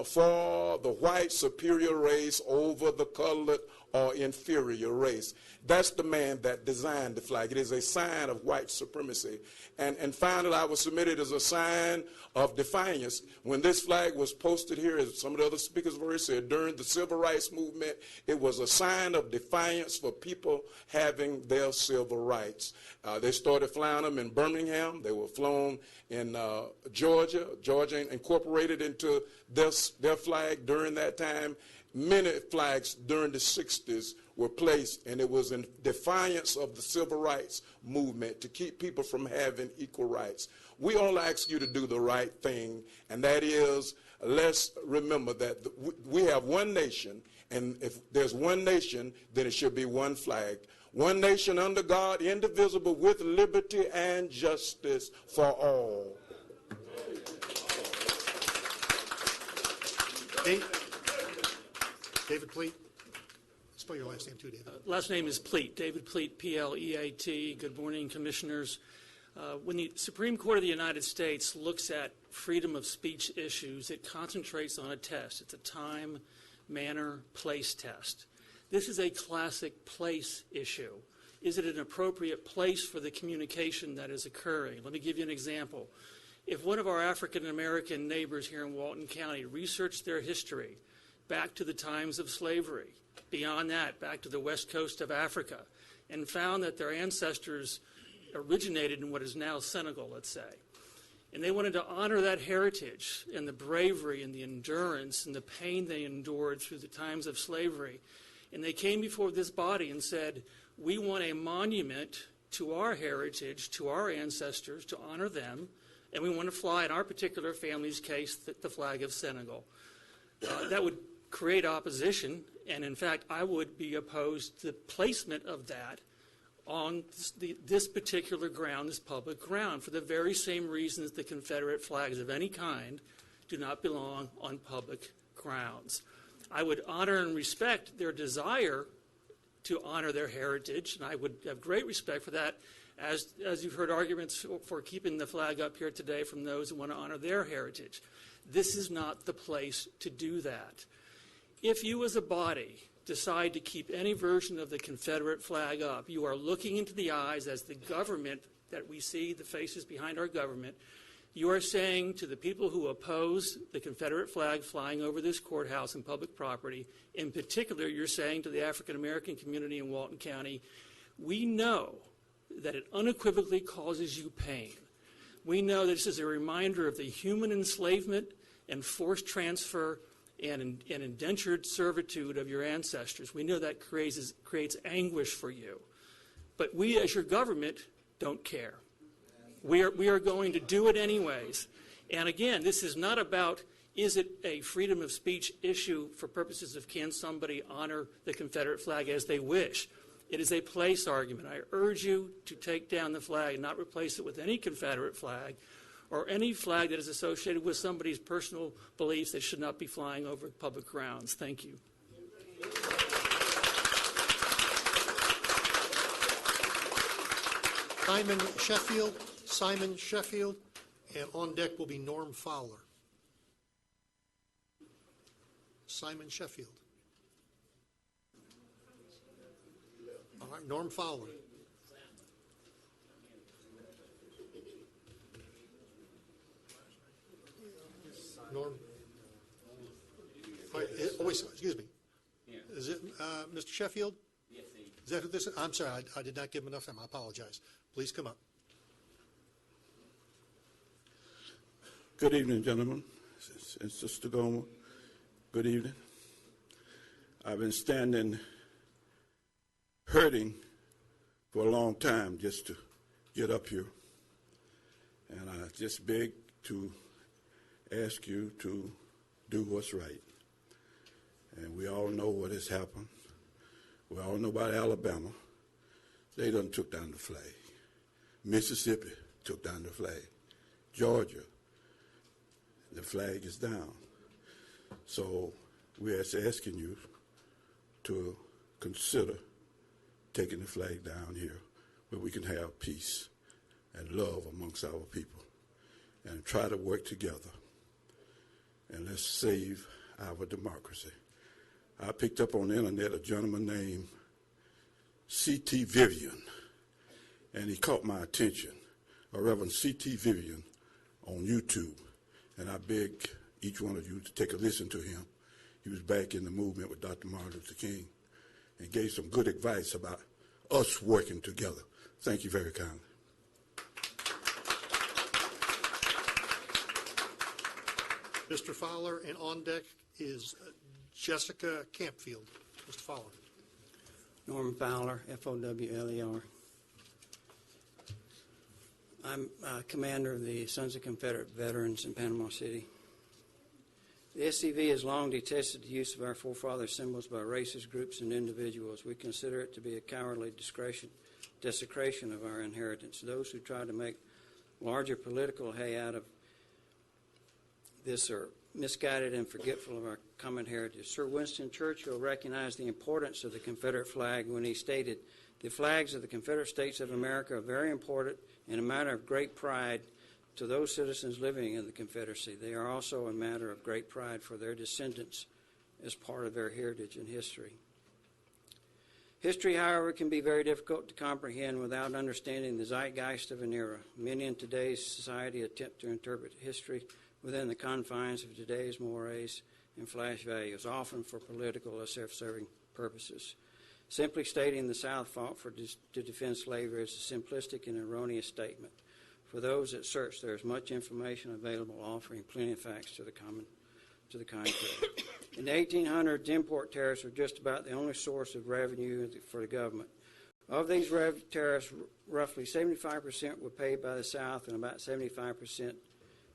for the white superior race over the colored or inferior race. That's the man that designed the flag. It is a sign of white supremacy. And finally, I was submitted as a sign of defiance. When this flag was posted here, as some of the other speakers have already said, during the Civil Rights Movement, it was a sign of defiance for people having their civil rights. They started flying them in Birmingham. They were flown in Georgia. Georgia incorporated into their flag during that time. Many flags during the 60s were placed, and it was in defiance of the civil rights movement to keep people from having equal rights. We only ask you to do the right thing, and that is, let's remember that we have one nation, and if there's one nation, then it should be one flag. One nation under God, indivisible, with liberty and justice for all. David Pleat. Spell your last name too, David. Last name is Pleat, David Pleat, P-L-E-A-T. Good morning, Commissioners. When the Supreme Court of the United States looks at freedom of speech issues, it concentrates on a test. It's a time, manner, place test. This is a classic place issue. Is it an appropriate place for the communication that is occurring? Let me give you an example. If one of our African American neighbors here in Walton County researched their history back to the times of slavery, beyond that, back to the west coast of Africa, and found that their ancestors originated in what is now Senegal, let's say, and they wanted to honor that heritage and the bravery and the endurance and the pain they endured through the times of slavery, and they came before this body and said, we want a monument to our heritage, to our ancestors, to honor them, and we want to fly, in our particular family's case, the flag of Senegal. That would create opposition, and in fact, I would be opposed to the placement of that on this particular ground, this public ground, for the very same reasons the Confederate flags of any kind do not belong on public grounds. I would honor and respect their desire to honor their heritage, and I would have great respect for that, as you've heard arguments for keeping the flag up here today from those who want to honor their heritage. This is not the place to do that. If you as a body decide to keep any version of the Confederate flag up, you are looking into the eyes as the government that we see, the faces behind our government, you are saying to the people who oppose the Confederate flag flying over this courthouse and public property, in particular, you're saying to the African American community in Walton County, we know that it unequivocally causes you pain. We know that this is a reminder of the human enslavement and forced transfer and indentured servitude of your ancestors. We know that creates anguish for you. But we, as your government, don't care. We are going to do it anyways. And again, this is not about, is it a freedom of speech issue for purposes of can somebody honor the Confederate flag as they wish. It is a place argument. I urge you to take down the flag and not replace it with any Confederate flag or any flag that is associated with somebody's personal beliefs that should not be flying over public grounds. Thank you. Simon Sheffield, and on deck will be Norm Fowler. Simon Sheffield. All right, Norm Fowler. Norm. All right, excuse me. Is it Mr. Sheffield? Yes, is that who this is? I'm sorry, I did not give him enough time. I apologize. Please come up. Good evening, gentlemen and Sister Gomer. Good evening. I've been standing hurting for a long time just to get up here. And I just beg to ask you to do what's right. And we all know what has happened. We all know about Alabama. They done took down the flag. Mississippi took down the flag. Georgia, the flag is down. So we're asking you to consider taking the flag down here where we can have peace and love amongst our people and try to work together. And let's save our democracy. I picked up on the internet a gentleman named C.T. Vivian, and he caught my attention, a Reverend C.T. Vivian on YouTube. And I beg each one of you to take a listen to him. He was back in the movement with Dr. Martin Luther King and gave some good advice about us working together. Thank you very kindly. Mr. Fowler, and on deck is Jessica Campfield. Mr. Fowler. Norm Fowler, Fowler. I'm commander of the Sons of Confederate Veterans in Panama City. The SCV has long detested the use of our forefathers' symbols by racist groups and individuals. We consider it to be a cowardly desecration of our inheritance. Those who try to make larger political hay out of this are misguided and forgetful of our common heritage. Sir Winston Churchill recognized the importance of the Confederate flag when he stated, "The flags of the Confederate States of America are very important and a matter of great pride to those citizens living in the Confederacy. They are also a matter of great pride for their descendants as part of their heritage and history." History, however, can be very difficult to comprehend without understanding the zeitgeist of an era. Many in today's society attempt to interpret history within the confines of today's mores and flash values, often for political or self-serving purposes. Simply stating the South fought to defend slavery is a simplistic and erroneous statement. For those that search, there is much information available offering plenty of facts to the contrary. In the 1800s, import tariffs were just about the only source of revenue for the government. Of these tariffs, roughly 75% were paid by the South and about 75%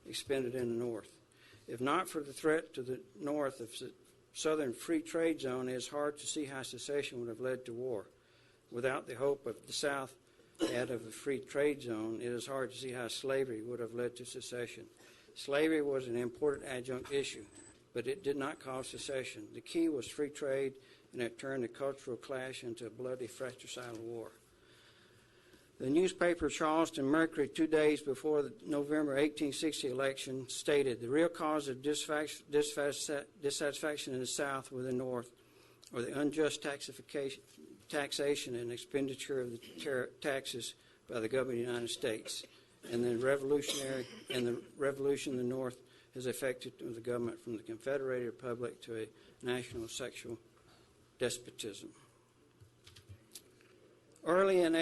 expended in the North. If not for the threat to the North of the Southern Free Trade Zone, it is hard to see how secession would have led to war. Without the hope of the South had of the Free Trade Zone, it is hard to see how slavery would have led to secession. Slavery was an important adjunct issue, but it did not cause secession. The key was free trade, and it turned the cultural clash into a bloody fratricidal war. The newspaper Charleston Mercury, 2 days before the November 1860 election, stated the real cause of dissatisfaction in the South with the North are the unjust taxation and expenditure of the taxes by the government of the United States, and the revolution in the North has affected the government from the Confederated Republic to a national sexual despotism. Early in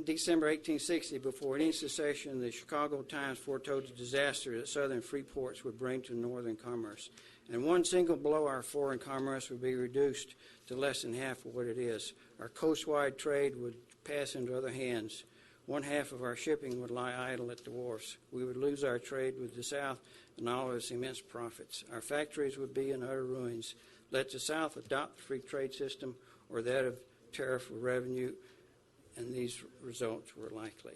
December 1860, before any secession, the Chicago Times foretold the disaster that southern free ports would bring to northern commerce. And one single blow, our foreign commerce would be reduced to less than half of what it is. Our coastwide trade would pass into other hands. One half of our shipping would lie idle at the wharfs. We would lose our trade with the South and all of its immense profits. Our factories would be in utter ruins. Let the South adopt the free trade system or that of tariff revenue, and these results were likely.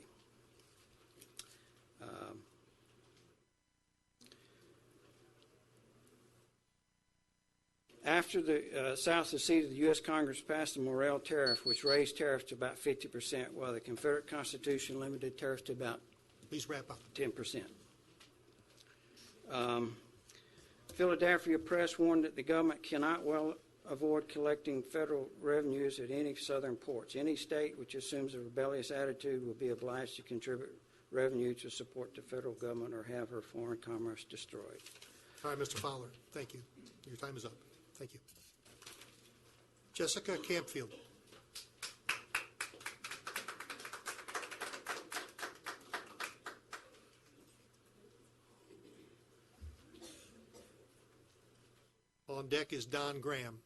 After the South seceded, the U.S. Congress passed the Morrill Tariff, which raised tariffs to about 50%, while the Confederate Constitution limited tariffs to about Please wrap up. 10%. Philadelphia Press warned that the government cannot well avoid collecting federal revenues at any southern ports. Any state which assumes a rebellious attitude will be obliged to contribute revenue to support the federal government or have her foreign commerce destroyed. All right, Mr. Fowler, thank you. Your time is up. Thank you. Jessica Campfield. On deck is Don Graham.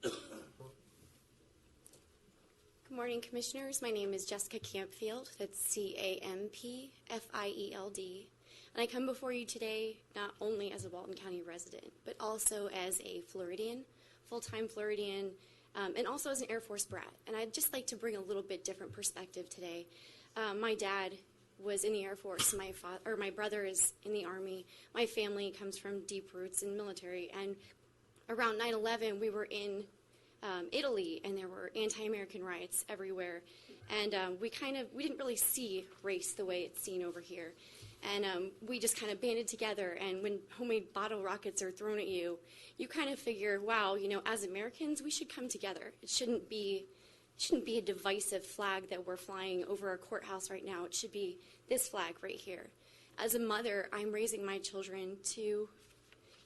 Good morning, Commissioners. My name is Jessica Campfield. That's Campfield. And I come before you today not only as a Walton County resident, but also as a Floridian, full-time Floridian, and also as an Air Force brat. And I'd just like to bring a little bit different perspective today. My dad was in the Air Force. My brother is in the Army. My family comes from deep roots in military. And around 9/11, we were in Italy, and there were anti-American riots everywhere. And we didn't really see race the way it's seen over here. And we just kind of banded together, and when homemade bottle rockets are thrown at you, you kind of figure, wow, as Americans, we should come together. It shouldn't be a divisive flag that we're flying over our courthouse right now. It should be this flag right here. As a mother, I'm raising my children to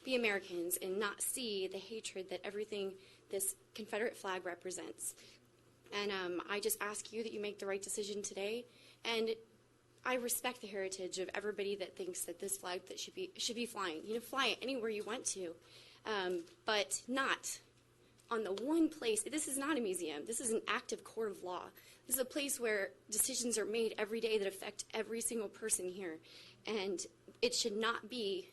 be Americans and not see the hatred that everything this Confederate flag represents. And I just ask you that you make the right decision today. And I respect the heritage of everybody that thinks that this flag that should be flying. Fly it anywhere you want to, but not on the one place. This is not a museum. This is an active court of law. This is a place where decisions are made every day that affect every single person here, and it should not be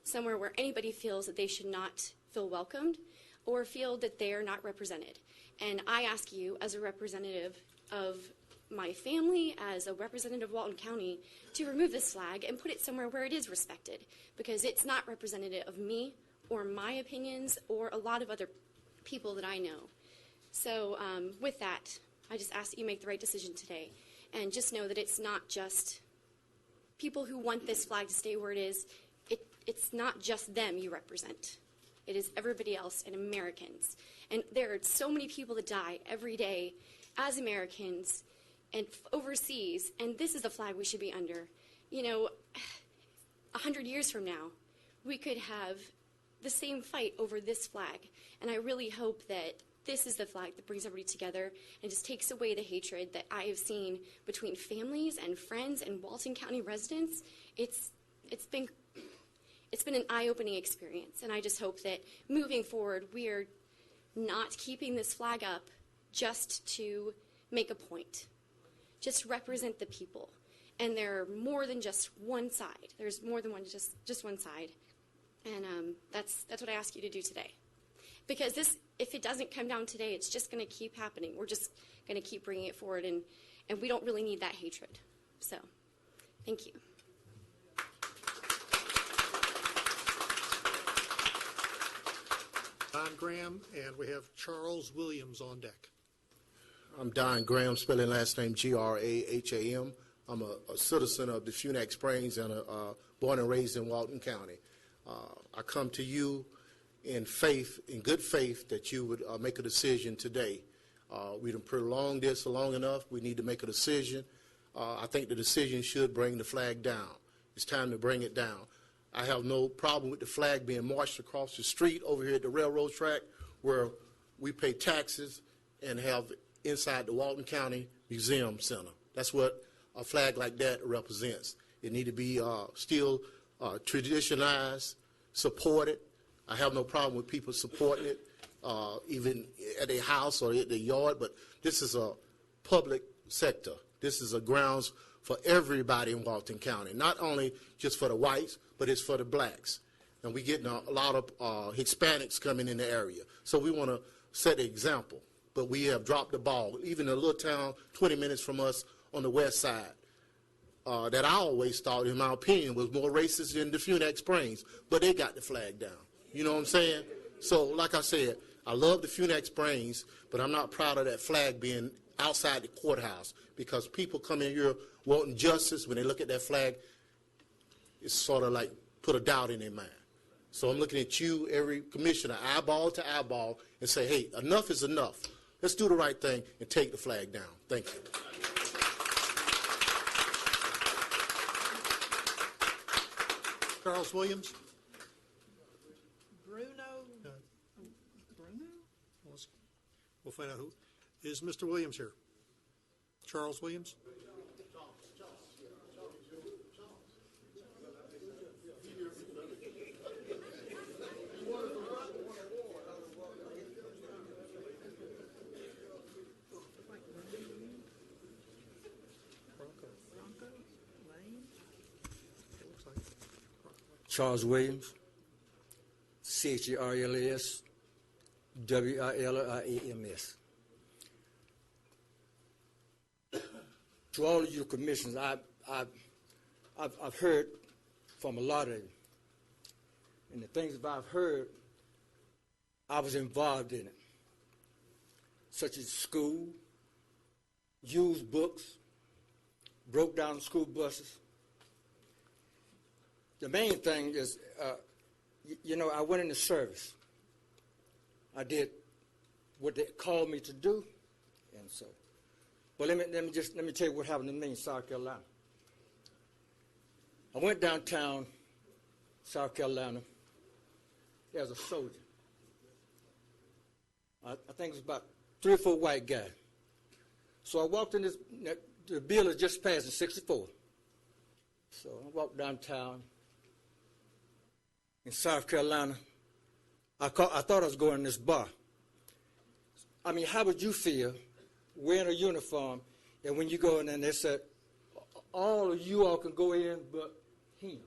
somewhere where anybody feels that they should not feel welcomed or feel that they are not represented. And I ask you, as a representative of my family, as a representative of Walton County, to remove this flag and put it somewhere where it is respected, because it's not representative of me or my opinions or a lot of other people that I know. So with that, I just ask that you make the right decision today, and just know that it's not just people who want this flag to stay where it is. It's not just them you represent. It is everybody else and Americans. And there are so many people that die every day as Americans and overseas, and this is the flag we should be under. 100 years from now, we could have the same fight over this flag, and I really hope that this is the flag that brings everybody together and just takes away the hatred that I have seen between families and friends and Walton County residents. It's been an eye-opening experience, and I just hope that moving forward, we are not keeping this flag up just to make a point. Just represent the people. And there are more than just one side. There's more than just one side. And that's what I ask you to do today. Because if it doesn't come down today, it's just going to keep happening. We're just going to keep bringing it forward, and we don't really need that hatred. So, thank you. Don Graham, and we have Charles Williams on deck. I'm Don Graham, spelling last name Graham. I'm a citizen of the Funac Springs and born and raised in Walton County. I come to you in faith, in good faith, that you would make a decision today. We done prolonged this long enough. We need to make a decision. I think the decision should bring the flag down. It's time to bring it down. I have no problem with the flag being marched across the street over here at the railroad track where we pay taxes and have inside the Walton County Museum Center. That's what a flag like that represents. It need to be still traditionalized, supported. I have no problem with people supporting it, even at their house or at their yard, but this is a public sector. This is a grounds for everybody in Walton County, not only just for the whites, but it's for the blacks. And we're getting a lot of Hispanics coming in the area. So we want to set an example, but we have dropped the ball. Even a little town 20 minutes from us on the west side, that I always thought, in my opinion, was more racist than the Funac Springs, but they got the flag down. You know what I'm saying? So, like I said, I love the Funac Springs, but I'm not proud of that flag being outside the courthouse, because people come in here wanting justice. When they look at that flag, it's sort of like put a doubt in their mind. So I'm looking at you, every commissioner, eyeball to eyeball, and say, hey, enough is enough. Let's do the right thing and take the flag down. Thank you. Charles Williams? Bruno. Bruno? We'll find out who. Is Mr. Williams here? Charles Williams? Charles Williams, Charles Williams. To all of you commissioners, I've heard from a lot of you, and the things that I've heard, I was involved in it, such as school, used books, broke down school buses. The main thing is, I went into service. I did what they called me to do, and so. Well, let me tell you what happened to me in South Carolina. I went downtown, South Carolina. There was a soldier. I think it was about 3 or 4 white guys. So I walked in this. The bill had just passed in '64. So I walked downtown in South Carolina. I thought I was going to this bar. I mean, how would you feel wearing a uniform, and when you go in and they said, all of you all can go in but him?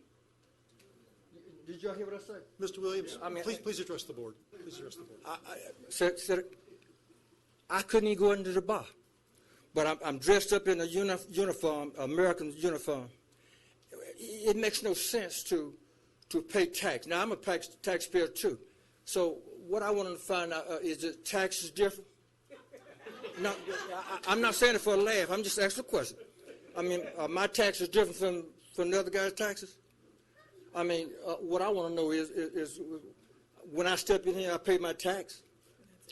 Did y'all hear what I said? Mr. Williams, please address the board. Please address the board. I couldn't even go into the bar. But I'm dressed up in a uniform, American uniform. It makes no sense to pay tax. Now, I'm a taxpayer, too. So what I want to find out is that tax is different? No, I'm not saying it for a laugh. I'm just asking a question. I mean, my tax is different from the other guy's taxes? I mean, what I want to know is when I step in here, I pay my tax.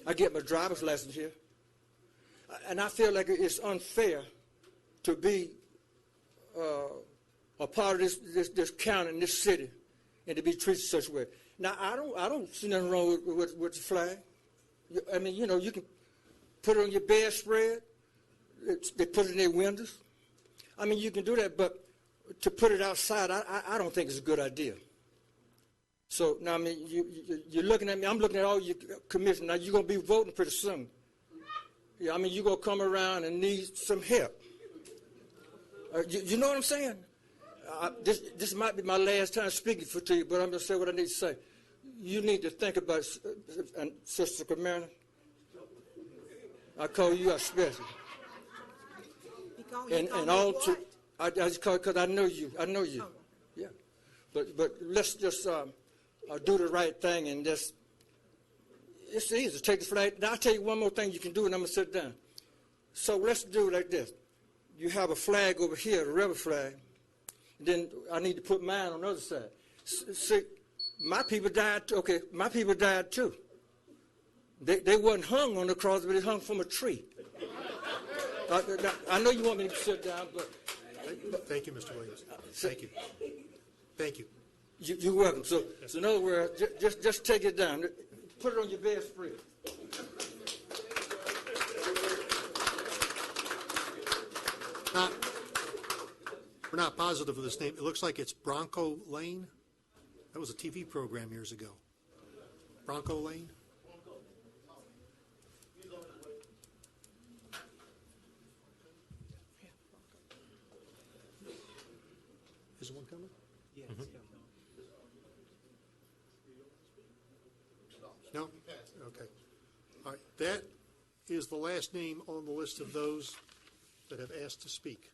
I get my driver's license here. And I feel like it's unfair to be a part of this county and this city and to be treated such a way. Now, I don't see nothing wrong with the flag. I mean, you can put it on your bedspread. They put it in their windows. I mean, you can do that, but to put it outside, I don't think it's a good idea. So, now, I mean, you're looking at me. I'm looking at all you commissioners. Now, you're going to be voting pretty soon. Yeah, I mean, you're going to come around and need some help. You know what I'm saying? This might be my last time speaking to you, but I'm going to say what I need to say. You need to think about, Sister Camarena, I call you out special. And all to, I just call it because I know you. I know you. Yeah. But let's just do the right thing and just, it's easy. Take the flag. Now, I'll tell you one more thing you can do, and I'm going to sit down. So let's do it like this. You have a flag over here, the rebel flag, and then I need to put mine on the other side. See, my people died too. Okay, my people died too. They wasn't hung on the cross, but they hung from a tree. I know you want me to sit down, but... Thank you, Mr. Williams. Thank you. Thank you. You're welcome. So in other words, just take it down. Put it on your bedspread. We're not positive of this name. It looks like it's Bronco Lane. That was a TV program years ago. Bronco Lane? Is there one coming? Yeah. No? Okay. All right. That is the last name on the list of those that have asked to speak.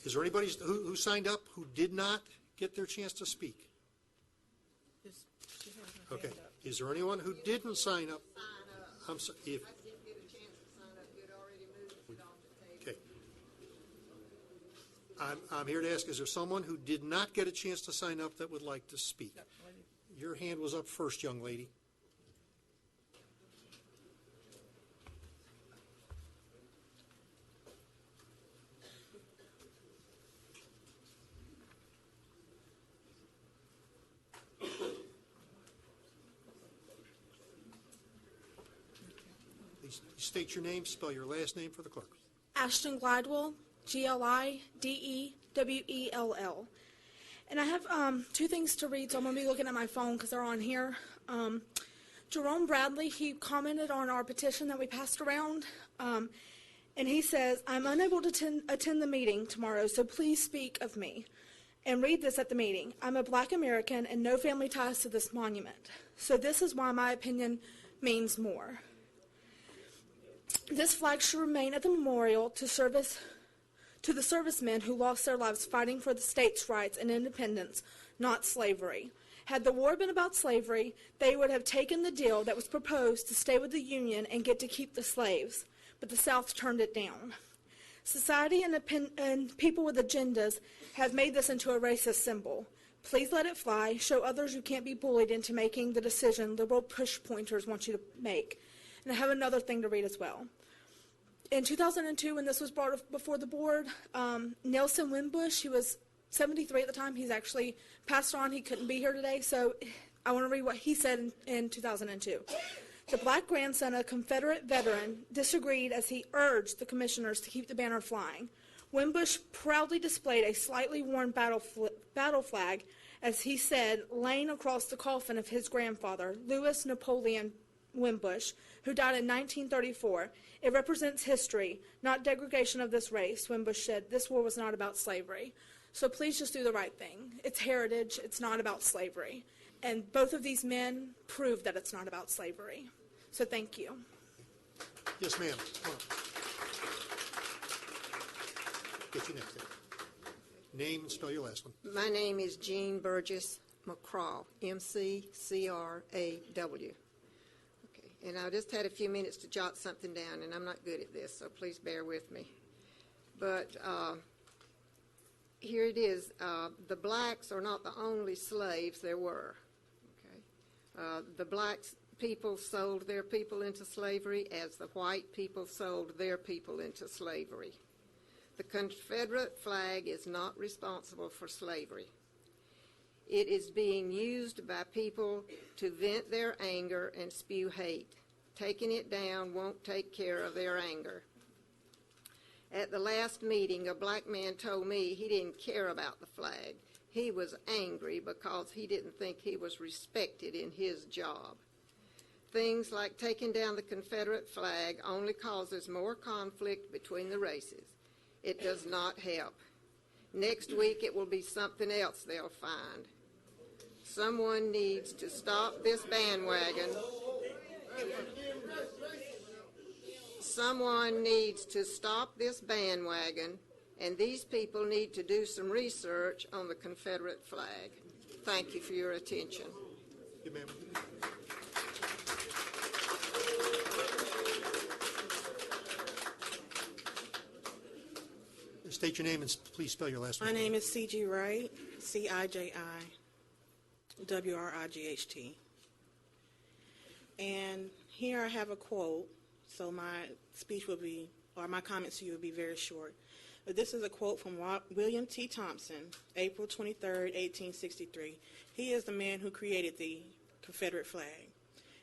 Is there anybody who signed up who did not get their chance to speak? Okay. Is there anyone who didn't sign up? I'm sorry. If, okay. I'm here to ask, is there someone who did not get a chance to sign up that would like to speak? Your hand was up first, young lady. Please state your name, spell your last name for the clerk. Ashton Glidewell, Glidewell. And I have two things to read, so I'm going to be looking at my phone because they're on here. Jerome Bradley, he commented on our petition that we passed around, and he says, I'm unable to attend the meeting tomorrow, so please speak of me. And read this at the meeting. I'm a Black American and no family ties to this monument. So this is why my opinion means more. This flag should remain at the memorial to the servicemen who lost their lives fighting for the state's rights and independence, not slavery. Had the war been about slavery, they would have taken the deal that was proposed to stay with the Union and get to keep the slaves, but the South turned it down. Society and people with agendas have made this into a racist symbol. Please let it fly. Show others you can't be bullied into making the decision liberal push pointers want you to make. And I have another thing to read as well. In 2002, when this was brought before the board, Nelson Wimbush, he was 73 at the time. He's actually passed on. He couldn't be here today, so I want to read what he said in 2002. The black grandson of a Confederate veteran disagreed as he urged the commissioners to keep the banner flying. Wimbush proudly displayed a slightly worn battle flag, as he said, laying across the coffin of his grandfather, Louis Napoleon Wimbush, who died in 1934. It represents history, not degradation of this race. Wimbush said, this war was not about slavery. So please just do the right thing. It's heritage. It's not about slavery. And both of these men proved that it's not about slavery. So thank you. Yes, ma'am. Get you next. Name and spell your last one. My name is Jean Burgess McCraw, McCraw. Okay, and I just had a few minutes to jot something down, and I'm not good at this, so please bear with me. But here it is. The blacks are not the only slaves there were. Okay, the blacks people sold their people into slavery as the white people sold their people into slavery. The Confederate flag is not responsible for slavery. It is being used by people to vent their anger and spew hate. Taking it down won't take care of their anger. At the last meeting, a black man told me he didn't care about the flag. He was angry because he didn't think he was respected in his job. Things like taking down the Confederate flag only causes more conflict between the races. It does not help. Next week it will be something else they'll find. Someone needs to stop this bandwagon. Someone needs to stop this bandwagon, and these people need to do some research on the Confederate flag. Thank you for your attention. Yes, ma'am. State your name and please spell your last name. My name is C.G. Wright, C-I-J-I-W-R-I-G-H-T. And here I have a quote, so my speech will be, or my comments to you will be very short. But this is a quote from William T. Thompson, April 23rd, 1863. He is the man who created the Confederate flag.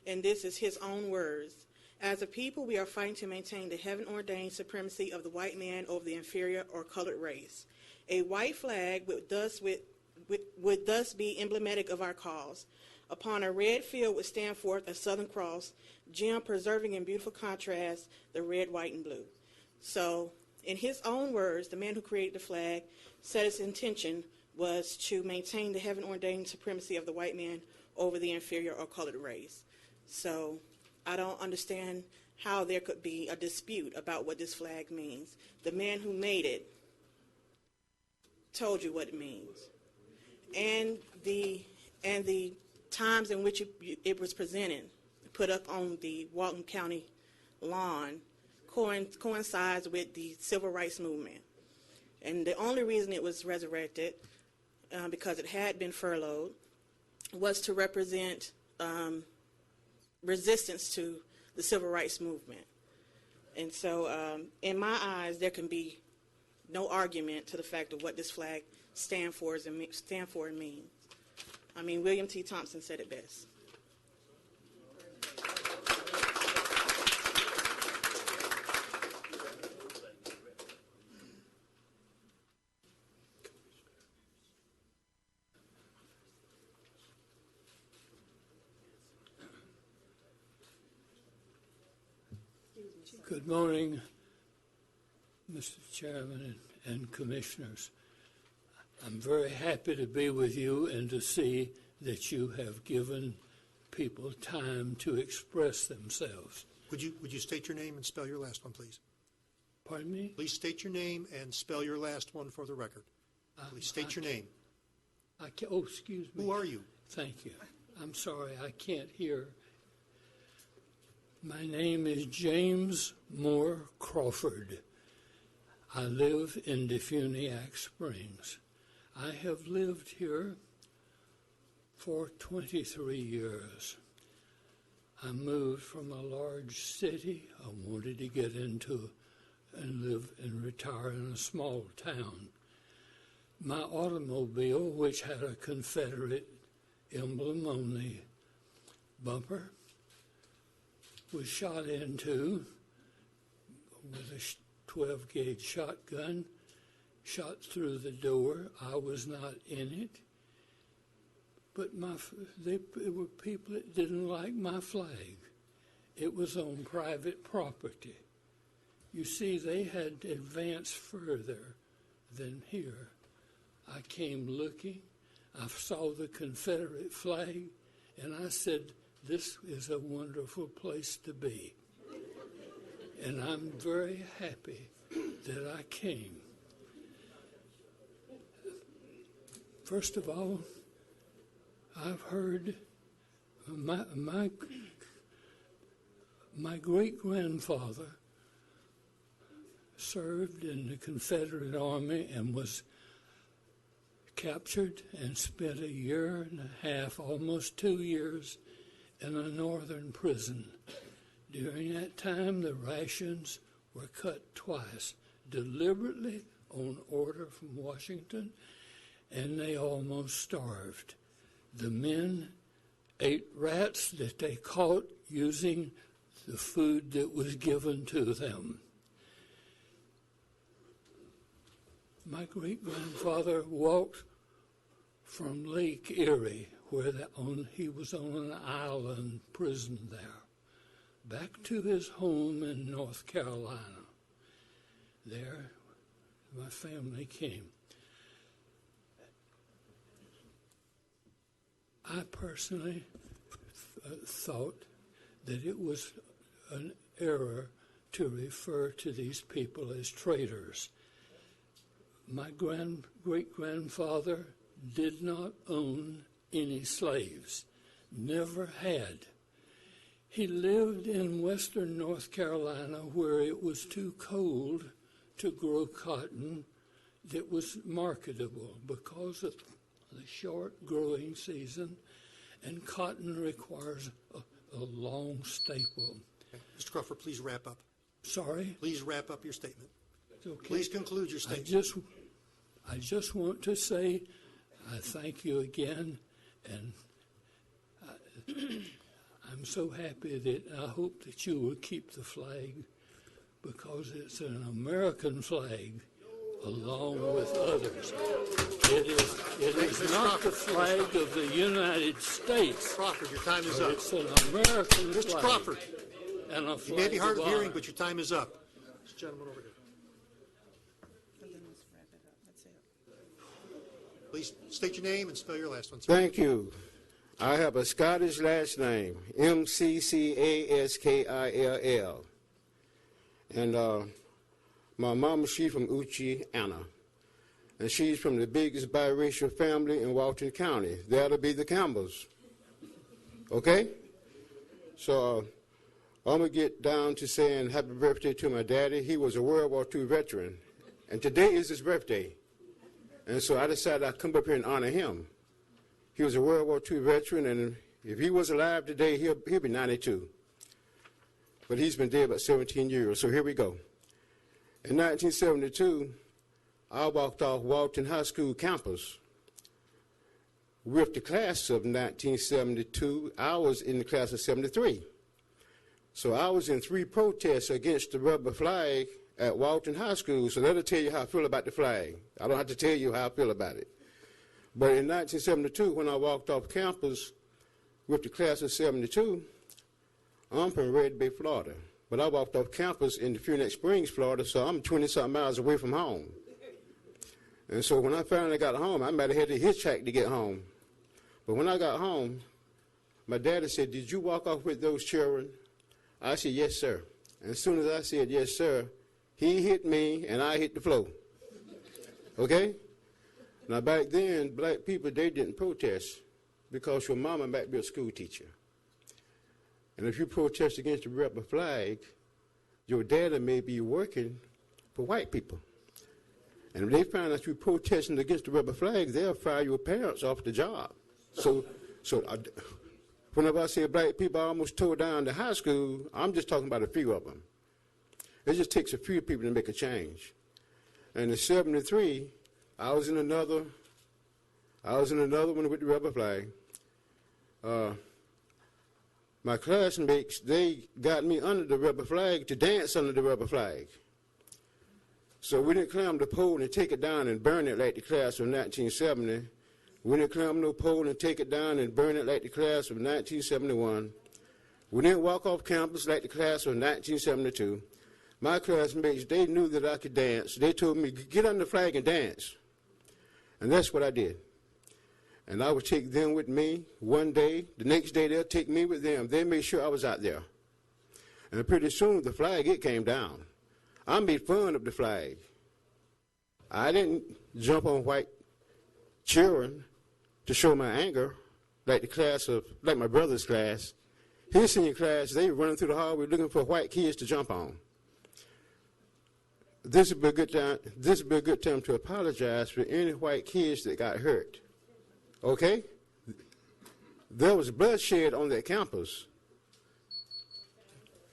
And this is his own words. As a people, we are fighting to maintain the heaven-ordained supremacy of the white man over the inferior or colored race. A white flag would thus be emblematic of our cause. Upon a red field would stand forth a Southern Cross, gem preserving in beautiful contrast the red, white, and blue. So, in his own words, the man who created the flag said his intention was to maintain the heaven-ordained supremacy of the white man over the inferior or colored race. So, I don't understand how there could be a dispute about what this flag means. The man who made it told you what it means. And the times in which it was presented, put up on the Walton County lawn, coincides with the Civil Rights Movement. And the only reason it was resurrected, because it had been furloughed, was to represent resistance to the Civil Rights Movement. And so, in my eyes, there can be no argument to the fact of what this flag stand for and means. I mean, William T. Thompson said it best. Good morning, Mr. Chairman and Commissioners. I'm very happy to be with you and to see that you have given people time to express themselves. Would you state your name and spell your last one, please? Pardon me? Please state your name and spell your last one for the record. Please state your name. Oh, excuse me. Who are you? Thank you. I'm sorry, I can't hear. My name is James Moore Crawford. I live in Defuniak Springs. I have lived here for 23 years. I moved from a large city. I wanted to get into and live and retire in a small town. My automobile, which had a Confederate emblem on the bumper, was shot into with a 12-gauge shotgun, shot through the door. I was not in it, but there were people that didn't like my flag. It was on private property. You see, they had advanced further than here. I came looking, I saw the Confederate flag, and I said, this is a wonderful place to be. And I'm very happy that I came. First of all, I've heard my great-grandfather served in the Confederate Army and was captured and spent a year and a half, almost 2 years, in a northern prison. During that time, the rations were cut twice, deliberately on order from Washington, and they almost starved. The men ate rats that they caught using the food that was given to them. My great-grandfather walked from Lake Erie, where he was on an island prison there, back to his home in North Carolina. There, my family came. I personally thought that it was an error to refer to these people as traitors. My great-grandfather did not own any slaves, never had. He lived in western North Carolina where it was too cold to grow cotton that was marketable because of the short growing season, and cotton requires a long staple. Okay. Mr. Crawford, please wrap up. Sorry? Please wrap up your statement. Okay. Please conclude your statement. I just want to say I thank you again, and I'm so happy that I hope that you will keep the flag, because it's an American flag along with others. It is not the flag of the United States. Crawford, your time is up. It's an American flag. Mr. Crawford, and a you flag may be hard of hearing, honor. but your time is up. This gentleman over here. Please state your name and spell your last one, sir. Thank you. I have a Scottish last name, Mccaskill. And my mama, she's from Uchi, Anna. And she's from the biggest biracial family in Walton County. That'll be the Campbells. Okay? So I'm going to get down to saying happy birthday to my daddy. He was a World War II veteran. And today is his birthday. And so I decided I'd come up here and honor him. He was a World War II veteran, and if he was alive today, he'll be 92. But he's been dead about 17 years, so here we go. In 1972, I walked off Walton High School campus with the class of 1972. I was in the class of 73. So I was in 3 protests against the rubber flag at Walton High School, so that'll tell you how I feel about the flag. I don't have to tell you how I feel about it. But in 1972, when I walked off campus with the class of 72, I'm from Red Bay, Florida. But I walked off campus in Phoenix Springs, Florida, so I'm 20-something miles away from home. And so when I finally got home, I might have had to hitchhike to get home. But when I got home, my daddy said, "Did you walk off with those children?" I said, "Yes, sir." And as soon as I said, "Yes, sir," he hit me and I hit the floor. Okay? Now, back then, black people, they didn't protest because your mama might be a school teacher. And if you protest against the rebel flag, your daddy may be working for white people. And if they find out you're protesting against the rebel flag, they'll fire your parents off the job. So whenever I say black people almost tore down the high school, I'm just talking about a few of them. It just takes a few people to make a change. And in 73, I was in another one with the rebel flag. My classmates, they got me under the rebel flag to dance under the rebel flag. So we didn't climb the pole and take it down and burn it like the class of 1970. We didn't climb no pole and take it down and burn it like the class of 1971. We didn't walk off campus like the class of 1972. My classmates, they knew that I could dance. They told me, "Get under the flag and dance." And that's what I did. And I would take them with me one day. The next day, they'll take me with them. They made sure I was out there. And pretty soon, the flag, it came down. I made fun of the flag. I didn't jump on white children to show my anger like my brother's class. His senior class, they were running through the hallway looking for white kids to jump on. This would be a good time to apologize for any white kids that got hurt. Okay? There was bloodshed on that campus.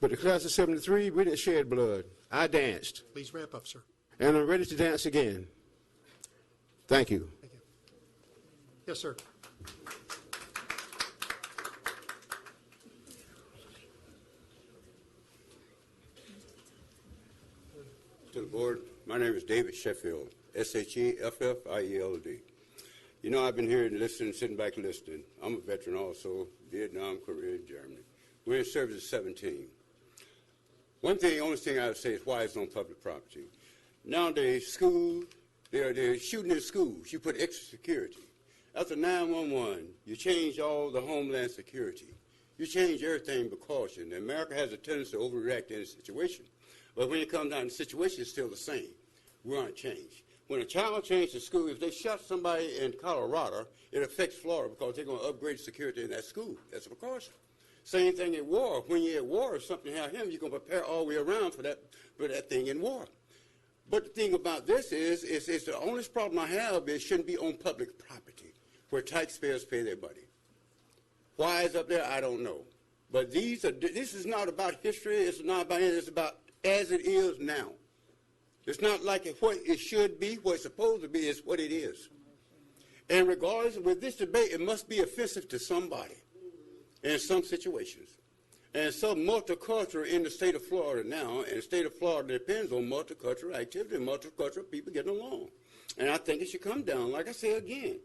But the class of 73, we didn't shed blood. I danced. Please wrap up, sir. And I'm ready to dance again. Thank you. Thank you. Yes, sir. To the board, my name is David Sheffield, Sheffield. You know, I've been here and listening, sitting back and listening. I'm a veteran also, Vietnam, Korea, Germany. We're in service at 17. Only thing I would say is why it's on public property. Nowadays, schools, they're shooting in schools. You put extra security. After 911, you change all the homeland security. You change everything but caution. America has a tendency to overreact in a situation. But when it comes down to the situation, it's still the same. We aren't changed. When a child changes school, if they shot somebody in Colorado, it affects Florida because they're going to upgrade security in that school. That's a precaution. Same thing at war. When you're at war, if something happens, you're going to prepare all the way around for that thing in war. But the thing about this is the only problem I have is it shouldn't be on public property where taxpayers pay their money. Why it's up there, I don't know. But this is not about history. It's not about anything. It's about as it is now. It's not like what it should be, what it's supposed to be. It's what it is. And regardless, with this debate, it must be offensive to somebody in some situations. And so multicultural in the state of Florida now, and the state of Florida depends on multicultural activity and multicultural people getting along. And I think it should come down. Like I say again,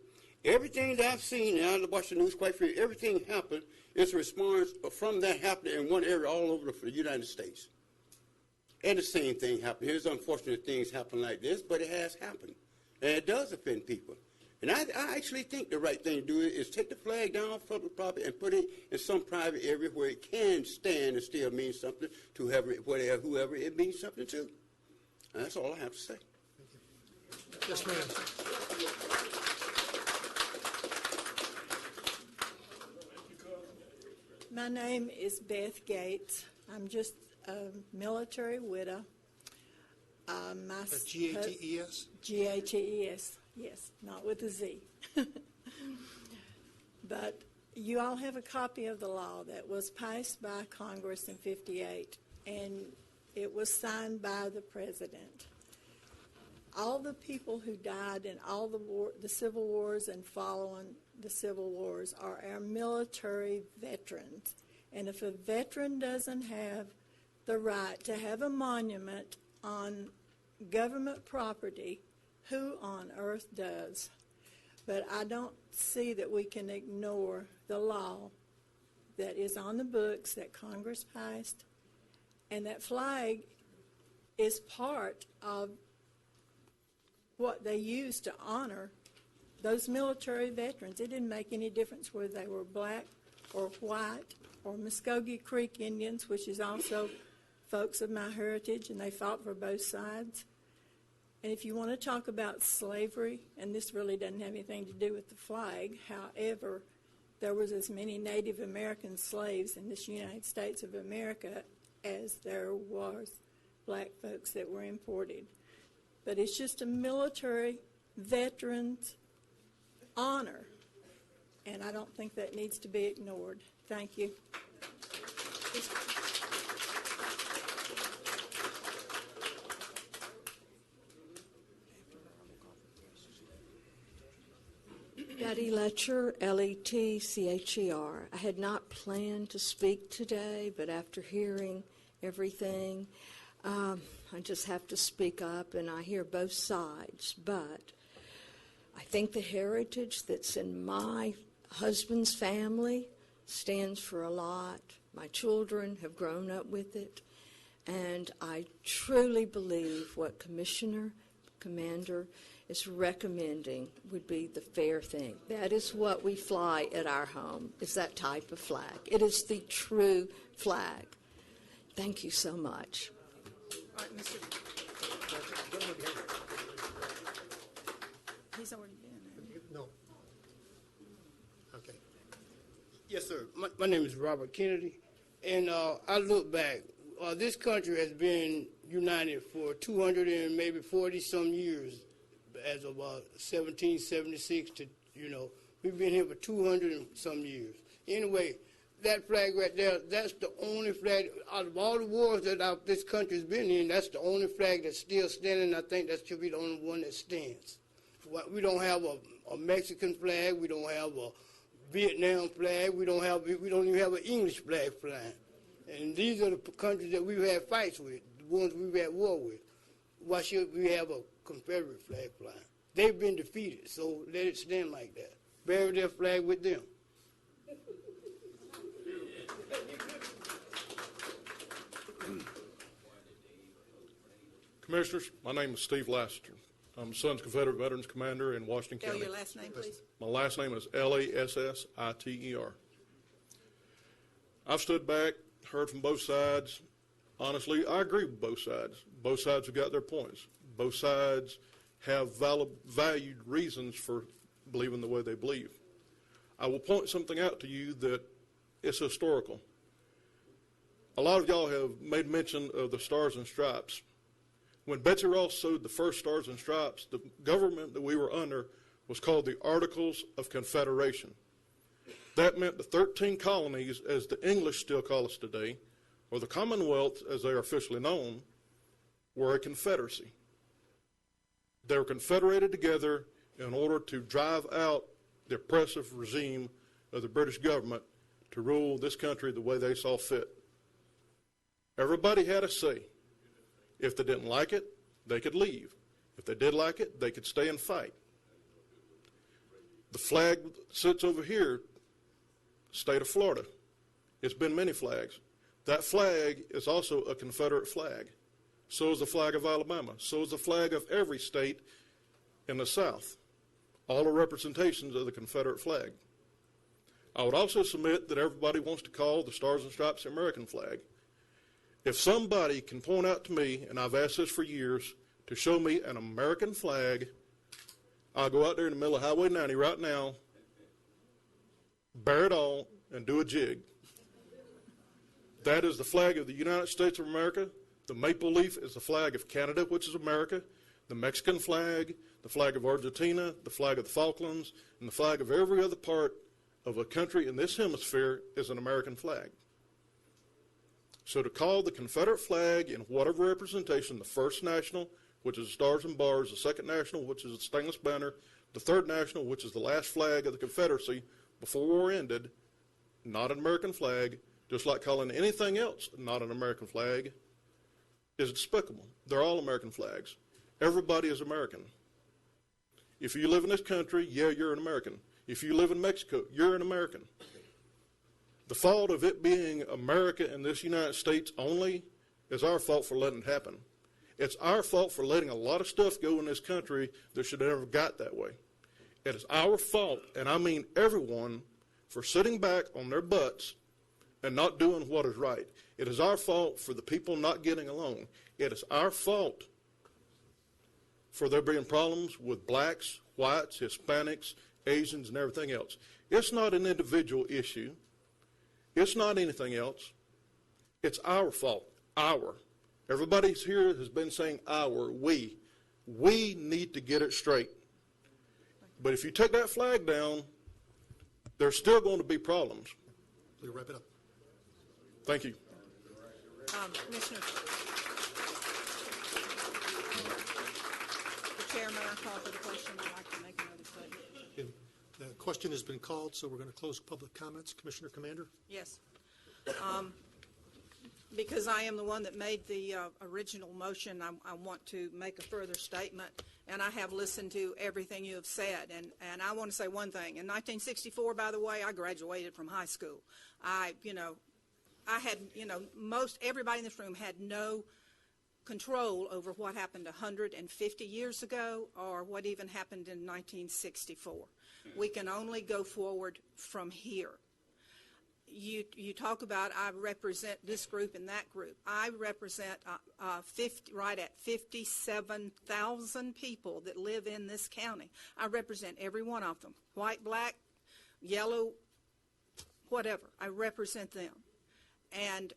everything that I've seen, and I watch the news quite frequently, everything happened is a response from that happening in one area all over the United States. And the same thing happened. Here's unfortunate things happen like this, but it has happened. And it does offend people. And I actually think the right thing to do is take the flag down off public property and put it in some private area where it can stand and still mean something to whoever it means something to. And that's all I have to say. Yes, ma'am. My name is Beth Gates. I'm just a military widow. That's G-A-T-E-S? G-A-T-E-S, yes, not with a Z. But you all have a copy of the law that was passed by Congress in '58, and it was signed by the president. All the people who died in all the civil wars and following the civil wars are our military veterans. And if a veteran doesn't have the right to have a monument on government property, who on earth does? But I don't see that we can ignore the law that is on the books that Congress passed, and that flag is part of what they use to honor those military veterans. It didn't make any difference whether they were black or white or Muskogee Creek Indians, which is also folks of my heritage, and they fought for both sides. And if you want to talk about slavery, and this really doesn't have anything to do with the flag, however, there was as many Native American slaves in this United States of America as there was black folks that were imported. But it's just a military veteran's honor, and I don't think that needs to be ignored. Thank you. Betty Letcher, Letcher. I had not planned to speak today, but after hearing everything, I just have to speak up, and I hear both sides. But I think the heritage that's in my husband's family stands for a lot. My children have grown up with it, and I truly believe what Commander is recommending would be the fair thing. That is what we fly at our home, is that type of flag. It is the true flag. Thank you so much. All right, Mr. He's already been. No. Okay. Yes, sir. My name is Robert Kennedy, and I look back. This country has been united for 200 and maybe 40-some years, as of 1776 to, we've been here for 200 and some years. Anyway, that flag right there, that's the only flag, out of all the wars that this country's been in, that's the only flag that's still standing. I think that should be the only one that stands. We don't have a Mexican flag, we don't have a Vietnam flag, we don't even have an English flag flying. And these are the countries that we've had fights with, the ones we've had war with. Why should we have a Confederate flag flying? They've been defeated, so let it stand like that. Bury their flag with them. Commissioners, my name is Steve Lassiter. I'm the Sons Confederate Veterans Commander in Washington Spell County. your last name, please. My last name is Lassiter. I've stood back, heard from both sides. Honestly, I agree with both sides. Both sides have got their points. Both sides have valued reasons for believing the way they believe. I will point something out to you that is historical. A lot of y'all have made mention of the Stars and Stripes. When Betsy Ross sewed the first Stars and Stripes, the government that we were under was called the Articles of Confederation. That meant the 13 colonies, as the English still call us today, or the Commonwealth, as they are officially known, were a confederacy. They were confederated together in order to drive out the oppressive regime of the British government to rule this country the way they saw fit. Everybody had a say. If they didn't like it, they could leave. If they did like it, they could stay and fight. The flag that sits over here, state of Florida. It's been many flags. That flag is also a Confederate flag. So is the flag of Alabama. So is the flag of every state in the South. All are representations of the Confederate flag. I would also submit that everybody wants to call the Stars and Stripes the American flag. If somebody can point out to me, and I've asked this for years, to show me an American flag, I'll go out there in the middle of Highway 90 right now, bear it all, and do a jig. That is the flag of the United States of America. The maple leaf is the flag of Canada, which is America. The Mexican flag, the flag of Argentina, the flag of the Falklands, and the flag of every other part of a country in this hemisphere is an American flag. So to call the Confederate flag in whatever representation, the first national, which is the stars and bars, the second national, which is the stainless banner, the third national, which is the last flag of the Confederacy before war ended, not an American flag, just like calling anything else not an American flag, is despicable. They're all American flags. Everybody is American. If you live in this country, yeah, you're an American. If you live in Mexico, you're an American. The fault of it being America and this United States only is our fault for letting it happen. It's our fault for letting a lot of stuff go in this country that should have never got that way. It is our fault, and I mean everyone, for sitting back on their butts and not doing what is right. It is our fault for the people not getting along. It is our fault for there being problems with blacks, whites, Hispanics, Asians, and everything else. It's not an individual issue. It's not anything else. It's our fault. Our. Everybody here has been saying our, we. We need to get it straight. But if you take that flag down, there's still going to be problems. We'll wrap it up. Thank you. Commissioner. The chairman, I call for the question. I'd like to make another statement. The question has been called, so we're going to close public comments. Commissioner Commander? Yes. Because I am the one that made the original motion, I want to make a further statement, and I have listened to everything you have said, and I want to say one thing. In 1964, by the way, I graduated from high school. I had, most everybody in this room had no control over what happened 150 years ago or what even happened in 1964. We can only go forward from here. You talk about I represent this group and that group. I represent right at 57,000 people that live in this county. I represent every one of them, white, black, yellow, whatever. I represent them. And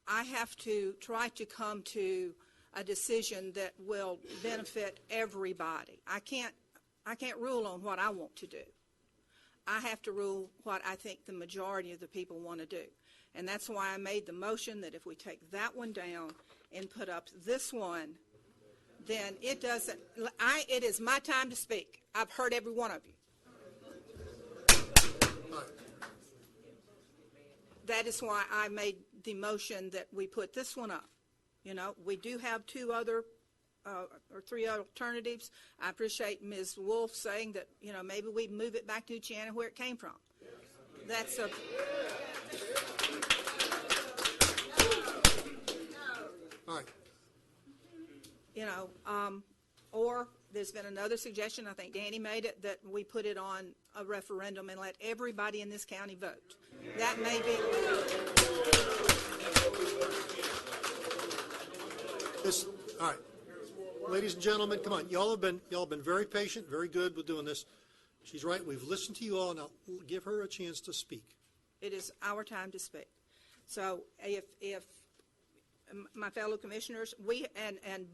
I have to try to come to a decision that will benefit everybody. I can't rule on what I want to do. I have to rule what I think the majority of the people want to do. And that's why I made the motion that if we take that one down and put up this one, then it doesn't, it is my time to speak. I've heard every one of you. That is why I made the motion that we put this one up. We do have two other or three alternatives. I appreciate Ms. Wolf saying that, maybe we move it back to Uchiana where it came from. That's a... All right. Or there's been another suggestion, I think Danny made it, that we put it on a referendum and let everybody in this county vote. That may be... All right. Ladies and gentlemen, come on. Y'all have been very patient, very good with doing this. She's right. We've listened to you all. Now give her a chance to speak. It is our time to speak. So if my fellow commissioners, and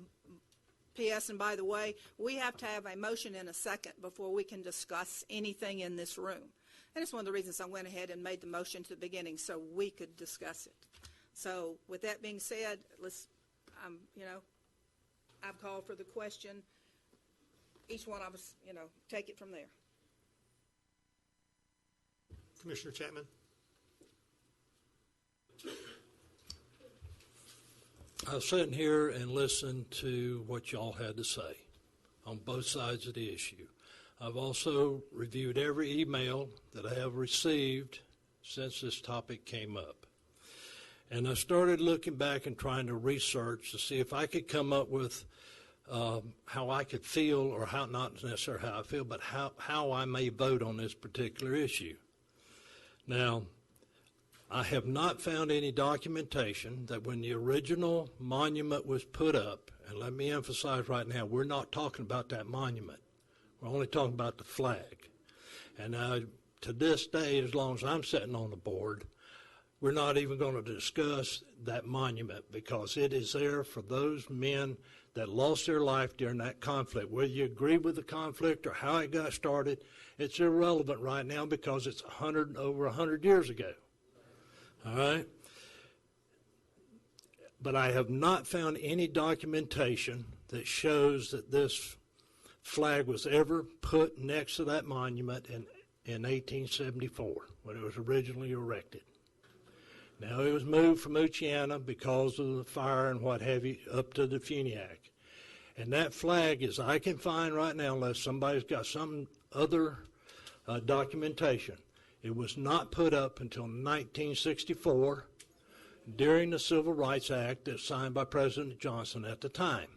P.S. and by the way, we have to have a motion in a second before we can discuss anything in this room. And it's one of the reasons I went ahead and made the motion to the beginning so we could discuss it. So with that being said, let's, I've called for the question. Each one of us, take it from there. Commissioner Chapman? I've sat here and listened to what y'all had to say on both sides of the issue. I've also reviewed every email that I have received since this topic came up. And I started looking back and trying to research to see if I could come up with how I could feel, or how, not necessarily how I feel, but how I may vote on this particular issue. Now, I have not found any documentation that when the original monument was put up, and let me emphasize right now, we're not talking about that monument. We're only talking about the flag. And to this day, as long as I'm sitting on the board, we're not even going to discuss that monument because it is there for those men that lost their life during that conflict. Whether you agree with the conflict or how it got started, it's irrelevant right now because it's over 100 years ago. All right? But I have not found any documentation that shows that this flag was ever put next to that monument in 1874 when it was originally erected. Now, it was moved from Oceana because of the fire and what have you up to the Funiac. And that flag, as I can find right now, unless somebody's got some other documentation, it was not put up until 1964 during the Civil Rights Act that's signed by President Johnson at the time.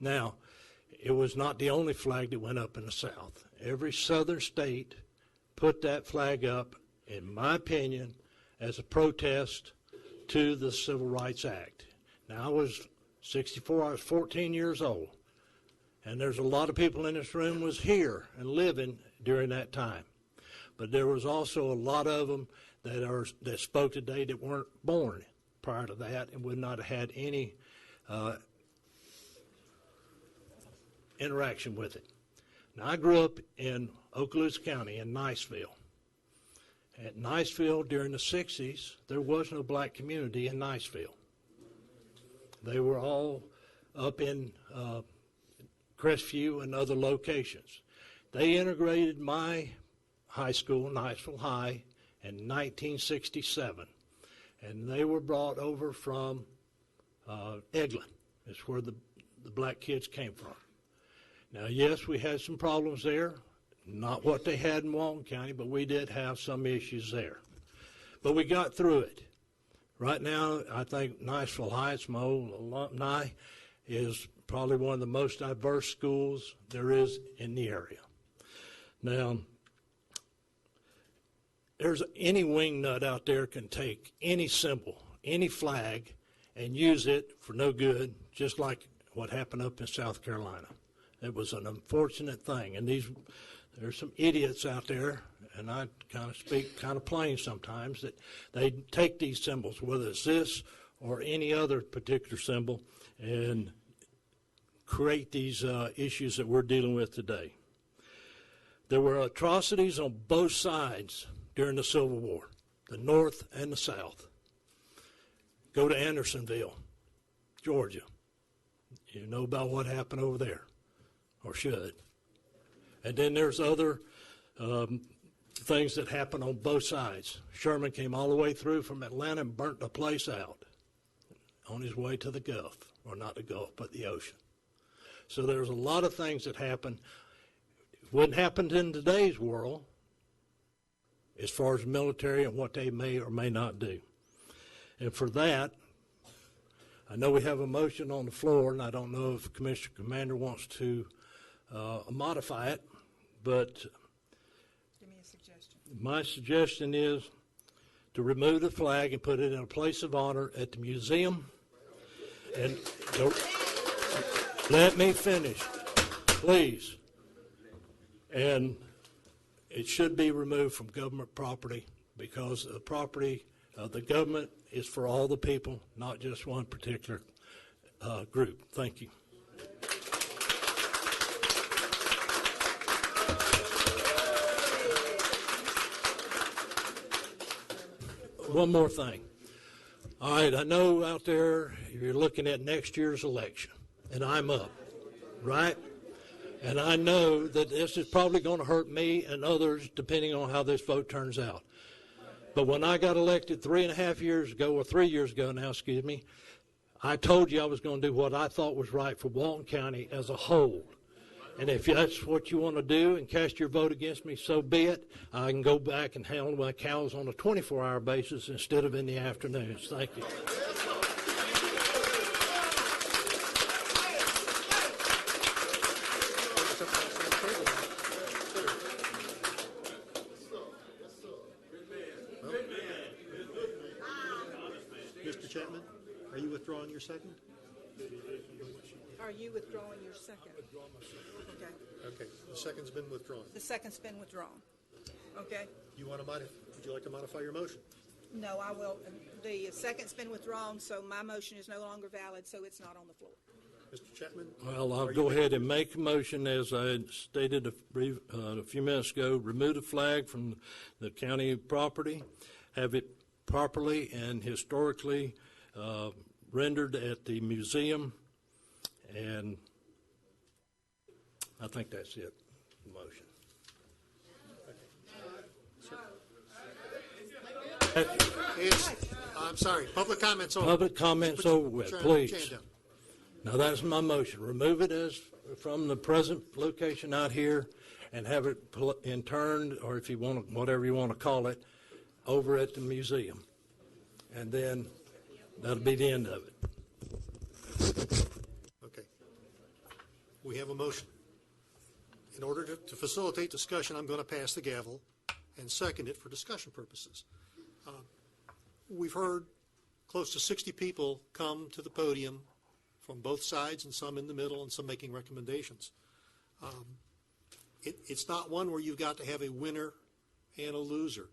Now, it was not the only flag that went up in the South. Every southern state put that flag up, in my opinion, as a protest to the Civil Rights Act. Now, I was 64, I was 14 years old, and there's a lot of people in this room was here and living during that time. But there was also a lot of them that spoke today that weren't born prior to that and would not have had any interaction with it. Now, I grew up in Okaloosa County in Niceville. At Niceville during the 60s, there was no black community in Niceville. They were all up in Crestview and other locations. They integrated my high school, Niceville High, in 1967, and they were brought over from Eglin. That's where the black kids came from. Now, yes, we had some problems there. Not what they had in Walton County, but we did have some issues there. But we got through it. Right now, I think Niceville High, it's my old alumni, is probably one of the most diverse schools there is in the area. Now, there's any wingnut out there can take any symbol, any flag, and use it for no good, just like what happened up in South Carolina. It was an unfortunate thing, and there's some idiots out there, and I kind of speak kind of plain sometimes, that they take these symbols, whether it's this or any other particular symbol, and create these issues that we're dealing with today. There were atrocities on both sides during the Civil War, the North and the South. Go to Andersonville, Georgia. You know about what happened over there, or should. And then there's other things that happen on both sides. Sherman came all the way through from Atlanta and burnt the place out on his way to the Gulf, or not the Gulf, but the ocean. So there's a lot of things that happen. It wouldn't happen in today's world as far as military and what they may or may not do. And for that, I know we have a motion on the floor, and I don't know if Commissioner Commander wants to modify it, but Give me a suggestion. My suggestion is to remove the flag and put it in a place of honor at the museum. And let me finish, please. And it should be removed from government property because the property The government is for all the people, not just one particular group. Thank you. One more thing. All right, I know out there you're looking at next year's election, and I'm up, right? And I know that this is probably going to hurt me and others depending on how this vote turns out. But when I got elected 3.5 years ago, or 3 years ago now, excuse me, I told you I was going to do what I thought was right for Walton County as a whole. And if that's what you want to do and cast your vote against me, so be it. I can go back and handle my cows on a 24-hour basis instead of in the afternoons. Thank you. Mr. Chapman, are you withdrawing your second? Are you withdrawing your second? Okay. Okay, the second's been withdrawn. The second's been withdrawn. Okay. You want to would you like to modify your motion? No, I will. The second's been withdrawn, so my motion is no longer valid, so it's not on the floor. Mr. Chapman? Well, I'll go ahead and make a motion, as I stated a few minutes ago, remove the flag from the county property, have it properly and historically rendered at the museum, and I think that's it, the motion. I'm sorry, public comments over. Public comments over with, please. Hand down. Now, that's my motion. Remove it as from the present location out here and have it interned, or if you want, whatever you want to call it, over at the museum. And then that'll be the end of it. Okay. We have a motion. In order to facilitate discussion, I'm going to pass the gavel and second it for discussion purposes. We've heard close to 60 people come to the podium from both sides, and some in the middle, and some making recommendations. It's not one where you've got to have a winner and a loser.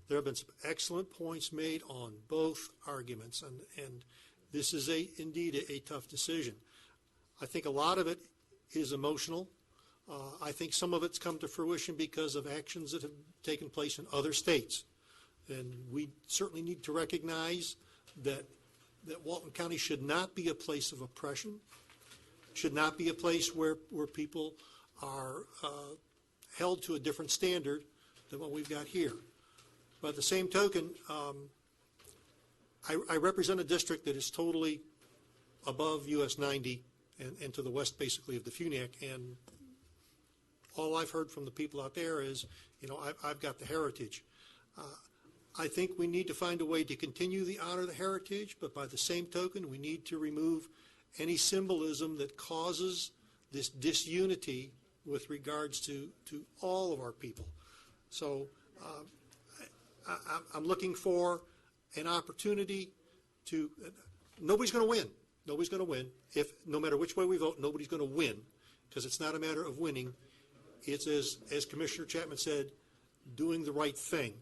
There have been some excellent points made on both arguments, and this is indeed a tough decision. I think a lot of it is emotional. I think some of it's come to fruition because of actions that have taken place in other states. And we certainly need to recognize that Walton County should not be a place of oppression, should not be a place where people are held to a different standard than what we've got here. By the same token, I represent a district that is totally above US 90 and to the west, basically, of the FUNAC. And all I've heard from the people out there is, I've got the heritage. I think we need to find a way to continue the honor of the heritage, but by the same token, we need to remove any symbolism that causes this disunity with regards to all of our people. So I'm looking for an opportunity to, nobody's going to win. Nobody's going to win. No matter which way we vote, nobody's going to win, because it's not a matter of winning. It's, as Commissioner Chapman said, doing the right thing.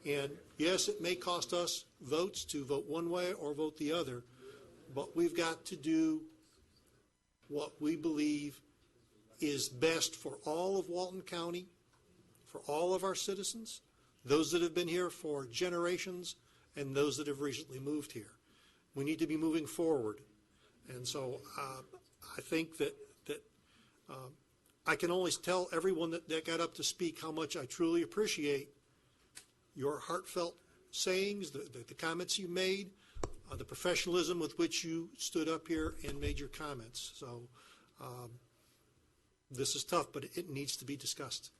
And yes, it may cost us votes to vote one way or vote the other, but we've got to do what we believe is best for all of Walton County, for all of our citizens, those that have been here for generations and those that have recently moved here. We need to be moving forward. And so I think that I can only tell everyone that got up to speak how much I truly appreciate your heartfelt sayings, the comments you made, the professionalism with which you stood up here and made your comments. So this is tough, but it needs to be discussed.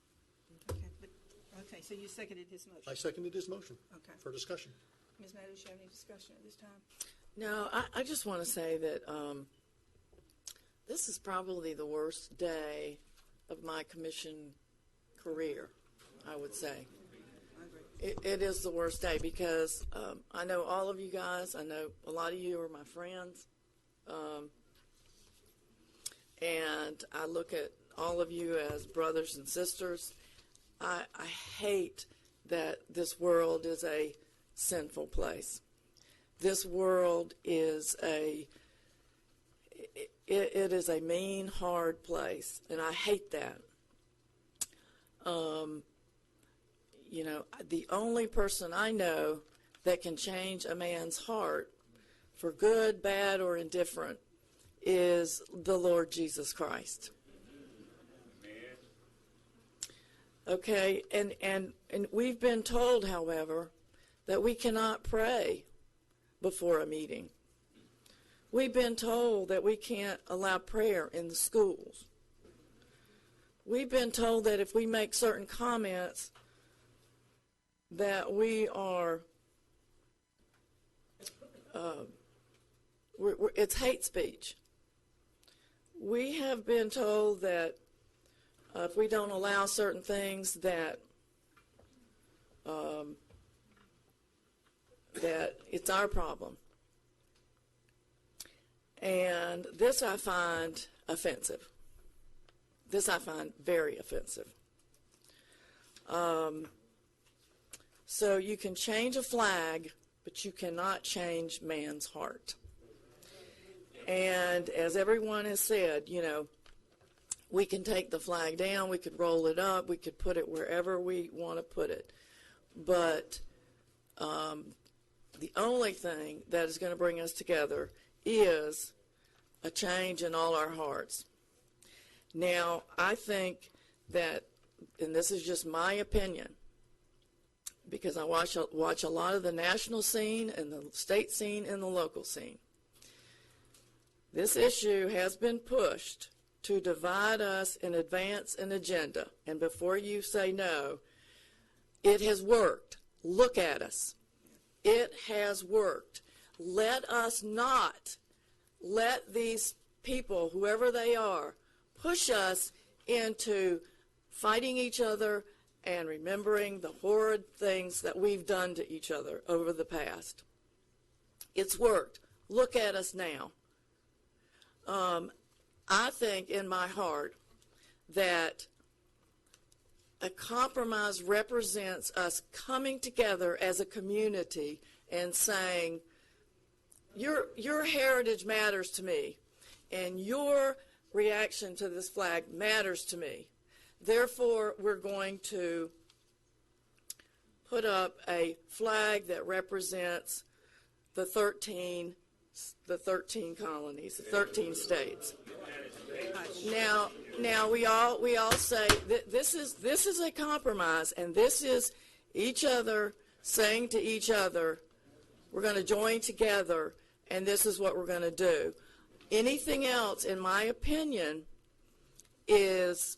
Okay, so you seconded his motion. I seconded his motion. Okay. For discussion. Ms. Meadows, you have any discussion at this time? No, I just want to say that this is probably the worst day of my commission career, I would say. It is the worst day because I know all of you guys. I know a lot of you are my friends. And I look at all of you as brothers and sisters. I hate that this world is a sinful place. This world is it is a mean, hard place, and I hate that. You know, the only person I know that can change a man's heart for good, bad, or indifferent is the Lord Jesus Christ. Okay, and we've been told, however, that we cannot pray before a meeting. We've been told that we can't allow prayer in the schools. We've been told that if we make certain comments that we are, it's hate speech. We have been told that if we don't allow certain things that that it's our problem. And this I find offensive. This I find very offensive. So you can change a flag, but you cannot change man's heart. And as everyone has said, you know, we can take the flag down, we could roll it up, we could put it wherever we want to put it. But the only thing that is going to bring us together is a change in all our hearts. Now, I think that, and this is just my opinion, because I watch a lot of the national scene and the state scene and the local scene. This issue has been pushed to divide us and advance an agenda. And before you say no, it has worked. Look at us. It has worked. Let us not let these people, whoever they are, push us into fighting each other and remembering the horrid things that we've done to each other over the past. It's worked. Look at us now. I think in my heart that a compromise represents us coming together as a community and saying, your heritage matters to me, and your reaction to this flag matters to me. Therefore, we're going to put up a flag that represents the 13 colonies, the 13 states. Now we all say that this is a compromise, and this is each other saying to each other, we're going to join together, and this is what we're going to do. Anything else, in my opinion, is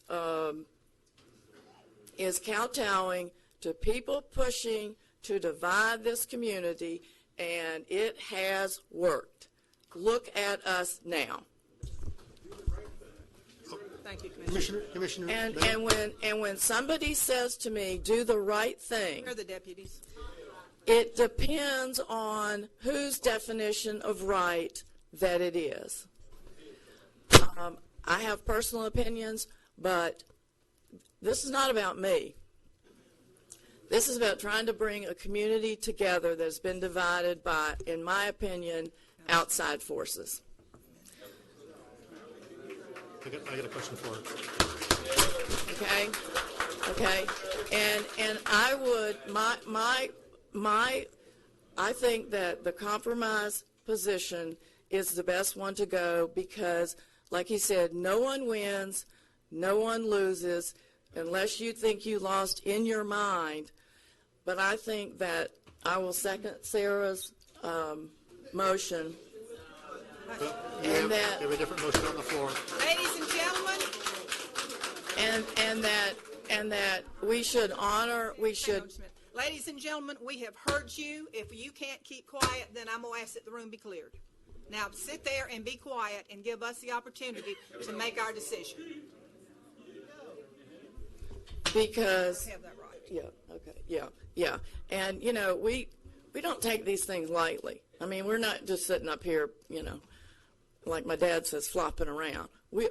kowtowing to people pushing to divide this community, and it has worked. Look at us now. Thank you, Commissioner. Commissioner. And when somebody says to me, do the right thing, Where are the deputies? it depends on whose definition of right that it is. I have personal opinions, but this is not about me. This is about trying to bring a community together that's been divided by, in my opinion, outside forces. I got a question for her. Okay, and I would I think that the compromise position is the best one to go because, like he said, no one wins, no one loses, unless you think you lost in your mind. But I think that I will second Sarah's motion. You have a different motion on the floor. Ladies and gentlemen. And that we should honor, Ladies and gentlemen, we have heard you. If you can't keep quiet, then I'm going to ask that the room be cleared. Now, sit there and be quiet and give us the opportunity to make our decision. Because, I have that right. yeah. And, you know, we don't take these things lightly. I mean, we're not just sitting up here, you know, like my dad says, flopping around. We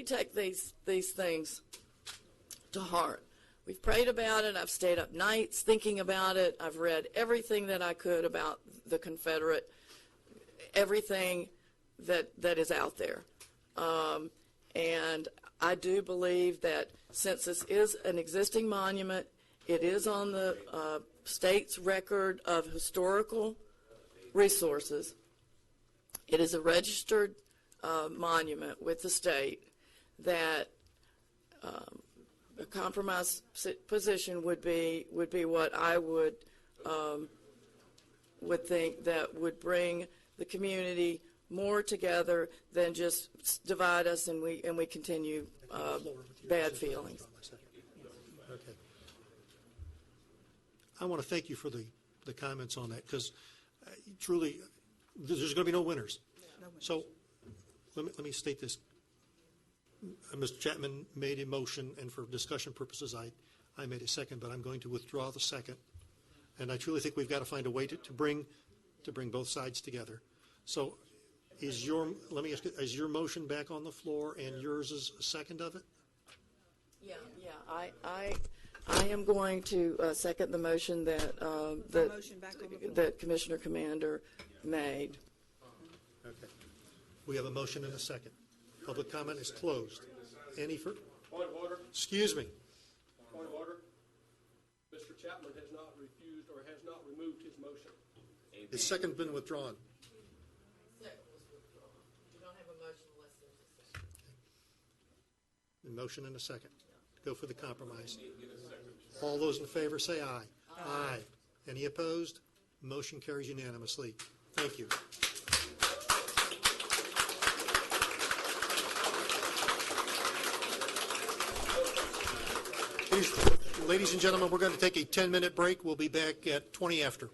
take these things to heart. We've prayed about it. I've stayed up nights thinking about it. I've read everything that I could about the Confederate, everything that is out there. And I do believe that since this is an existing monument, it is on the state's record of historical resources. It is a registered monument with the state, that a compromise position would be what I would think that would bring the community more together than just divide us and we continue bad feelings. Okay. I want to thank you for the comments on that, because truly, there's going to be no winners. So let me state this. Mr. Chapman made a motion, and for discussion purposes, I made a second, but I'm going to withdraw the second. And I truly think we've got to find a way to bring both sides together. So is your motion back on the floor, and yours is a second of it? Yeah. I am going to second the motion that that Commissioner Commander made. Okay. We have a motion and a second. Public comment is closed. Any for? Point of order. Excuse me. Point of order. Mr. Chapman has not refused or has not removed his motion. His second been withdrawn. Second was withdrawn. You don't have a motion unless there's a second. A motion and a second. Go for the compromise. All those in favor say aye. Aye. Any opposed? Motion carries unanimously. Thank you. Ladies and gentlemen, we're going to take a 10-minute break. We'll be back at 20 after.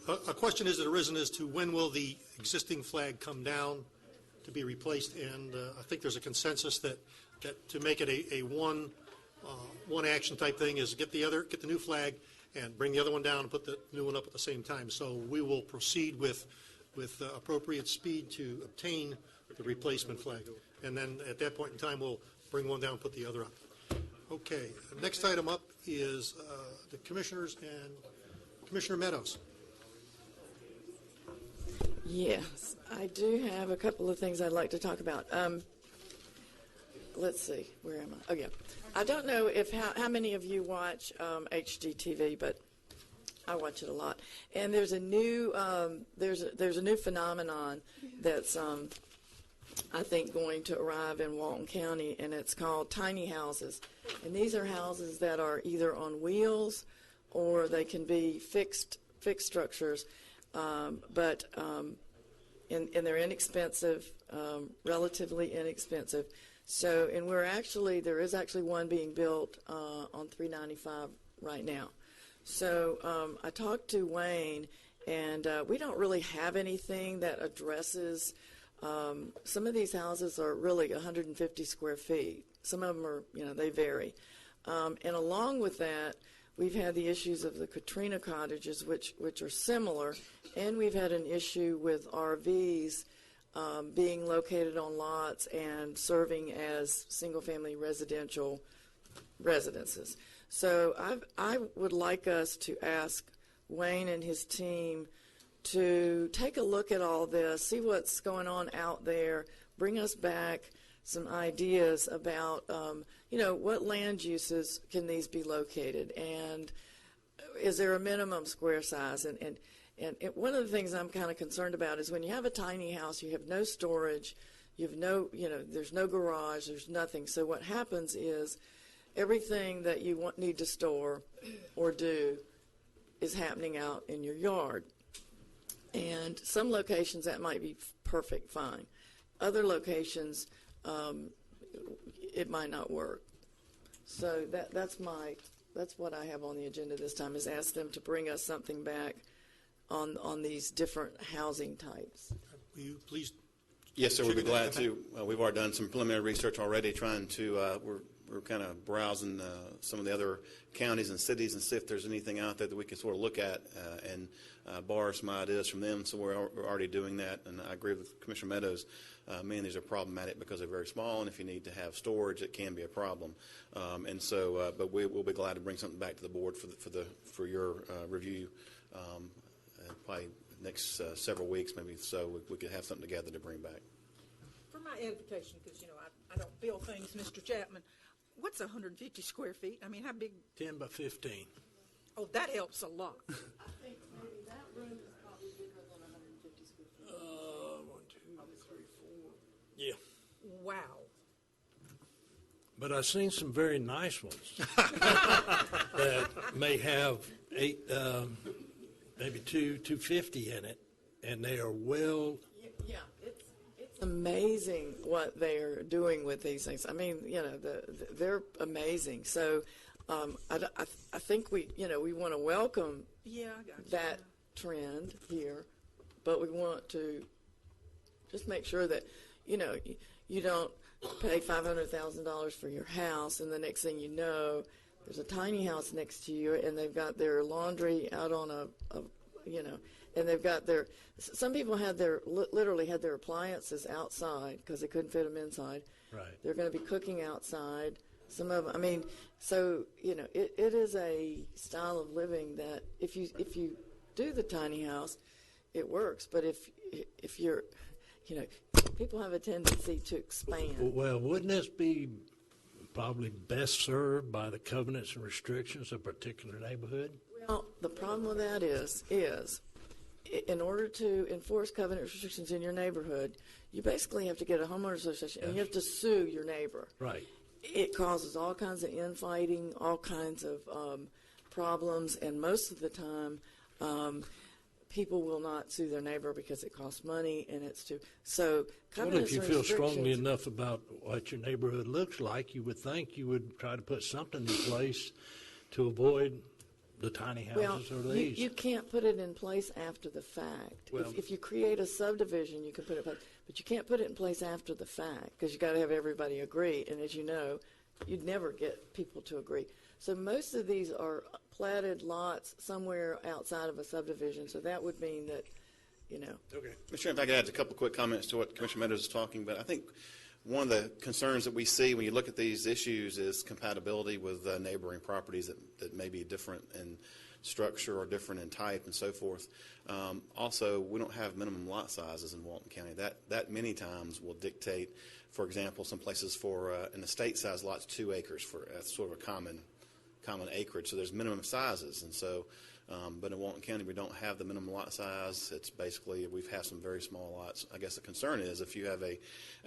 A question has arisen as to when will the existing flag come down to be replaced, and I think there's a consensus that to make it a one action type thing is get the new flag and bring the other one down and put the new one up at the same time. So we will proceed with appropriate speed to obtain the replacement flag, and then at that point in time we'll bring one down and put the other up. Okay, next item up is the commissioners and Commissioner Meadows. Yes, I do have a couple of things I'd like to talk about. Let's see, where am I? Oh, yeah. I don't know if how many of you watch HGTV, but I watch it a lot. And there's a new there's a new phenomenon that's I think going to arrive in Walton County, and it's called tiny houses. And these are houses that are either on wheels or they can be fixed structures. And they're inexpensive, relatively inexpensive. So, and there is actually one being built on 395 right now. So I talked to Wayne, and we don't really have anything that addresses, some of these houses are really 150 square feet. Some of them are, they vary. And along with that, we've had the issues of the Katrina cottages, which are similar, and we've had an issue with RVs being located on lots and serving as single-family residential residences. So I would like us to ask Wayne and his team to take a look at all this, see what's going on out there, bring us back some ideas about, what land uses can these be located, and is there a minimum square size? And one of the things I'm kind of concerned about is when you have a tiny house, you have no storage, you have there's no garage, there's nothing. So what happens is everything that you need to store or do is happening out in your yard. And some locations that might be perfect, fine. Other locations, it might not work. So that's what I have on the agenda this time, is ask them to bring us something back on these different housing types. Will you please? Yes, sir. We'd be glad to. We've already done some preliminary research already, trying to. We're kind of browsing some of the other counties and cities and see if there's anything out there that we can sort of look at and borrow some ideas from them. So we're already doing that, and I agree with Commissioner Meadows. Many of these are problematic because they're very small, and if you need to have storage, it can be a problem. But we will be glad to bring something back to the board for your review. Probably next several weeks, maybe, so we could have something together to bring back. For my edification, because I don't build things, Mr. Chapman. What's 150 square feet? I mean, how big? 10 by 15. Oh, that helps a lot. I think maybe that room is probably bigger than 150 square feet. 1, 2, 3, 4. Yeah. Wow. But I've seen some very nice ones that may have 8, maybe 250 in it, and they are well. Yeah, it's amazing what they're doing with these things. I mean, they're amazing. So I think we want to welcome that trend here, but we want to just make sure that, you don't pay $500,000 for your house, and the next thing you know, there's a tiny house next to you, and they've got their laundry out on and they've got some people literally had their appliances outside because they couldn't fit them inside. Right. They're going to be cooking outside. Some of them, so, it is a style of living that if you do the tiny house, it works. But if you're, people have a tendency to expand. Well, wouldn't this be probably best served by the covenants and restrictions of a particular neighborhood? Well, the problem with that is in order to enforce covenant restrictions in your neighborhood, you basically have to get a homeowners association, and you have to sue your neighbor. Right. It causes all kinds of infighting, all kinds of problems, and most of the time, people will not sue their neighbor because it costs money, and it's too. So, well, if you feel strongly enough about what your neighborhood looks like, you would think you would try to put something in place to avoid the tiny Well, houses or you, these? you can't put it in place after the fact. Well- If you create a subdivision, you can put it in place, but you can't put it in place after the fact, because you got to have everybody agree, and as you know, you'd never get people to agree. So most of these are platted lots somewhere outside of a subdivision, so that would mean that, you know. Okay. Mr. Chairman, if I could add a couple of quick comments to what Commissioner Meadows is talking about. I think one of the concerns that we see when you look at these issues is compatibility with neighboring properties that may be different in structure or different in type and so forth. Also, we don't have minimum lot sizes in Walton County. That many times will dictate, for example, some places for an estate size lot's 2 acres for that's sort of a common acreage. So there's minimum sizes, and so. But in Walton County, we don't have the minimum lot size. It's basically, we've had some very small lots. I guess the concern is if you have a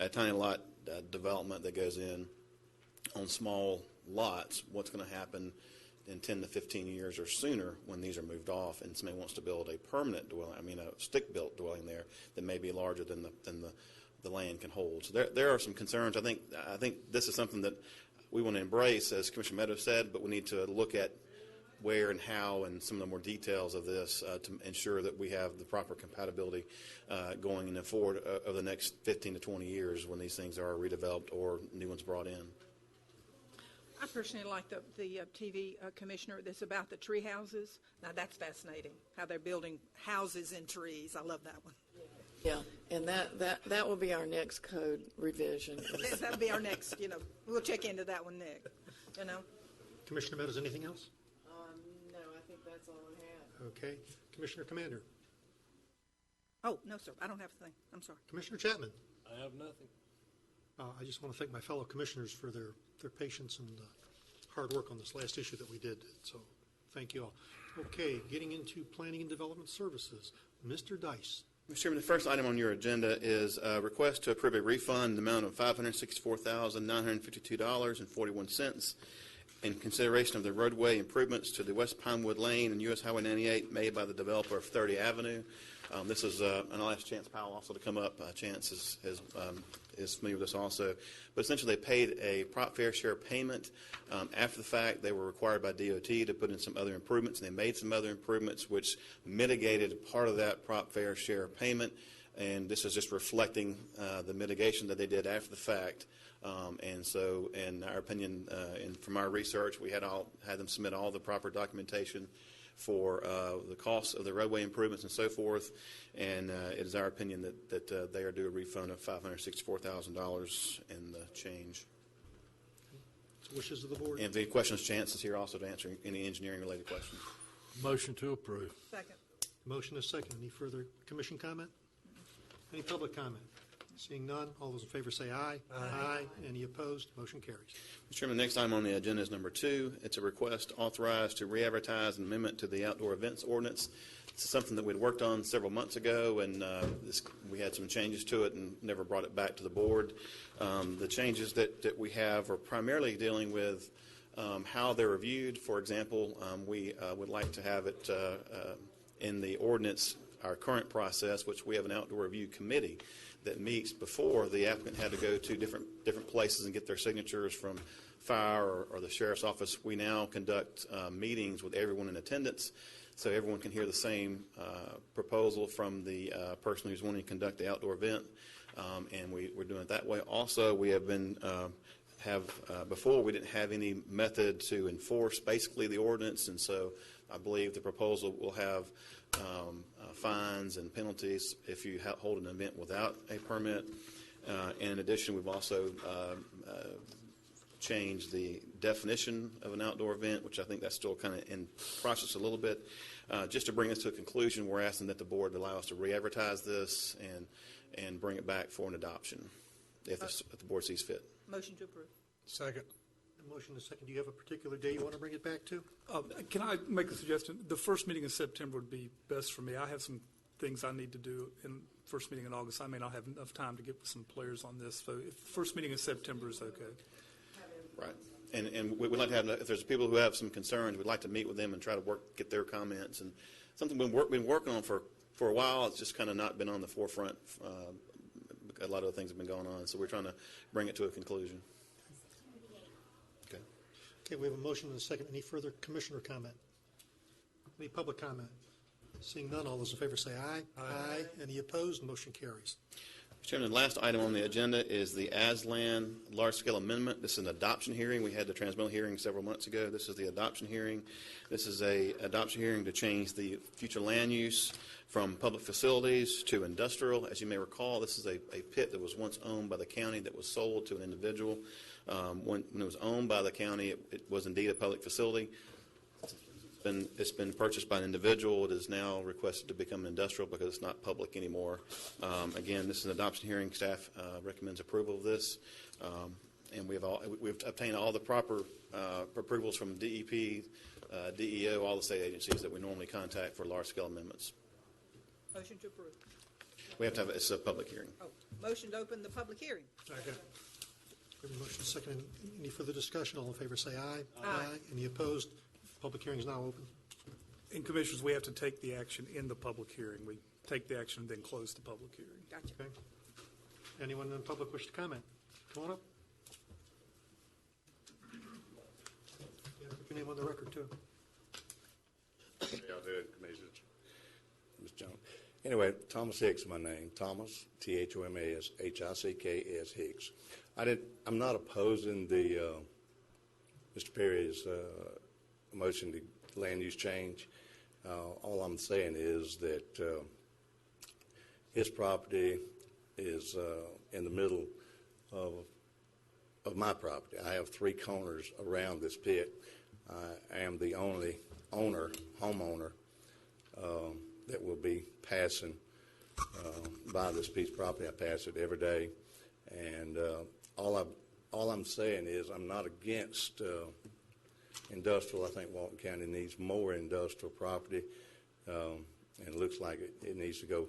tiny lot development that goes in on small lots, what's going to happen in 10 to 15 years or sooner when these are moved off and somebody wants to build a permanent dwelling, a stick-built dwelling there that may be larger than the land can hold. So there are some concerns. I think this is something that we want to embrace, as Commissioner Meadows said, but we need to look at where and how and some of the more details of this to ensure that we have the proper compatibility going in forward over the next 15 to 20 years when these things are redeveloped or new ones brought in. I personally like the TV commissioner that's about the tree houses. Now, that's fascinating, how they're building houses in trees. I love that one. Yeah, and that will be our next code revision. That'll be our next, we'll check into that one, Nick, Commissioner Meadows, anything else? No, I think that's all I have. Okay. Commissioner Commander. Oh, no, sir, I don't have a thing. I'm sorry. Commissioner Chapman. I have nothing. I just want to thank my fellow commissioners for their patience and hard work on this last issue that we did. So thank you all. Okay, getting into planning and development services. Mr. Dice. Mr. Chairman, the first item on your agenda is a request to approve a refund in the amount of $564,952.41 in consideration of the roadway improvements to the West Pinewood Lane and U.S. Highway 98 made by the developer of 30 Avenue. This is, and I'll ask Chance Powell also to come up. Chance is familiar with this also. But essentially, they paid a prop fair share payment. After the fact, they were required by DOT to put in some other improvements, and they made some other improvements which mitigated part of that prop fair share payment. And this is just reflecting the mitigation that they did after the fact. And so, in our opinion, and from our research, we had them submit all the proper documentation for the costs of the roadway improvements and so forth. And it is our opinion that they are due a refund of $564,000 and the change. Wishes of the board. And if any questions, Chance is here also to answer any engineering-related questions. Motion to approve. Second. Motion is second. Any further commission comment? Any public comment? Seeing none, all those in favor say aye. Aye. Any opposed? Motion carries. Mr. Chairman, the next item on the agenda is number 2. It's a request authorized to re-advertise an amendment to the outdoor events ordinance. This is something that we'd worked on several months ago, and we had some changes to it and never brought it back to the board. The changes that we have are primarily dealing with how they're reviewed. For example, we would like to have it in the ordinance, our current process, which we have an outdoor review committee that meets before the applicant had to go to different places and get their signatures from fire or the sheriff's office. We now conduct meetings with everyone in attendance, so everyone can hear the same proposal from the person who's wanting to conduct the outdoor event, and we're doing it that way. Also, we have been before we didn't have any method to enforce basically the ordinance, and so I believe the proposal will have fines and penalties if you hold an event without a permit. In addition, we've also changed the definition of an outdoor event, which I think that's still kind of in process a little bit. Just to bring us to a conclusion, we're asking that the board allow us to re-advertise this and bring it back for an adoption if the board sees fit. Motion to approve. Second. A motion is second. Do you have a particular day you want to bring it back to? Can I make a suggestion? The first meeting in September would be best for me. I have some things I need to do in first meeting in August. I may not have enough time to get with some players on this. So if first meeting in September is okay. Right. And we'd like to have, if there's people who have some concerns, we'd like to meet with them and try to get their comments. And something we've been working on for a while. It's just kind of not been on the forefront. A lot of the things have been going on. So we're trying to bring it to a conclusion. Okay, we have a motion and a second. Any further commissioner comment? Any public comment? Seeing none, all those in favor say aye. Aye. Any opposed? Motion carries. Mr. Chairman, the last item on the agenda is the Aslan large-scale amendment. This is an adoption hearing. We had the transmittal hearing several months ago. This is the adoption hearing. This is a adoption hearing to change the future land use from public facilities to industrial. As you may recall, this is a pit that was once owned by the county that was sold to an individual. When it was owned by the county, it was indeed a public facility. It's been purchased by an individual. It is now requested to become industrial because it's not public anymore. Again, this is an adoption hearing. Staff recommends approval of this, and we've obtained all the proper approvals from DEP, DEO, all the state agencies that we normally contact for large-scale amendments. Motion to approve. We have to have it's a public hearing. Oh, motion to open the public hearing. Second. Motion second. Any further discussion? All in favor say aye. Aye. Any opposed? Public hearing is now open. And Commissioners, we have to take the action in the public hearing. We take the action and then close the public hearing. Gotcha. Okay. Anyone in the public wish to comment? Come on up. Yeah, put your name on the record, too. Y'all did, Commissioners. Mr. Jones. Anyway, Thomas Hicks is my name. Thomas, Thomas, Hicks, Hicks. I'm not opposing the Mr. Perry's motion to land use change. All I'm saying is that his property is in the middle of my property. I have 3 corners around this pit. I am the only homeowner that will be passing by this piece of property. I pass it every day, and all I'm saying is I'm not against industrial. I think Walton County needs more industrial property, and it looks like it needs to go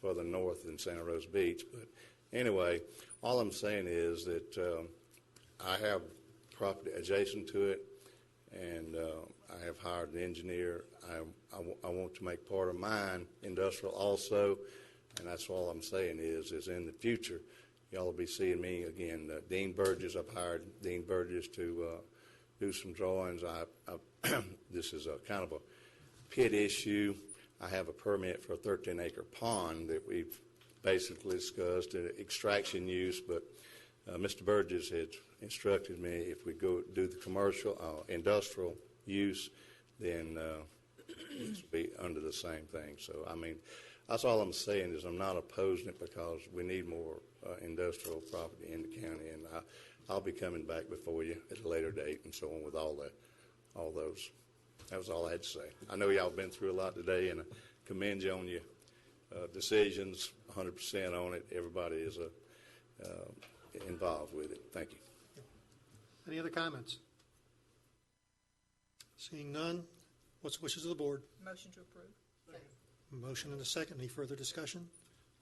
further north than Santa Rosa Beach. But anyway, all I'm saying is that I have property adjacent to it, and I have hired an engineer. I want to make part of mine industrial also, and that's all I'm saying is in the future, y'all will be seeing me again. Dean Burgess, I've hired Dean Burgess to do some drawings. This is a kind of a pit issue. I have a permit for a 13-acre pond that we've basically discussed, extraction use, but Mr. Burgess had instructed me if we go do the commercial, industrial use, then it should be under the same thing. So, I mean, that's all I'm saying is I'm not opposing it because we need more industrial property in the county, and I'll be coming back before you at a later date and so on with all those. That was all I had to say. I know y'all been through a lot today, and I commend you on your decisions, 100% on it. Everybody is involved with it. Thank you. Any other comments? Seeing none, what's the wishes of the board? Motion to approve. Motion and a second. Any further discussion?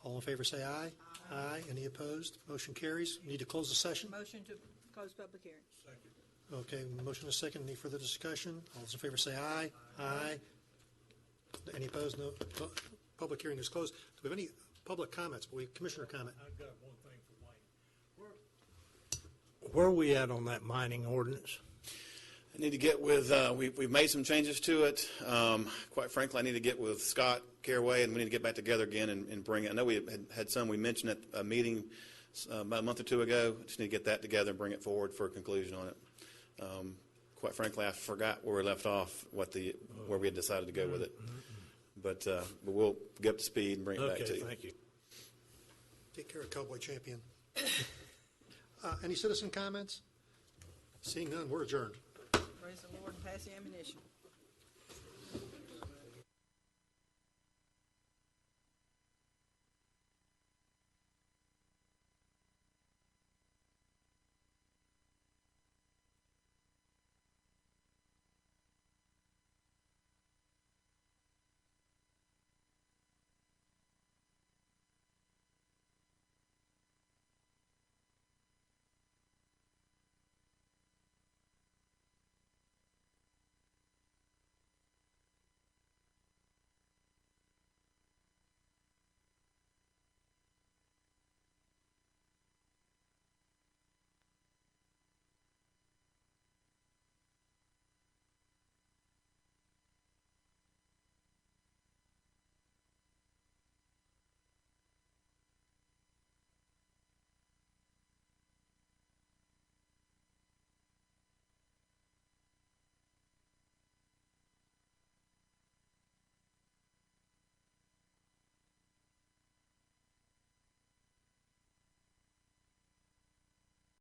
All in favor say aye. Aye. Any opposed? Motion carries. Need to close the session? Motion to close public hearing. Okay, motion and a second. Any further discussion? All those in favor say aye. Aye. Any opposed? No. Public hearing is closed. Do we have any public comments? Commissioner comment. I've got one thing for Wayne. Where are we at on that mining ordinance? I need to get with, we've made some changes to it. Quite frankly, I need to get with Scott Caraway, and we need to get back together again and bring it. I know we had some we mentioned at a meeting about a month or two ago. Just need to get that together and bring it forward for a conclusion on it. Quite frankly, I forgot where we left off, where we had decided to go with it. But we'll get up to speed and bring it back to you. Okay, thank you. Take care of Cowboy Champion. Any citizen comments? Seeing none, we're adjourned. Praise the Lord and pass the ammunition.